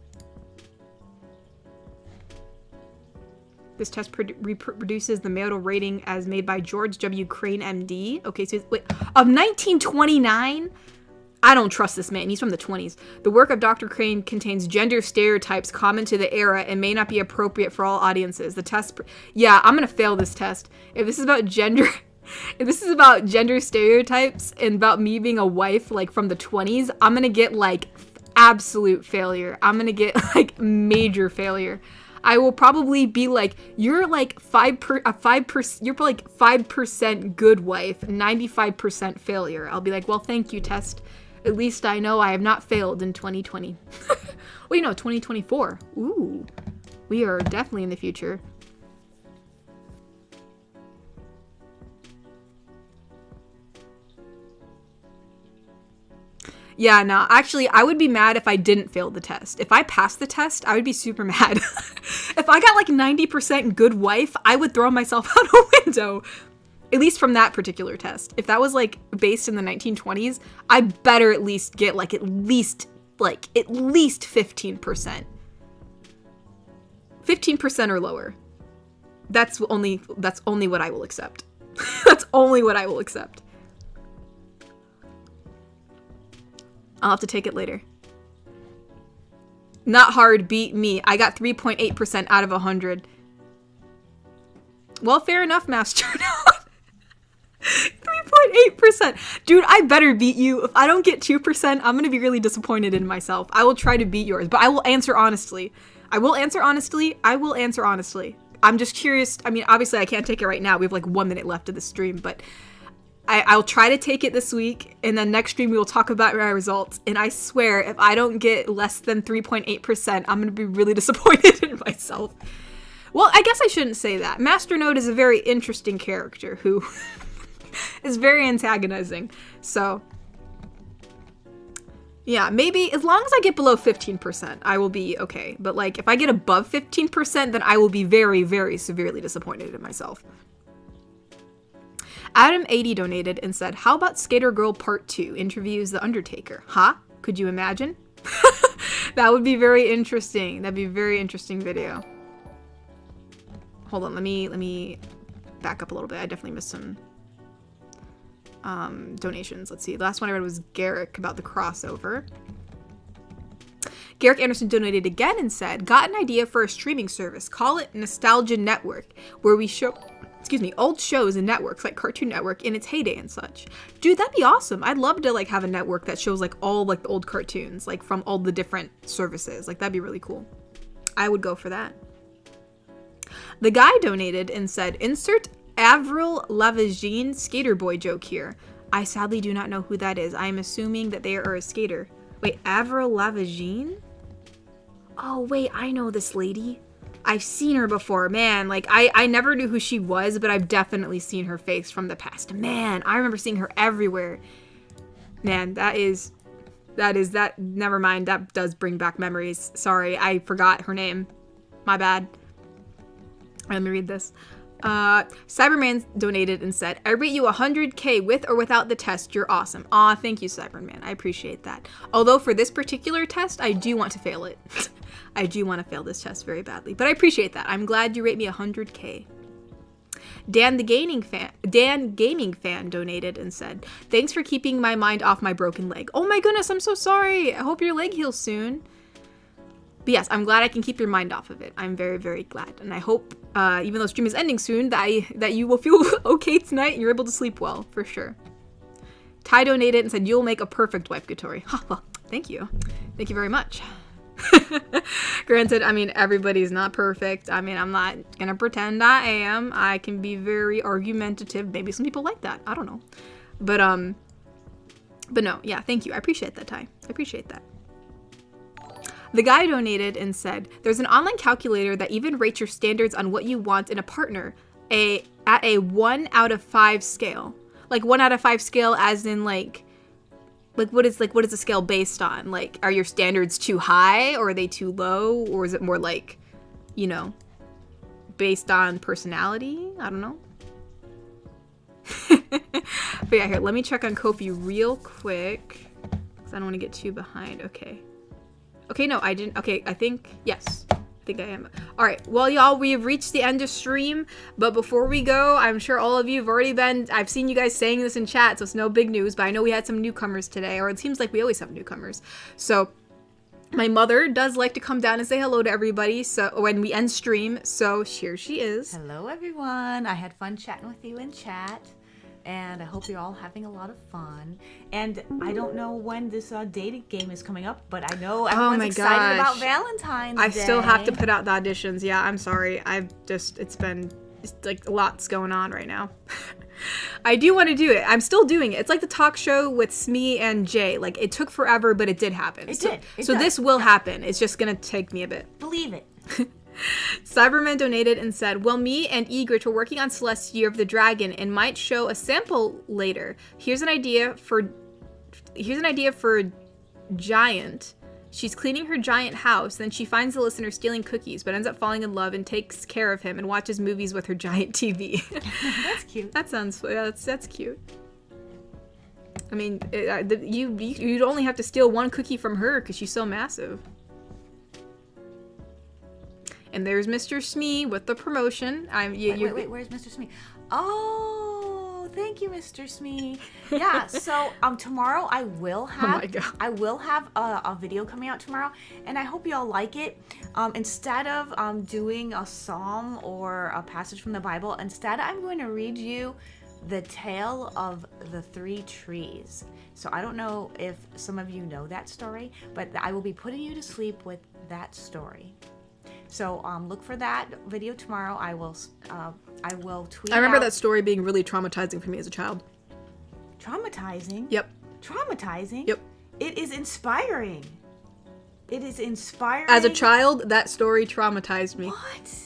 This test reproduces the marital rating as made by George W. Crane, MD. Okay, so wait, of 1929? I don't trust this man. He's from the 20s. The work of Dr. Crane contains gender stereotypes common to the era and may not be appropriate for all audiences. The test, yeah, I'm gonna fail this test. If this is about gender stereotypes and about me being a wife like from the 20s, I'm gonna get like absolute failure. I'm gonna get like major failure. I will probably be like, you're like 5%, you're like 5% good wife, 95% failure. I'll be like, well, thank you, test. At least I know I have not failed in 2020. Wait, no, 2024. Ooh, we are definitely in the future. Yeah, no, actually, I would be mad if I didn't fail the test. If I passed the test, I would be super mad. If I got like 90% good wife, I would throw myself out a window. At least from that particular test. If that was like based in the 1920s, I better at least get like at least 15%. 15% or lower. That's only what I will accept. That's only what I will accept. I'll have to take it later. Not hard, beat me. I got 3.8% out of 100. Well, fair enough, Master. 3.8%. 3.8%. Dude, I better beat you. If I don't get 2%, I'm going to be really disappointed in myself. I will try to beat yours, but I will answer honestly. I'm just curious. I mean, obviously I can't take it right now. We have like 1 minute left of the stream, but I'll try to take it this week, and then next stream we will talk about my results. And I swear, if I don't get less than 3.8%, I'm going to be really disappointed in myself. Well, I guess I shouldn't say that. Master Node is a very interesting character who is very antagonizing. So, yeah, maybe as long as I get below 15%, I will be okay. But like, if I get above 15%, then I will be very, very severely disappointed in myself. Adam80 donated and said, how about Skater Girl Part 2 interviews The Undertaker? Huh? Could you imagine? That would be very interesting. That'd be a very interesting video. Hold on, let me back up a little bit. I definitely missed some donations. Let's see. The last one I read was Garrick about the crossover. Garrick Anderson donated again and said, got an idea for a streaming service. Call it Nostalgia Network, where we show old shows and networks like Cartoon Network in its heyday and such. Dude, that'd be awesome. I'd love to like have a network that shows like all like the old cartoons, like from all the different services. Like that'd be really cool. I would go for that. The guy donated and said, insert Avril Lavigne skater boy joke here. I sadly do not know who that is. I am assuming that they are a skater. Wait, Avril Lavigne? Oh, wait, I know this lady. I've seen her before. Man, like, I never knew who she was, but I've definitely seen her face from the past. Man, I remember seeing her everywhere. Man, never mind. That does bring back memories. Sorry, I forgot her name. My bad. Let me read this. Cyberman donated and said, I rate you 100k with or without the test. You're awesome. Aw, thank you, Cyberman. I appreciate that. Although for this particular test, I do want to fail it. I do want to fail this test very badly, but I appreciate that. I'm glad you rate me 100k. Dan Gaming Fan donated and said, thanks for keeping my mind off my broken leg. Oh my goodness, I'm so sorry. I hope your leg heals soon. But yes, I'm glad I can keep your mind off of it. I'm very, very glad. And I hope, even though stream is ending soon, that you will feel okay tonight and you're able to sleep well, for sure. Ty donated and said, you'll make a perfect wife, Gatori. Well, thank you. Thank you very much. Granted, I mean, everybody's not perfect. I mean, I'm not gonna pretend I am. I can be very argumentative. Maybe some people like that. I don't know. But no, yeah, thank you. I appreciate that, Ty. I appreciate that. The guy donated and said, there's an online calculator that even rates your standards on what you want in a partner at a 1 out of 5 scale. Like 1 out of 5 scale as in like what is the scale based on? Like, are your standards too high or are they too low? Or is it more like, you know, based on personality? I don't know. But yeah, here, let me check on Ko-fi real quick. Because I don't want to get too behind. Okay. Okay, no, I didn't. Okay, I think, yes. I think I am. All right, well, y'all, we have reached the end of stream. But before we go, I'm sure all of you have already I've seen you guys saying this in chat, so it's no big news. But I know we had some newcomers today, or it seems like we always have newcomers. So my mother does like to come down and say hello to everybody so when we end stream. So here she is. Hello, everyone. I had fun chatting with you in chat. And I hope you're all having a lot of fun. And I don't know when this dating game is coming up, but I know everyone's excited about Valentine's Day. I still have to put out the auditions. Yeah, I'm sorry. It's like lots going on right now. I do want to do it. I'm still doing it. It's like the talk show with Smee and Jay. Like, it took forever, but it did happen. It did. This will happen. It's just going to take me a bit. Believe it. Cyberman donated and said, well, me and Egret are working on Celeste's Year of the Dragon and might show a sample later. Here's an idea for Giant. She's cleaning her giant house, then she finds the listener stealing cookies, but ends up falling in love and takes care of him and watches movies with her giant TV. That's cute. That sounds, that's cute. I mean, you'd only have to steal one cookie from her because she's so massive. And there's Mr. Smee with the promotion. Wait, where's Mr. Smee? Oh, thank you, Mr. Smee. Yeah, so tomorrow I will have a video coming out tomorrow, and I hope you all like it. Instead of doing a psalm or a passage from the Bible, instead I'm going to read you The Tale of the Three Trees. So I don't know if some of you know that story, but I will be putting you to sleep with that story. So look for that video tomorrow. I will tweet. I remember out. that story being really traumatizing for me as a child. Traumatizing? Yep. Traumatizing? Yep. It is inspiring. It is inspiring. As a child, that story traumatized me. What?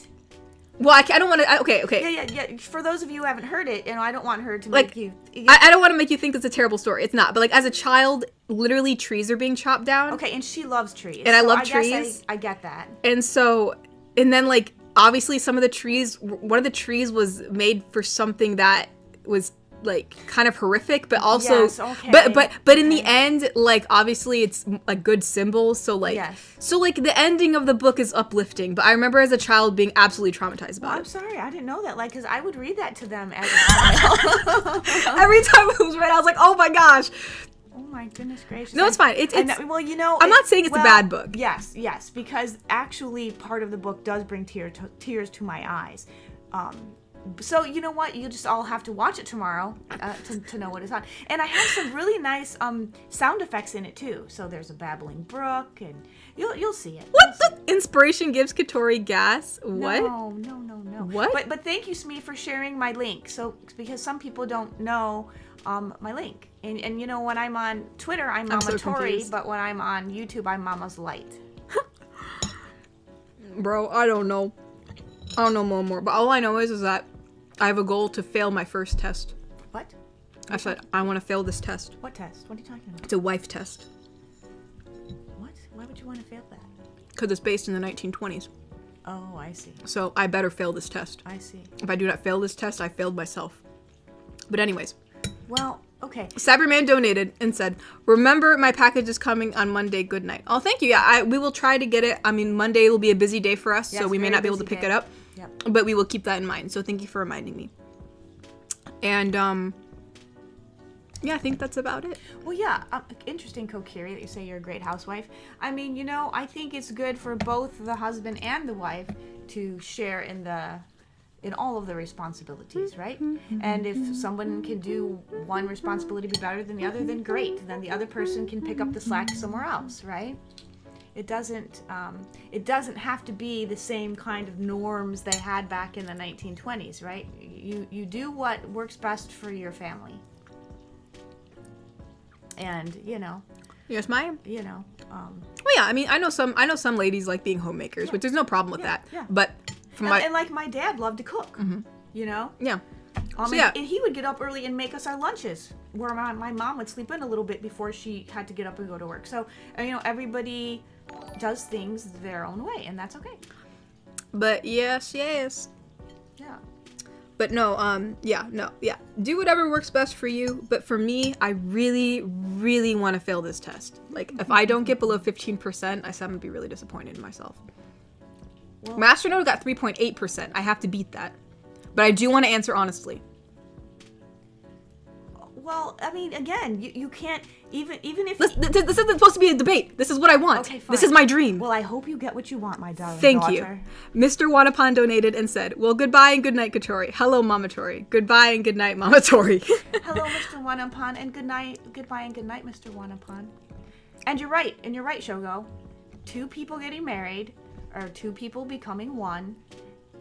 Well, I don't want to. Okay. Yeah. For those of you who haven't heard it, I don't want her to like, make you. I don't want to make you think it's a terrible story. It's not. But like as a child, literally trees are being chopped down. Okay, and she loves trees. And I love trees. trees. I get that. And so, and then like obviously some of the trees, one of the trees was made for something that was like kind of horrific, but also yes, okay. but in the end, like obviously it's a good symbol, so like yes. So like the ending of the book is uplifting, but I remember as a child being absolutely traumatized about it. I'm sorry, I didn't know that, like, because I would read that to them as a child. Every time it was read, I was like, oh my gosh. Oh my goodness gracious. No, it's fine. It's well, I'm not saying it's a bad book. Yes, because actually part of the book does bring tears to my eyes. So you know what? You just all have to watch it tomorrow to know what it's on. And I have some really nice sound effects in it too. So there's a babbling brook, and you'll see it. What the inspiration gives Katori gas? What? No. What? But thank you, Smee, for sharing my link. So because some people don't know my link, and when I'm on Twitter, I'm Mama so Tori, confused. but when I'm on YouTube, I'm Mama's Light. Bro, I don't know. I don't know more. But all I know is that I have a goal to fail my first test. What? I said, I want to fail this test. What test? What are you talking about? It's a wife test. What? Why would you want to fail that? Because it's based in the 1920s. Oh, I see. So I better fail this test. I see. If I do not fail this test, I failed myself. But anyways. Well, okay. Cyberman donated and said, remember my package is coming on Monday. Good night. Oh, thank you. Yeah, we will try to get it. I mean, Monday will be a busy day for us, Yes, so we may very not be able to busy pick day. it up. Yep. But we will keep that in mind. So thank you for reminding me. And, yeah, I think that's about it. Well, yeah, interesting, Kokiri, that you say you're a great housewife. I mean, I think it's good for both the husband and the wife to share in all of the responsibilities, right? And if someone can do one responsibility be better than the other, then great. Then the other person can pick up the slack somewhere else, right? It doesn't have to be the same kind of norms they had back in the 1920s, right? You do what works best for your family. And, Yes, ma'am. well, Well, yeah, I mean, I know some ladies like being homemakers, which there's no problem with that. Yeah. But from and like my dad loved to cook, yeah. And he would get up early and make us our lunches, where my mom would sleep in a little bit before she had to get up and go to work. So, everybody does things their own way, and that's okay. But yes. Yeah. But no, do whatever works best for you. But for me, I really, really want to fail this test. Like, if I don't get below 15%, I said I'm gonna be really disappointed in myself. Well, Master Node got 3.8%. I have to beat that. But I do want to answer honestly. Well, I mean, again, you can't even if. This isn't supposed to be a debate. This is what I want. Okay, fine. This is my dream. Well, I hope you get what you want, my darling Thank daughter. you. Mr. Wanapan donated and said, well, goodbye and good night, Katori. Hello, Mama Tori. Goodbye and good night, Mama Tori. Hello, Mr. Wanapan, and good night. Goodbye and good night, Mr. Wanapan. And you're right, Shogo. Two people getting married, or two people becoming one,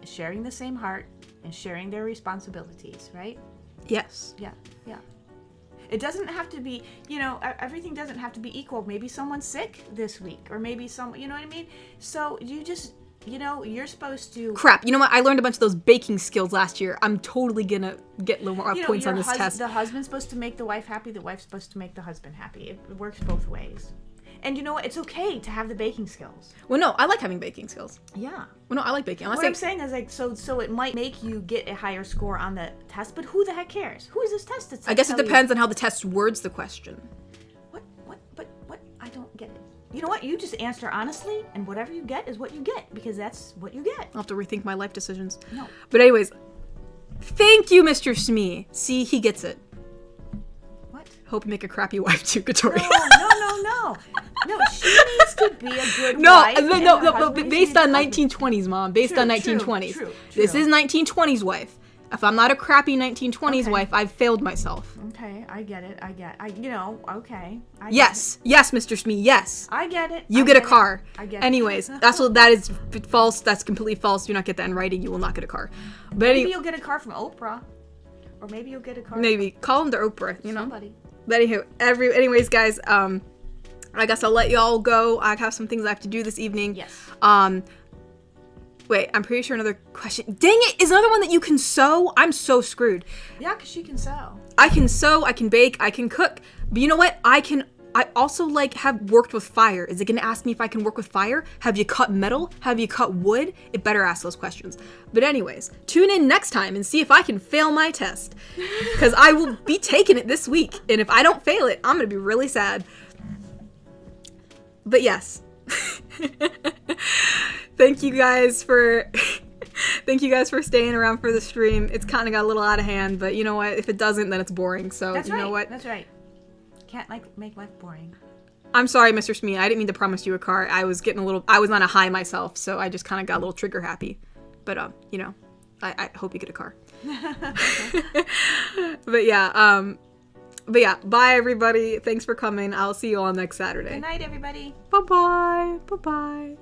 sharing the same heart, and sharing their responsibilities, right? Yes. Yeah. It doesn't have to be, everything doesn't have to be equal. Maybe someone's sick this week, or maybe you know what I mean? So you just, you're supposed to... Crap, you know what? I learned a bunch of those baking skills last year. I'm totally gonna get a little more points on this test. The husband's supposed to make the wife happy, the wife's supposed to make the husband happy. It works both ways. And you know what? It's okay to have the baking skills. Well, no, I like having baking skills. Yeah. Well, no, I like baking. What I'm saying is, like, so it might make you get a higher score on the test, but who the heck cares? Who is this test? I guess it depends on how the test words the question. What? I don't get it. You know what? You just answer honestly, and whatever you get is what you get, because that's what you get. I'll have to rethink my life decisions. No. But anyways, thank you, Mr. Smee. See, he gets it. What? Hope you make a crappy wife too, Katori. No. No, she needs to be a good wife. No, but based on 1920s, Mom. Based on 1920s. True. This is 1920s wife. If I'm not a crappy 1920s wife, I've failed myself. Okay, I get it. Okay. Yes, Mr. Smee, yes. I get it. You get a car. I get it. Anyways, that is false. That's completely false. Do not get that in writing. You will not get a car. But maybe you'll get a car from Oprah. Or maybe you'll get a car call them to Oprah, you know? Somebody. But anyways, guys, I guess I'll let y'all go. I have some things I have to do this evening. Yes. Wait, I'm pretty sure another question. Dang it, is another one that you can sew? I'm so screwed. Yeah, because she can sew. I can sew, I can bake, I can cook. But you know what? I also have worked with fire. Is it going to ask me if I can work with fire? Have you cut metal? Have you cut wood? It better ask those questions. But anyways, tune in next time and see if I can fail my test. Because I will be taking it this week. And if I don't fail it, I'm going to be really sad. But yes. Thank you guys for staying around for the stream. It's kind of got a little out of hand, but you know what? If it doesn't, then it's boring. So you know what? That's right. Can't make life boring. I'm sorry, Mr. Smee. I didn't mean to promise you a car. I was on a high myself, so I just kind of got a little trigger happy. But I hope you get a car. But yeah, bye everybody. Thanks for coming. I'll see you all next Saturday. Good night, everybody. Bye-bye. Bye-bye.